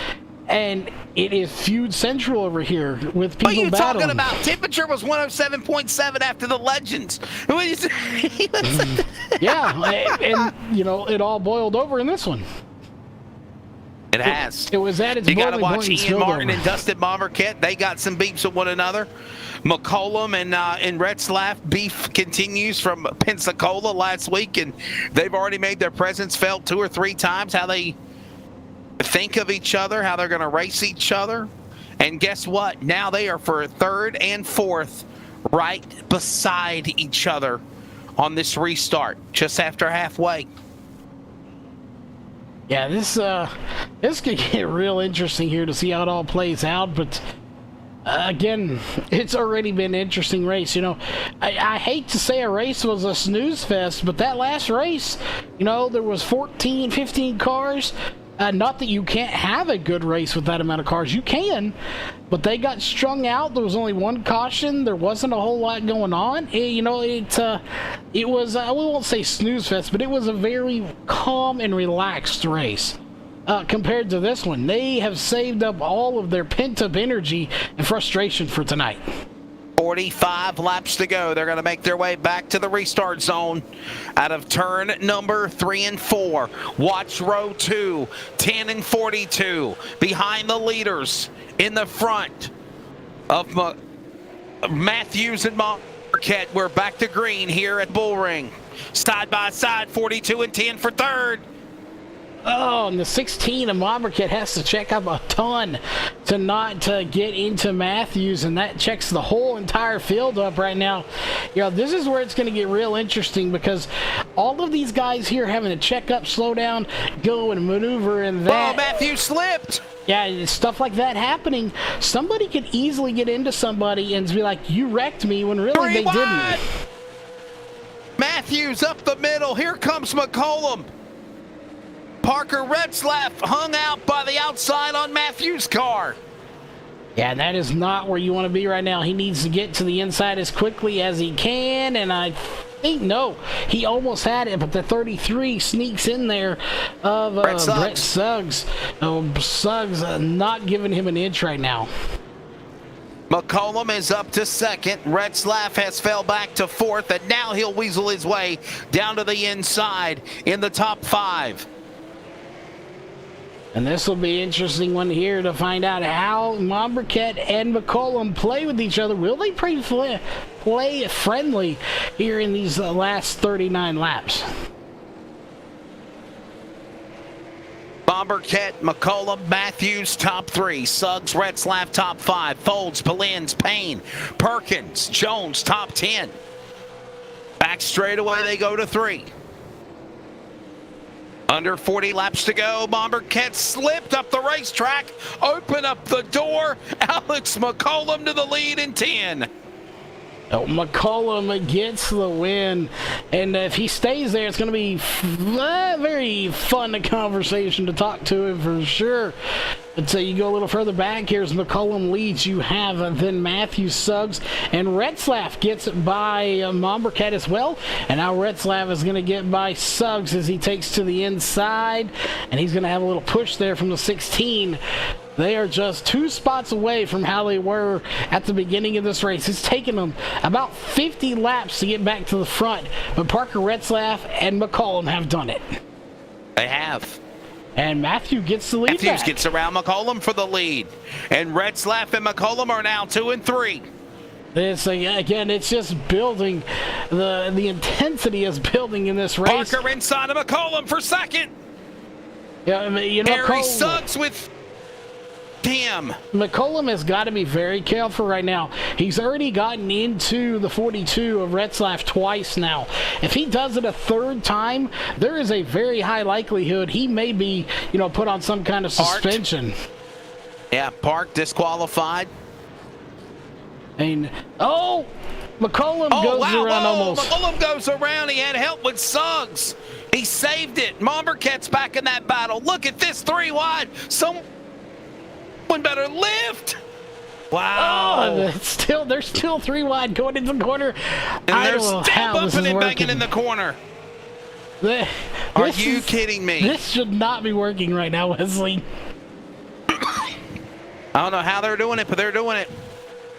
and it is feud central over here with people battling. What are you talking about? Temperature was 107.7 after the Legends. Yeah, and, it all boiled over in this one. It has. It was at its You got to boiling watch point Ian Martin over. and Dustin Marquette. They got some beefs with one another. McCollum and Retzlaff beef continues from Pensacola last week, and they've already made their presence felt 2 or 3 times, how they think of each other, how they're going to race each other. And guess what? Now they are for 3rd and 4th right beside each other on this restart, just after halfway. Yeah, this could get real interesting here to see how it all plays out, but again, it's already been an interesting race. I hate to say a race was a snooze fest, but that last race, there was 14, 15 cars. Not that you can't have a good race with that amount of cars. You can, but they got strung out. There was only 1 caution. There wasn't a whole lot going on. It was, we won't say snooze fest, but it was a very calm and relaxed race. Compared to this one, they have saved up all of their pent-up energy and frustration for tonight. 45 laps to go. They're going to make their way back to the restart zone out of turn number 3 and 4. Watch row 2, 10 and 42. Behind the leaders in the front of Matthews and Marquette. We're back to green here at Bullring. Side by side, 42 and 10 for 3rd. Oh, and the 16 of Marquette has to check up a ton to not get into Matthews, and that checks the whole entire field up right now. This is where it's going to get real interesting, because all of these guys here having to check up, slow down, go and maneuver and that. Oh, Matthews slipped. Yeah, stuff like that happening. Somebody could easily get into somebody and be like, you wrecked me, when really they didn't. Matthews up the middle. Here comes McCollum. Parker Retzlaff hung out by the outside on Matthews' car. Yeah, that is not where you want to be right now. He needs to get to the inside as quickly as he can, and I think, no, he almost had it, but the 33 sneaks in there of Brett Suggs. Suggs not giving him an inch right now. McCollum is up to 2nd. Retzlaff has fell back to 4th, and now he'll weasel his way down to the inside in the top 5. And this will be an interesting one here to find out how Marquette and McCollum play with each other. Will they play friendly here in these last 39 laps? Marquette, McCollum, Matthews, top 3. Suggs, Retzlaff, top 5. Folds, Polins, Payne, Perkins, Jones, top 10. Back straightaway, they go to 3. Under 40 laps to go. Marquez slipped up the racetrack. Open up the door. Alex McCollum to the lead in 10. McCollum gets the win, and if he stays there, it's going to be very fun conversation to talk to him for sure. But you go a little further back here as McCollum leads. You have then Matthew Suggs, and Retzlaff gets it by Mombercat as well. And now Retzlaff is going to get by Suggs as he takes to the inside, and he's going to have a little push there from the 16. They are just 2 spots away from how they were at the beginning of this race. It's taken them about 50 laps to get back to the front, but Parker Retzlaff and McCollum have done it. They have. And Matthew gets the lead Matthews back. gets around McCollum for the lead. And Retzlaff and McCollum are now 2 and 3. This again, it's just building. The intensity is building in this race. Parker inside of McCollum for second. Yeah, you know, Harry Suggs with Tim. McCollum has got to be very careful right now. He's already gotten into the 42 of Retzlaff twice now. If he does it a 3rd time, there is a very high likelihood he may be, put on some kind of suspension. Yeah, Park disqualified. And McCollum goes around almost. McCollum goes around. He had help with Suggs. He saved it. Mombercat's back in that battle. Look at this 3 wide. Someone better lift. Wow. They're still 3 wide going into the corner. And they're still bumping and banging in the corner. Are you kidding me? This should not be working right now, Wesley. I don't know how they're doing it, but they're doing it.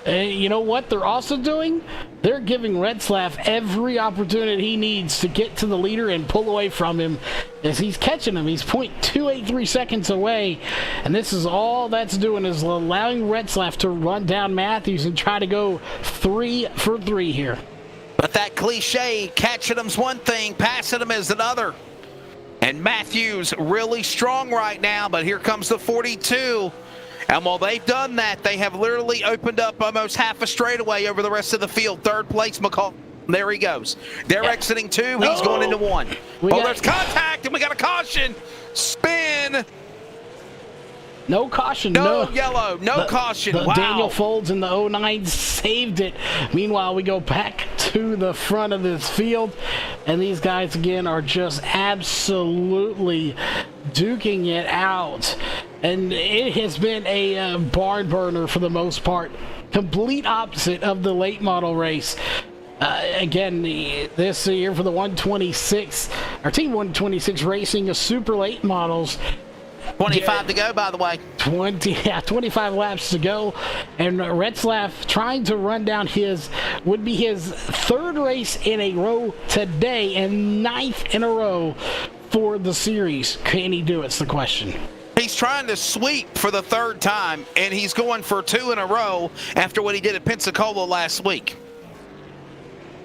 You know what they're also doing? They're giving Retzlaff every opportunity he needs to get to the leader and pull away from him as he's catching him. He's 0.283 seconds away, and this is all that's doing is allowing Retzlaff to run down Matthews and try to go 3 for 3 here. But that cliche, catching him's one thing, passing him is another. And Matthews really strong right now, but here comes the 42. And while they've done that, they have literally opened up almost half a straightaway over the rest of the field. 3rd place, McCall. There he goes. They're exiting 2. He's going into 1. There's contact, and we got a caution. Spin. No caution. No yellow. No caution. Wow. Daniel Folds in the 09 saved it. Meanwhile, we go back to the front of this field, and these guys, again, are just absolutely duking it out. And it has been a barn burner for the most part. Complete opposite of the late model race. Again, this year for the 126, our Team 126 Racing is super late models. 25 to go, by the way. 25 laps to go. And Retzlaff trying to run down would be his 3rd race in a row today and 9th in a row for the series. Can he do it's the question. He's trying to sweep for the 3rd time, and he's going for 2 in a row after what he did at Pensacola last week.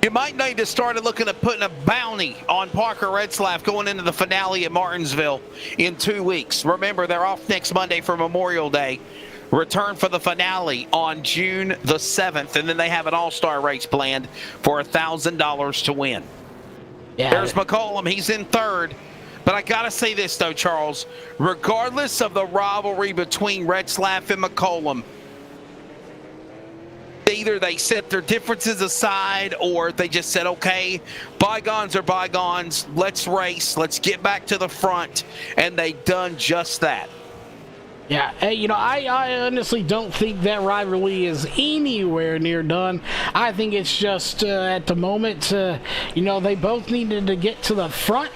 You might need to start looking at putting a bounty on Parker Retzlaff going into the finale at Martinsville in 2 weeks. Remember, they're off next Monday for Memorial Day. Return for the finale on June the 7th, and then they have an all-star race planned for $1,000 to win. Yeah. There's McCollum. He's in 3rd. But I got to say this, though, Charles. Regardless of the rivalry between Retzlaff and McCollum, either they set their differences aside or they just said, okay, bygones are bygones. Let's race. Let's get back to the front. And they done just that. Yeah, I honestly don't think that rivalry is anywhere near done. I think it's just at the moment, they both needed to get to the front.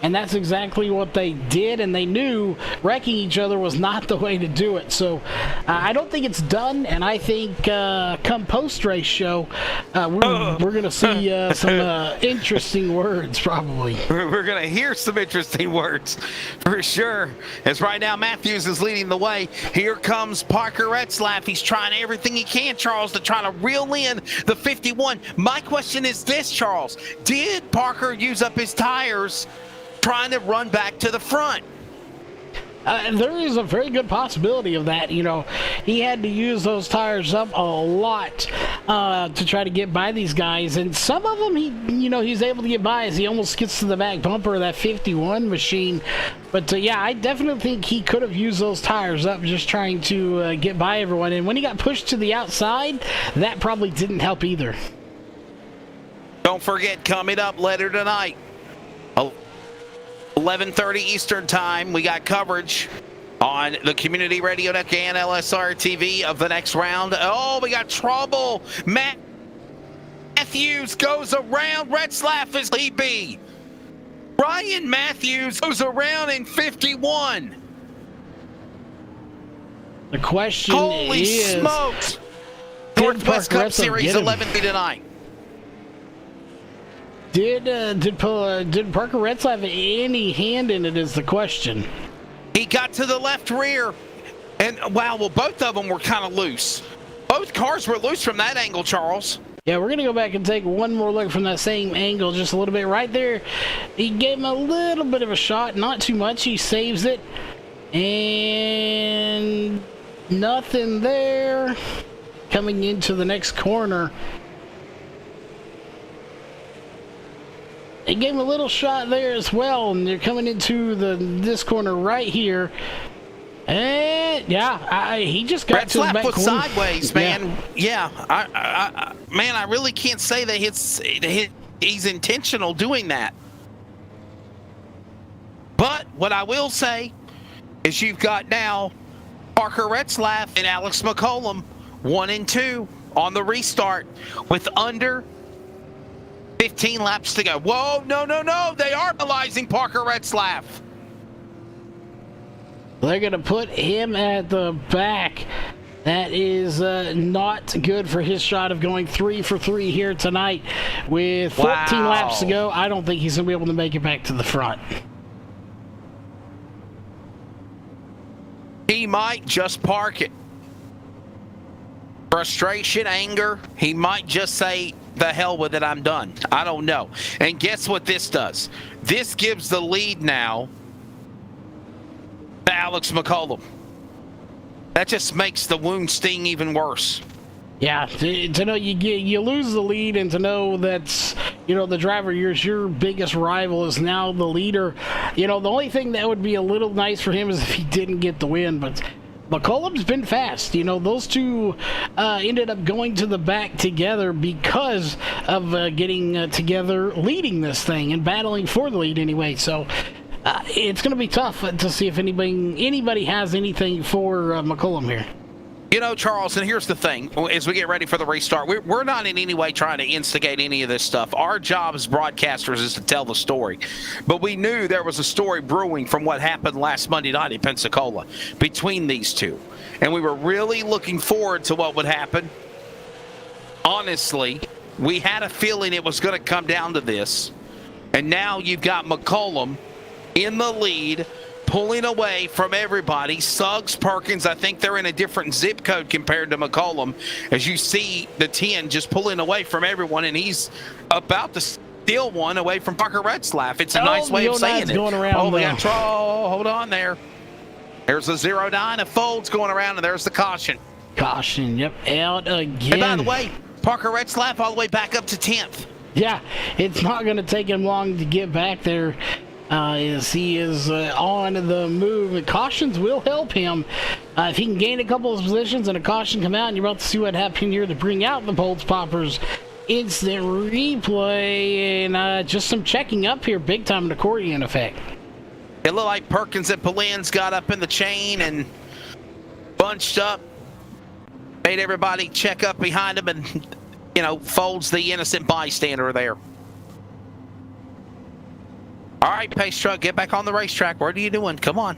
And that's exactly what they did, and they knew wrecking each other was not the way to do it. So I don't think it's done, and I think come post-race show, we're going to see some interesting words probably. We're going to hear some interesting words for sure. As right now Matthews is leading the way. Here comes Parker Retzlaff. He's trying everything he can, Charles, to try to reel in the 51. My question is this, Charles. Did Parker use up his tires trying to run back to the front? There is a very good possibility of that. You know, he had to use those tires up a lot to try to get by these guys, and some of them he's able to get by as he almost gets to the back bumper of that 51 machine. But yeah, I definitely think he could have used those tires up just trying to get by everyone. And when he got pushed to the outside, that probably didn't help either. Don't forget, coming up later tonight, 11:30 Eastern Time, we got coverage on the Community Radio Network and LSRTV of the next round. Oh, we got trouble. Matthews goes around. Retzlaff is EB. Ryan Matthews goes around in 51. The question Holy is... smokes. Northwest Cup Retzlaff Series 11 tonight. Did Parker Retzlaff have any hand in it is the question. He got to the left rear, and wow, well, both of them were kind of loose. Both cars were loose from that angle, Charles. Yeah, we're going to go back and take one more look from that same angle just a little bit. Right there, he gave him a little bit of a shot, not too much. He saves it, and nothing there. Coming into the next corner. He gave him a little shot there as well, and they're coming into this corner right here. And yeah, he just got to the back corner. Sideways, man. Yeah, I really can't say that he's intentional doing that. But what I will say is you've got now Parker Retzlaff and Alex McCollum 1 and 2 on the restart with under 15 laps to go. Whoa, no. They are penalizing Parker Retzlaff. They're going to put him at the back. That is not good for his shot of going 3 for 3 here tonight. With 14 laps to go, I don't think he's going to be able to make it back to the front. He might just park it. Frustration, anger, he might just say, the hell with it, I'm done. I don't know. And guess what this does? This gives the lead now to Alex McCollum. That just makes the wound sting even worse. Yeah, to know you lose the lead, and to know that the driver your biggest rival is now the leader. The only thing that would be a little nice for him is if he didn't get the win, but McCollum's been fast. Those two ended up going to the back together because of getting together, leading this thing and battling for the lead anyway. So it's going to be tough to see if anybody has anything for McCollum here. Charles, and here's the thing. As we get ready for the restart, we're not in any way trying to instigate any of this stuff. Our job as broadcasters is to tell the story. But we knew there was a story brewing from what happened last Monday night in Pensacola between these two. And we were really looking forward to what would happen. Honestly, we had a feeling it was going to come down to this. And now you've got McCollum in the lead, pulling away from everybody. Suggs, Perkins, I think they're in a different zip code compared to McCollum. As you see the 10 just pulling away from everyone, and he's about to steal one away from Parker Retzlaff. It's a nice way of saying it. Going around hold on there. There's a 0-9 of Folds going around, and there's the caution. Caution, yep, out again. And by the way, Parker Retzlaff all the way back up to 10th. Yeah, it's not going to take him long to get back there. As he is on the move. Cautions will help him. If he can gain a couple of positions and a caution come out, and you're about to see what happened here to bring out the Pulse Poppers. Instant replay, and just some checking up here, big time in accordion effect. It looked like Perkins and Polins got up in the chain and bunched up, made everybody check up behind him, and, Folds the innocent bystander there. All right, Pace Truck, get back on the racetrack. What are you doing? Come on.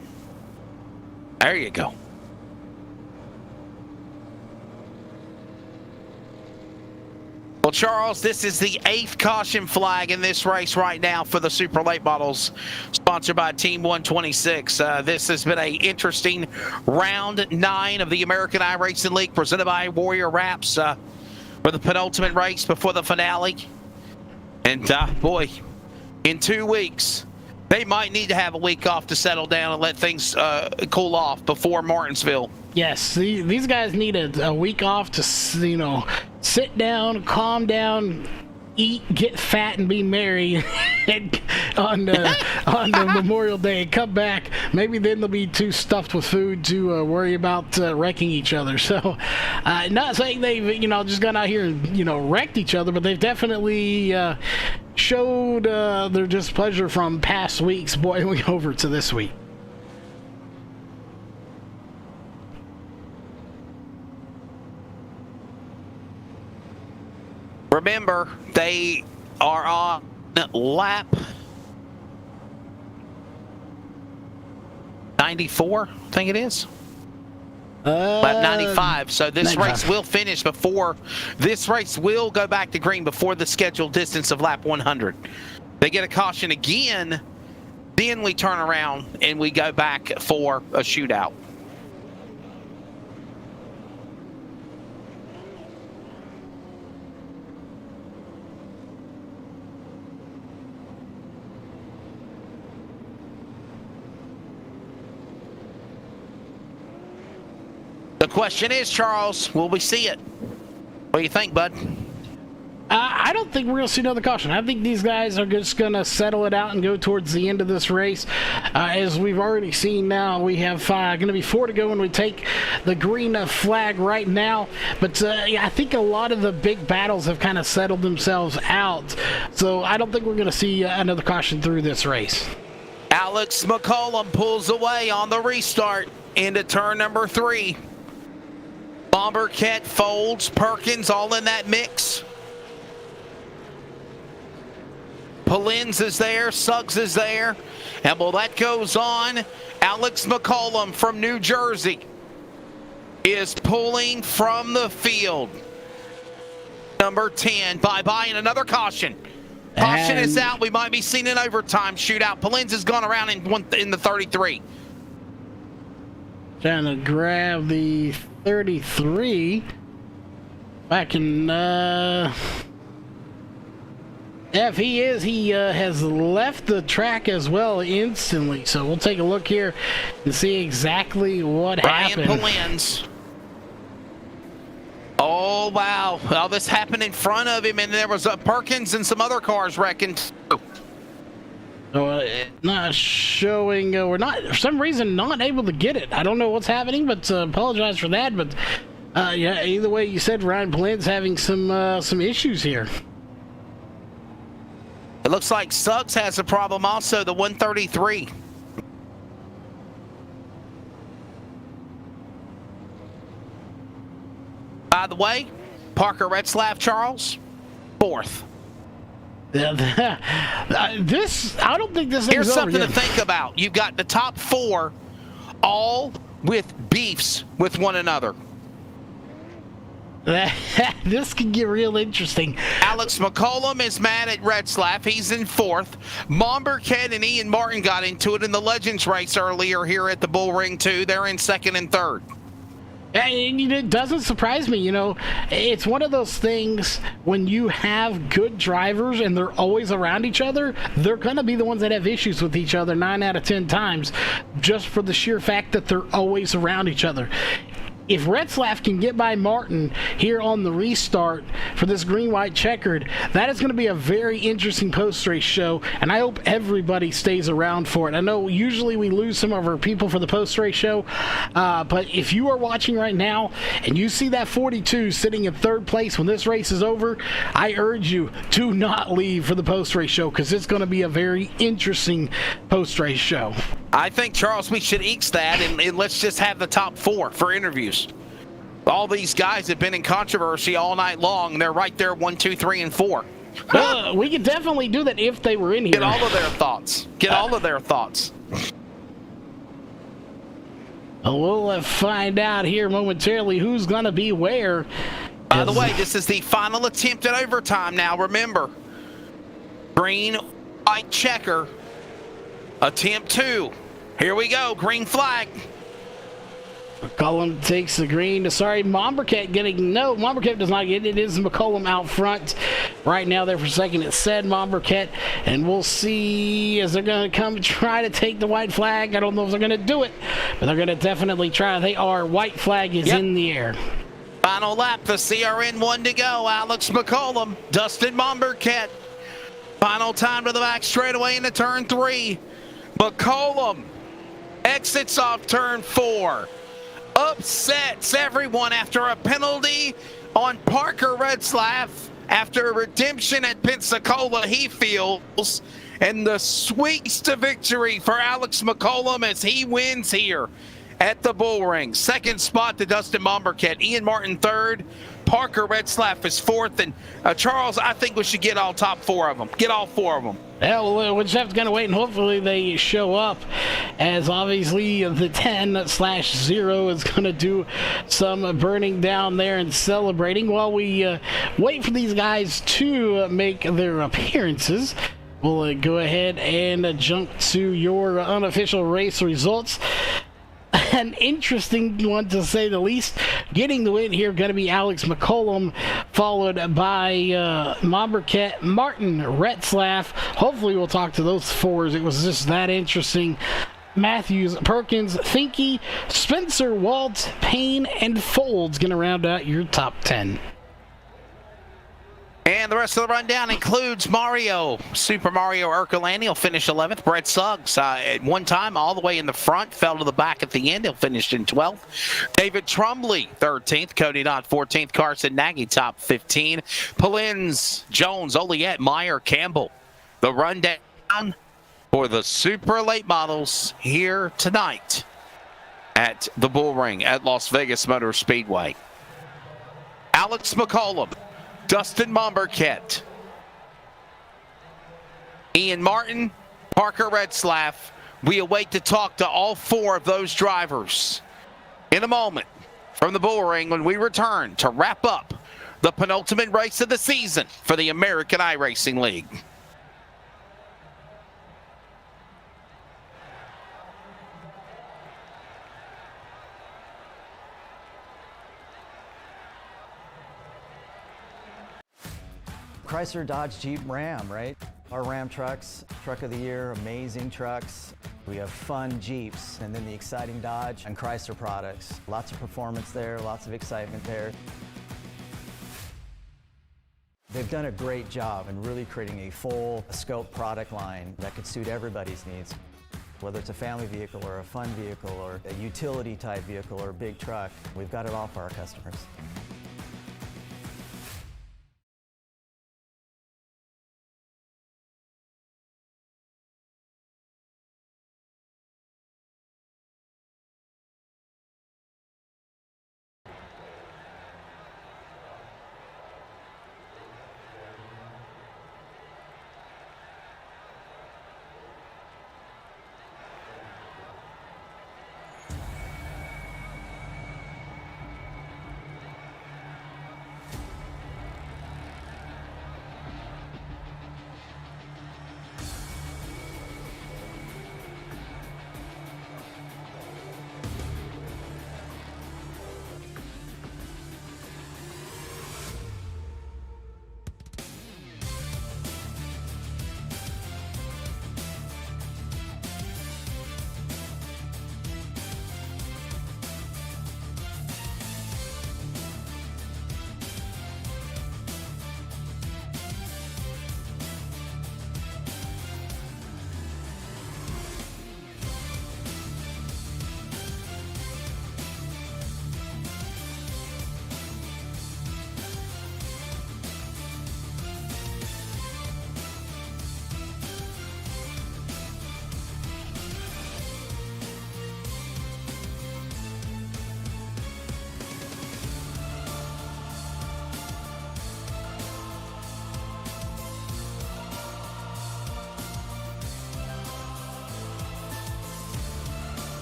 There you go. Well, Charles, this is the 8th caution flag in this race right now for the Super Late Models, sponsored by Team 126. This has been an interesting round 9 of the American iRacing League, presented by Warrior Wraps, for the penultimate race before the finale. And, boy, in 2 weeks, They might need to have a week off to settle down and let things cool off before Martinsville. Yes, these guys need a week off to, sit down, calm down, eat, get fat, and be merry on Memorial Day, and come back. Maybe then they'll be too stuffed with food to worry about wrecking each other. So, not saying they've just gone out here and wrecked each other, but they've definitely showed their displeasure from past weeks boiling over to this week. Remember, they are on lap 94, I think it is. Lap 95. So this 95. race will finish before, this race will go back to green before the scheduled distance of lap 100. They get a caution again, then we turn around and we go back for a shootout. The question is, Charles, will we see it? What do you think, bud? I don't think we're going to see another caution. I think these guys are just going to settle it out and go towards the end of this race. As we've already seen now, we have going to be 4 to go when we take the green flag right now. But I think a lot of the big battles have kind of settled themselves out. So I don't think we're going to see another caution through this race. Alex McCollum pulls away on the restart into turn number 3. Bombercat, Folds, Perkins, all in that mix. Polins is there, Suggs is there. And while that goes on, Alex McCollum from New Jersey is pulling from the field. Number 10, bye-bye, and another caution. Caution is out. We might be seeing an overtime shootout. Polins has gone around in the 33. Trying to grab the 33. Back in, if he is, he has left the track as well instantly. So we'll take a look here and see exactly what happened. Brian Polins. Oh, wow. Well, this happened in front of him, and there was Perkins and some other cars wrecking too. Not showing, we're not, for some reason, not able to get it. I don't know what's happening, but apologize for that. But yeah, either way, you said Ryan Polins having some issues here. It looks like Suggs has a problem also, the 133. By the way, Parker Retzlaff, Charles, 4th. This, I don't think this Here's is something over to yet. think about. You've got the top 4 all with beefs with one another. This could get real interesting. Alex McCollum is mad at Retzlaff. He's in 4th. Mombercat and Ian Martin got into it in the Legends race earlier here at the Bullring too. They're in 2nd and 3rd. And it doesn't surprise me, it's one of those things when you have good drivers and they're always around each other, they're going to be the ones that have issues with each other 9 out of 10 times, just for the sheer fact that they're always around each other. If Retzlaff can get by Martin here on the restart for this green-white checkered, that is going to be a very interesting post-race show, and I hope everybody stays around for it. I know usually we lose some of our people for the post-race show, but if you are watching right now and you see that 42 sitting in 3rd place when this race is over, I urge you to not leave for the post-race show, because it's going to be a very interesting post-race show. I think, Charles, we should each that, and let's just have the top 4 for interviews. All these guys have been in controversy all night long. They're right there, 1, 2, 3, and 4. We could definitely do that if they were in here. Get all of their thoughts. Get all of their thoughts. We'll find out here momentarily who's going to be where. By the way, this is the final attempt at overtime now. Remember, green, white checker, attempt 2. Here we go, green flag. McCollum takes the green. Sorry, Mombercat Mombercat does not get it. It is McCollum out front. Right now there for second, it said Mombercat. And we'll see as they're going to come try to take the white flag. I don't know if they're going to do it, but they're going to definitely try. They are. White flag is in the air. Final lap, the CRN 1 to go. Alex McCollum, Dustin Mombercat. Final time to the back straightaway into turn 3. McCollum exits off turn 4. Upsets everyone after a penalty on Parker Retzlaff after a redemption at Pensacola, he feels. And the sweeps to victory for Alex McCollum as he wins here at the Bullring. Second spot to Dustin Mombercat. Ian Martin third. Parker Retzlaff is fourth. And Charles, I think we should get all top 4 of them. Get all 4 of them. Yeah, well, we're just have to kind of wait, and hopefully they show up, as obviously the 10/0 is going to do some burning down there and celebrating while we wait for these guys to make their appearances. We'll go ahead and jump to your unofficial race results. An interesting one, to say the least. Getting the win here going to be Alex McCollum, followed by Mombercat, Martin, Retzlaff. Hopefully we'll talk to those 4s. It was just that interesting. Matthews, Perkins, Finke, Spencer, Walt, Payne, and Folds going to round out your top 10. And the rest of the rundown includes Mario, Super Mario Ercolani. He'll finish 11th. Brett Suggs, at one time, all the way in the front, fell to the back at the end. He'll finish in 12th. David Trumley, 13th. Cody Dodd, 14th. Carson Nagy, top 15. Polins, Jones, Oliette, Meyer, Campbell. The rundown for the super late models here tonight at the Bullring at Las Vegas Motor Speedway. Alex McCollum, Dustin Mombercat, Ian Martin, Parker Retzlaff. We await to talk to all 4 of those drivers in a moment from the Bullring when we return to wrap up the penultimate race of the season for the American iRacing League. Chrysler, Dodge, Jeep, Ram, right? Our Ram trucks, truck of the year, amazing trucks. We have fun Jeeps, and then the exciting Dodge and Chrysler products. Lots of performance there, lots of excitement there. They've done a great job in really creating a full scope product line that could suit everybody's needs. Whether it's a family vehicle or a fun vehicle or a utility type vehicle or a big truck, we've got it all for our customers.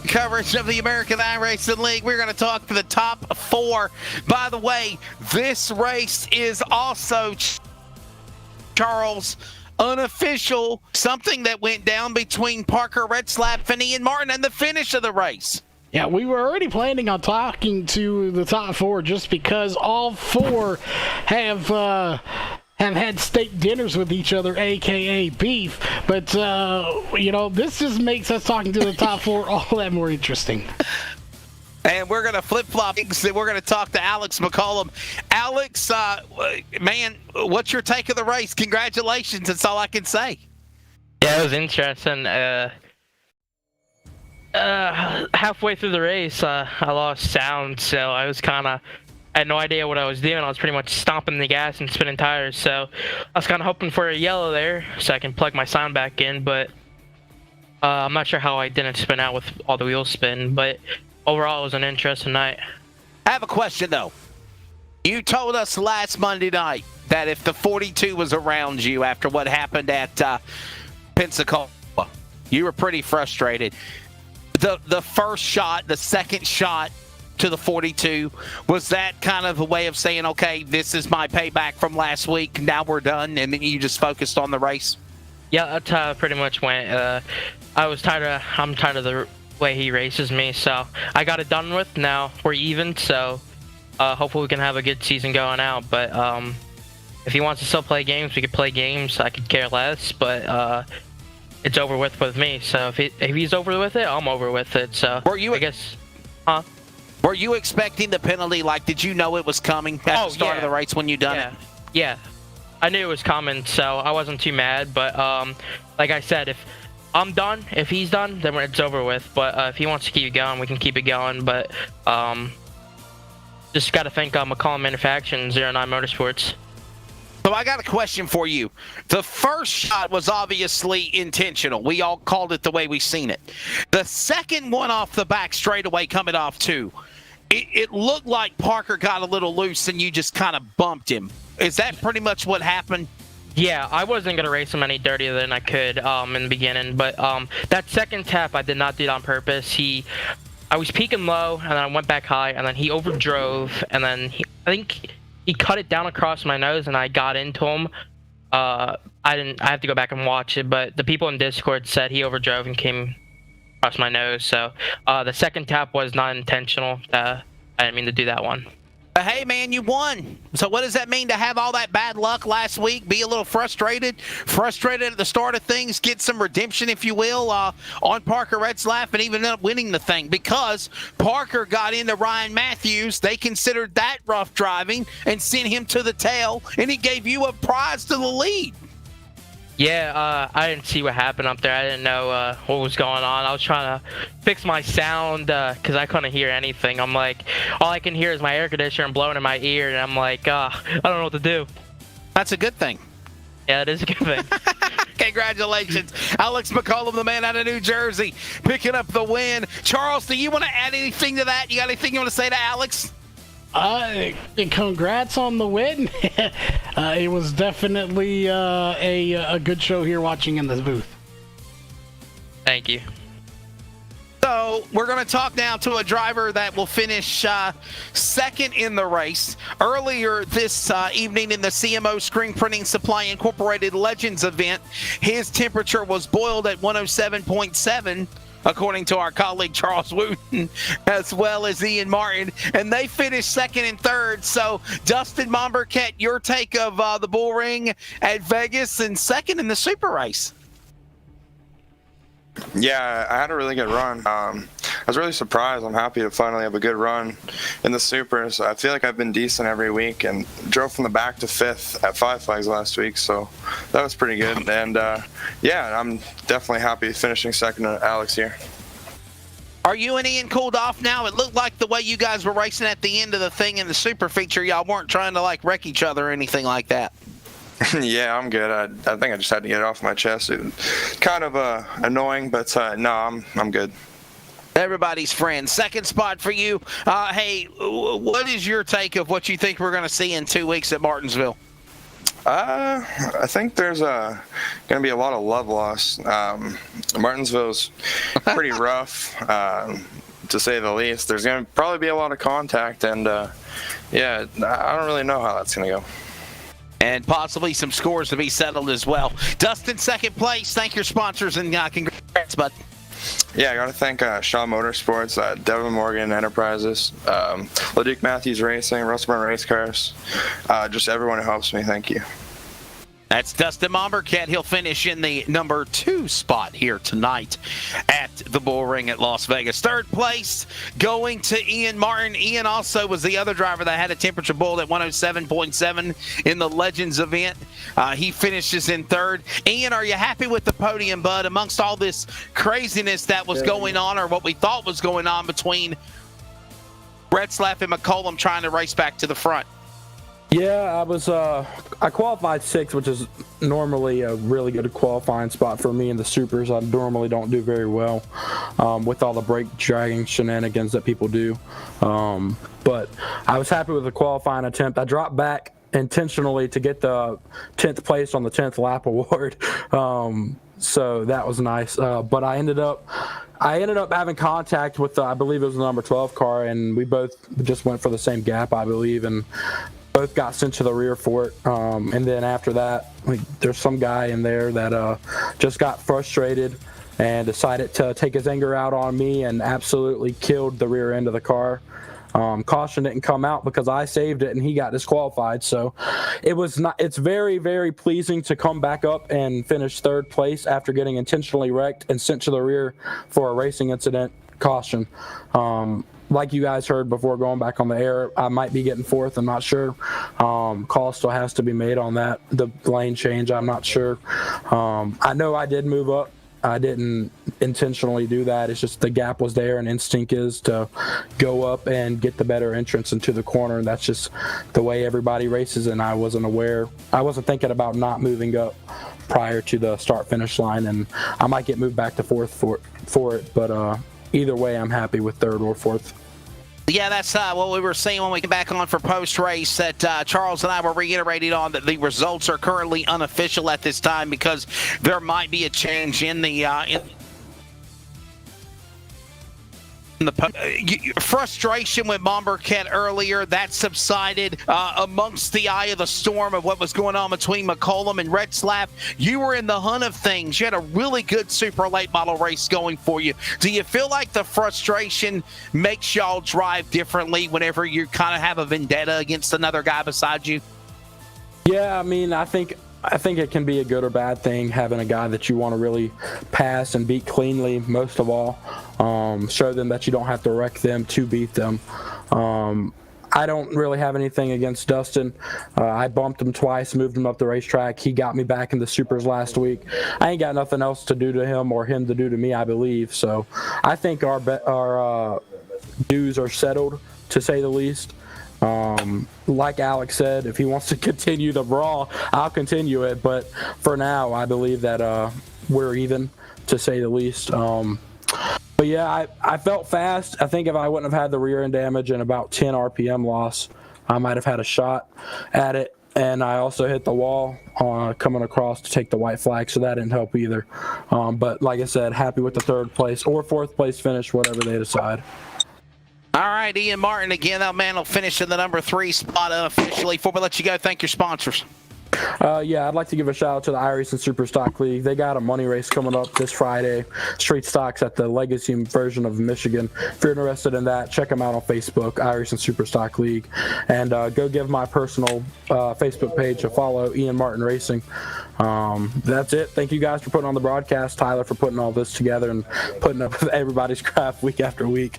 Coverage of the American iRacing League. We're going to talk to the top 4. By the way, this race is also, Charles, unofficial, something that went down between Parker Retzlaff and Ian Martin and the finish of the race. Yeah, we were already planning on talking to the top four just because all four have had steak dinners with each other, aka beef. But this just makes us talking to the top four all that more interesting. And we're going to flip-flop things, and we're going to talk to Alex McCollum. Alex, man, what's your take of the race? Congratulations. That's all I can say. Yeah, it was interesting. Halfway through the race, I lost sound, so I had no idea what I was doing. I was pretty much stomping the gas and spinning tires, so I was kind of hoping for a yellow there so I can plug my sound back in, but I'm not sure how I didn't spin out with all the wheels spin, but overall, it was an interesting night. I have a question, though. You told us last Monday night that if the 42 was around you after what happened at Pensacola, you were pretty frustrated. The first shot, the second shot to the 42, was that kind of a way of saying, okay, this is my payback from last week, now we're done, and then you just focused on the race? Yeah, that's how it pretty much went. I'm tired of the way he races me, so I got it done with. Now we're even, so hopefully we can have a good season going out. But if he wants to still play games, we could play games. I could care less, but it's over with me. So if he's over with it, I'm over with it. So Were you expecting the penalty? Like, did you know it was coming at the start of the race when you done it? Yeah, I knew it was coming, so I wasn't too mad. But like I said, if I'm done, if he's done, then it's over with. But if he wants to keep it going, we can keep it going. But just got to thank McCollum Manufacturing and 09 Motorsports. So I got a question for you. The first shot was obviously intentional. We all called it the way we seen it. The second one off the back straightaway coming off too, it looked like Parker got a little loose and you just kind of bumped him. Is that pretty much what happened? Yeah, I wasn't going to race him any dirtier than I could in the beginning. But that second tap, I did not do it on purpose. I was peaking low, and then I went back high, and then he overdrove, and then I think he cut it down across my nose, and I got into him. I have to go back and watch it, but the people in Discord said he overdrove and came across my nose. So the second tap was not intentional. I didn't mean to do that one. Hey, man, you won. So what does that mean to have all that bad luck last week? Be a little frustrated at the start of things, get some redemption, if you will, on Parker Retzlaff, and even end up winning the thing because Parker got into Ryan Matthews. They considered that rough driving and sent him to the tail, and he gave you a prize to the lead. Yeah, I didn't see what happened up there. I didn't know what was going on. I was trying to fix my sound because I couldn't hear anything. I'm like, all I can hear is my air conditioner blowing in my ear, and I'm like, I don't know what to do. That's a good thing. Yeah, it is a good thing. Congratulations. Alex McCollum, the man out of New Jersey, picking up the win. Charles, do you want to add anything to that? You got anything you want to say to Alex? Congrats on the win. It was definitely a good show here watching in the booth. Thank you. So we're going to talk now to a driver that will finish second in the race. Earlier this evening in the CMO Screen Printing Supply Incorporated Legends event, his temperature was boiled at 107.7. According to our colleague Charles Wooten, as well as Ian Martin, and they finished second and third. So, Dustin Momberket, your take of the Bullring at Vegas and second in the Super Race. Yeah, I had a really good run. I was really surprised. I'm happy to finally have a good run in the Supers. I feel like I've been decent every week and drove from the back to fifth at Five Flags last week, so that was pretty good. And yeah, I'm definitely happy finishing second to Alex here. Are you and Ian cooled off now? It looked like the way you guys were racing at the end of the thing in the Super feature, y'all weren't trying to like wreck each other or anything like that. Yeah, I'm good. I think I just had to get it off my chest. It was kind of annoying, but no, I'm good. Everybody's friend. Second spot for you. Hey, what is your take of what you think we're going to see in 2 weeks at Martinsville? I think there's going to be a lot of love lost. Martinsville's pretty rough, to say the least. There's going to probably be a lot of contact, and yeah, I don't really know how that's going to go. And possibly some scores to be settled as well. Dustin, second place. Thank your sponsors, and congrats, bud. Yeah, I got to thank Shaw Motorsports, Devin Morgan Enterprises, LeDuc Matthews Racing, Russell Burn Race Cars, just everyone who helps me. Thank you. That's Dustin Mombercat. He'll finish in the number 2 spot here tonight at the Bullring at Las Vegas. Third place going to Ian Martin. Ian also was the other driver that had a temperature bull at 107.7 in the Legends event. He finishes in third. Ian, are you happy with the podium, bud, amongst all this craziness that was going on, or what we thought was going on between Retzlaff and McCollum trying to race back to the front? Yeah, I qualified 6th, which is normally a really good qualifying spot for me in the supers. I normally don't do very well with all the brake dragging shenanigans that people do. But I was happy with the qualifying attempt. I dropped back intentionally to get the 10th place on the 10th lap award. So that was nice. But I ended up having contact with, I believe it was the number 12 car, and we both just went for the same gap, I believe, and both got sent to the rear for it. And then after that, there's some guy in there that just got frustrated and decided to take his anger out on me and absolutely killed the rear end of the car. Caution didn't come out because I saved it and he got disqualified. So it's very, very pleasing to come back up and finish 3rd place after getting intentionally wrecked and sent to the rear for a racing incident. Caution. Like you guys heard before going back on the air, I might be getting 4th. I'm not sure. Call still has to be made on that. The lane change, I'm not sure. I know I did move up. I didn't intentionally do that. It's just the gap was there, and instinct is to go up and get the better entrance into the corner. And that's just the way everybody races, and I wasn't aware. I wasn't thinking about not moving up prior to the start-finish line, and I might get moved back to 4th for it. But either way, I'm happy with 3rd or 4th. Yeah, that's what we were saying when we came back on for post-race, that Charles and I were reiterating on that the results are currently unofficial at this time because there might be a change in the frustration with Mombercat earlier. That subsided amongst the eye of the storm of what was going on between McCollum and Retzlaff. You were in the hunt of things. You had a really good super late model race going for you. Do you feel like the frustration makes y'all drive differently whenever you kind of have a vendetta against another guy beside you? Yeah, I mean, I think it can be a good or bad thing having a guy that you want to really pass and beat cleanly, most of all. Show them that you don't have to wreck them to beat them. I don't really have anything against Dustin. I bumped him twice, moved him up the racetrack. He got me back in the supers last week. I ain't got nothing else to do to him or him to do to me, I believe. So I think our dues are settled, to say the least. Like Alex said, if he wants to continue the brawl, I'll continue it. But for now, I believe that we're even, to say the least. But yeah, I felt fast. I think if I wouldn't have had the rear end damage and about 10 RPM loss, I might have had a shot at it. And I also hit the wall coming across to take the white flag, so that didn't help either. But like I said, happy with the 3rd place or 4th place finish, whatever they decide. All right, Ian Martin again. That man will finish in the number 3 spot unofficially. Before we let you go, thank your sponsors. Yeah, I'd like to give a shout out to the iRacing Super Stock League. They got a money race coming up this Friday. Street stocks at the Legacy version of Michigan. If you're interested in that, check them out on Facebook, iRacing Super Stock League. And go give my personal Facebook page a follow, Ian Martin Racing. That's it. Thank you guys for putting on the broadcast, Tyler for putting all this together and putting up with everybody's crap week after week.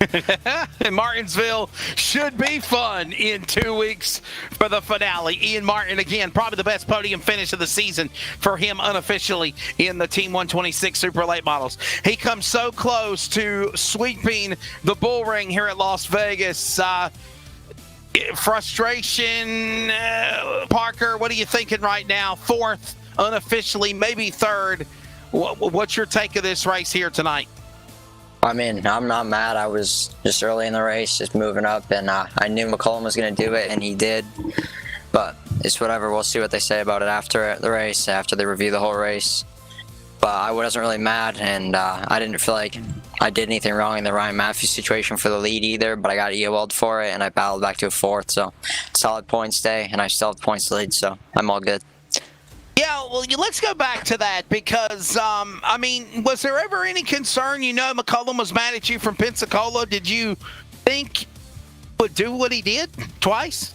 And Martinsville should be fun in 2 weeks for the finale. Ian Martin, again, probably the best podium finish of the season for him unofficially in the Team 126 Super Late Models. He comes so close to sweeping the Bullring here at Las Vegas. Frustration, Parker, what are you thinking right now? 4th, unofficially, maybe 3rd. What's your take of this race here tonight? I mean, I'm not mad. I was just early in the race, just moving up, and I knew McCollum was going to do it, and he did. But it's whatever. We'll see what they say about it after the race, after they review the whole race. But I wasn't really mad, and I didn't feel like I did anything wrong in the Ryan Matthews situation for the lead either, but I got EOL'd for it, and I battled back to a 4th. So solid points day, and I still have points to lead, so I'm all good. Yeah, Well, let's go back to that because, I mean, was there ever any concern? You know, McCollum was mad at you from Pensacola. Did you think he would do what he did twice?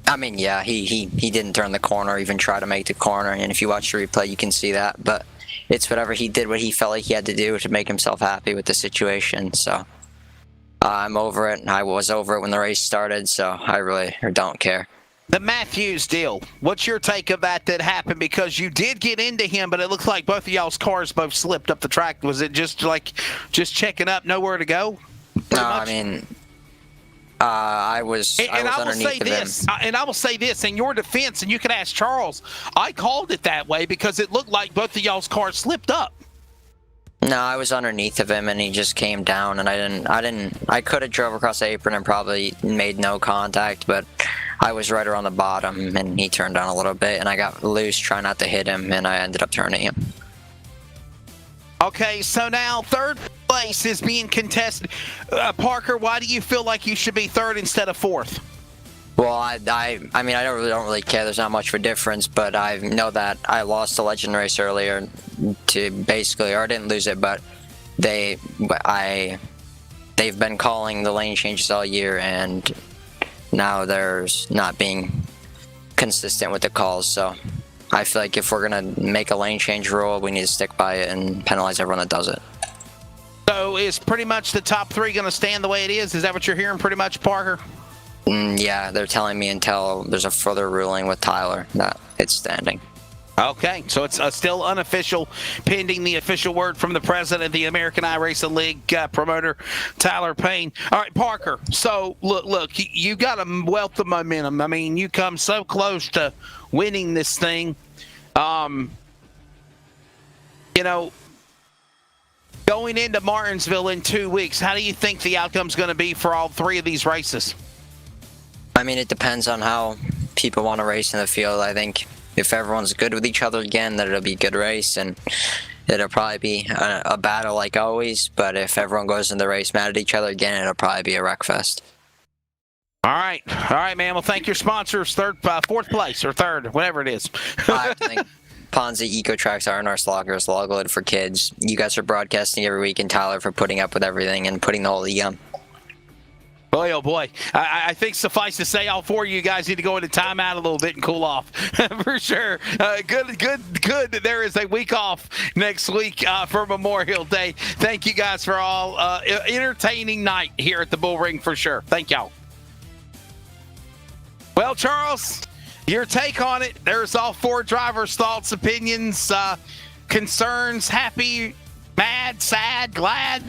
I mean, yeah, he didn't turn the corner or even try to make the corner. And if you watch the replay, you can see that. But it's whatever he did, what he felt like he had to do to make himself happy with the situation. So I'm over it. I was over it when the race started, so I really don't care. The Matthews deal. What's your take of that happened? Because you did get into him, but it looks like both of y'all's cars both slipped up the track. Was it just checking up, nowhere to go? No, I mean, I was underneath of him. And I will say this in your defense, and you can ask Charles. I called it that way because it looked like both of y'all's cars slipped up. No, I was underneath of him, and he just came down, and I could have drove across the apron and probably made no contact, but I was right around the bottom, and he turned down a little bit, and I got loose trying not to hit him, and I ended up turning him. Okay, so now third place is being contested. Parker, why do you feel like you should be third instead of fourth? Well, I mean, I don't really care. There's not much of a difference, but I know that I lost the Legend race earlier to basically, or I didn't lose it, but they've been calling the lane changes all year, and now there's not being consistent with the calls. So I feel like if we're gonna make a lane change rule, we need to stick by it and penalize everyone that does it. So is pretty much the top three going to stand the way it is? Is that what you're hearing pretty much, Parker? Yeah, they're telling me until there's a further ruling with Tyler that it's standing. Okay, so it's still unofficial, pending the official word from the president of the American iRacing League promoter, Tyler Payne. All right, Parker, so look, you got a wealth of momentum. I mean, you come so close to winning this thing. You know, going into Martinsville in 2 weeks, how do you think the outcome's going to be for all three of these races? I mean, it depends on how people want to race in the field. I think if everyone's good with each other again, then it'll be a good race, and it'll probably be a battle like always. But if everyone goes in the race mad at each other again, it'll probably be a wreck fest. All right, man. Well, thank your sponsors. Fourth place or third, whatever it is. I think Ponzi, EcoTrax, R&R Sloggers, Logwood for kids. You guys are broadcasting every week, and Tyler for putting up with everything and putting the whole league on. Boy, oh boy. I think suffice to say all four of you guys need to go into timeout a little bit and cool off. For sure. Good. There is a week off next week for Memorial Day. Thank you guys for all entertaining night here at the Bullring for sure. Thank y'all. Well, Charles, your take on it. There's all four drivers' thoughts, opinions, concerns, happy, mad, sad, glad.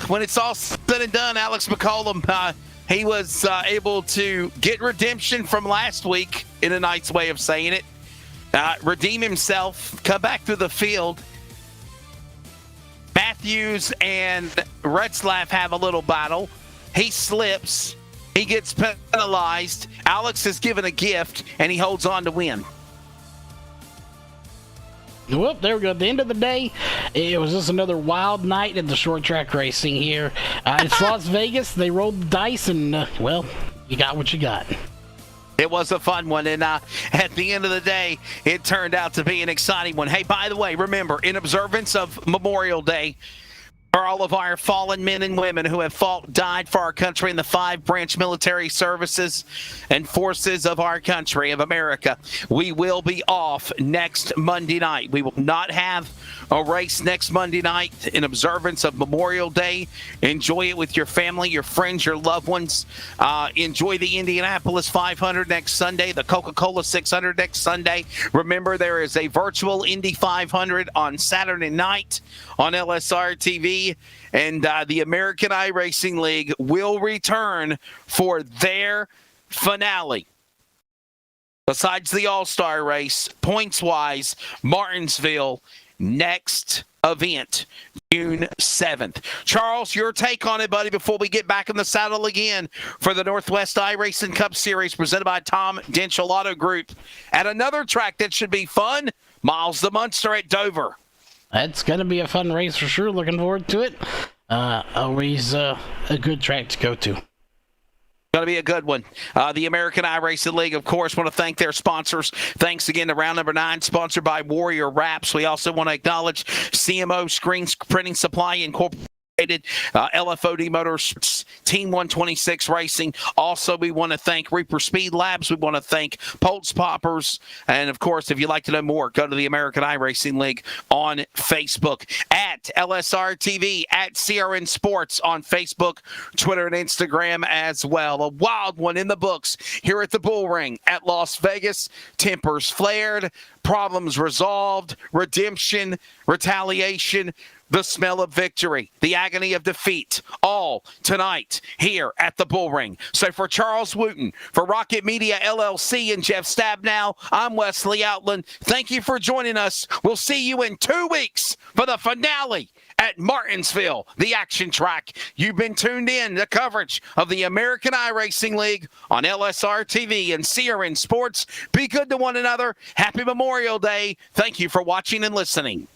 When it's all said and done, Alex McCollum, he was able to get redemption from last week, in a nice way of saying it, redeem himself, come back to the field. Matthews and Retzlaff have a little battle. He slips. He gets penalized. Alex is given a gift, and he holds on to win. Well, there we go. At the end of the day, it was just another wild night in the short track racing here. It's Las Vegas. They rolled the dice, and, well, you got what you got. It was a fun one, and at the end of the day, it turned out to be an exciting one. Hey, by the way, remember, in observance of Memorial Day, for all of our fallen men and women who have died for our country in the 5-branch military services and forces of our country, of America, we will be off next Monday night. We will not have a race next Monday night in observance of Memorial Day. Enjoy it with your family, your friends, your loved ones. Enjoy the Indianapolis 500 next Sunday, the Coca-Cola 600 next Sunday. Remember, there is a virtual Indy 500 on Saturday night on LSRTV, and the American iRacing League will return for their finale. Besides the All-Star race, points-wise, Martinsville, next event, June 7th. Charles, your take on it, buddy, before we get back in the saddle again for the Northwest iRacing Cup Series presented by Tom Denchel Auto Group at another track that should be fun, Miles the Munster at Dover. That's going to be a fun race for sure. Looking forward to it. Always a good track to go to. Going to be a good one. The American iRacing League, of course, want to thank their sponsors. Thanks again to round number 9, sponsored by Warrior Wraps. We also want to acknowledge CMO Screen Printing Supply Incorporated. LFOD Motors, Team 126 Racing. Also, we want to thank Reaper Speed Labs. We want to thank Pulse Poppers. And, of course, if you'd like to know more, go to the American iRacing League on Facebook. At LSRTV, at CRN Sports on Facebook, Twitter, and Instagram as well. A wild one in the books here at the Bullring at Las Vegas. Tempers flared, problems resolved, redemption, retaliation, the smell of victory, the agony of defeat, all tonight here at the Bullring. So for Charles Wooten, for Rocket Media LLC and Jeff Stabnow, I'm Wesley Outland. Thank you for joining us. We'll see you in 2 weeks for the finale at Martinsville, the action track. You've been tuned in to coverage of the American iRacing League on LSR TV and CRN Sports. Be good to one another. Happy Memorial Day. Thank you for watching and listening.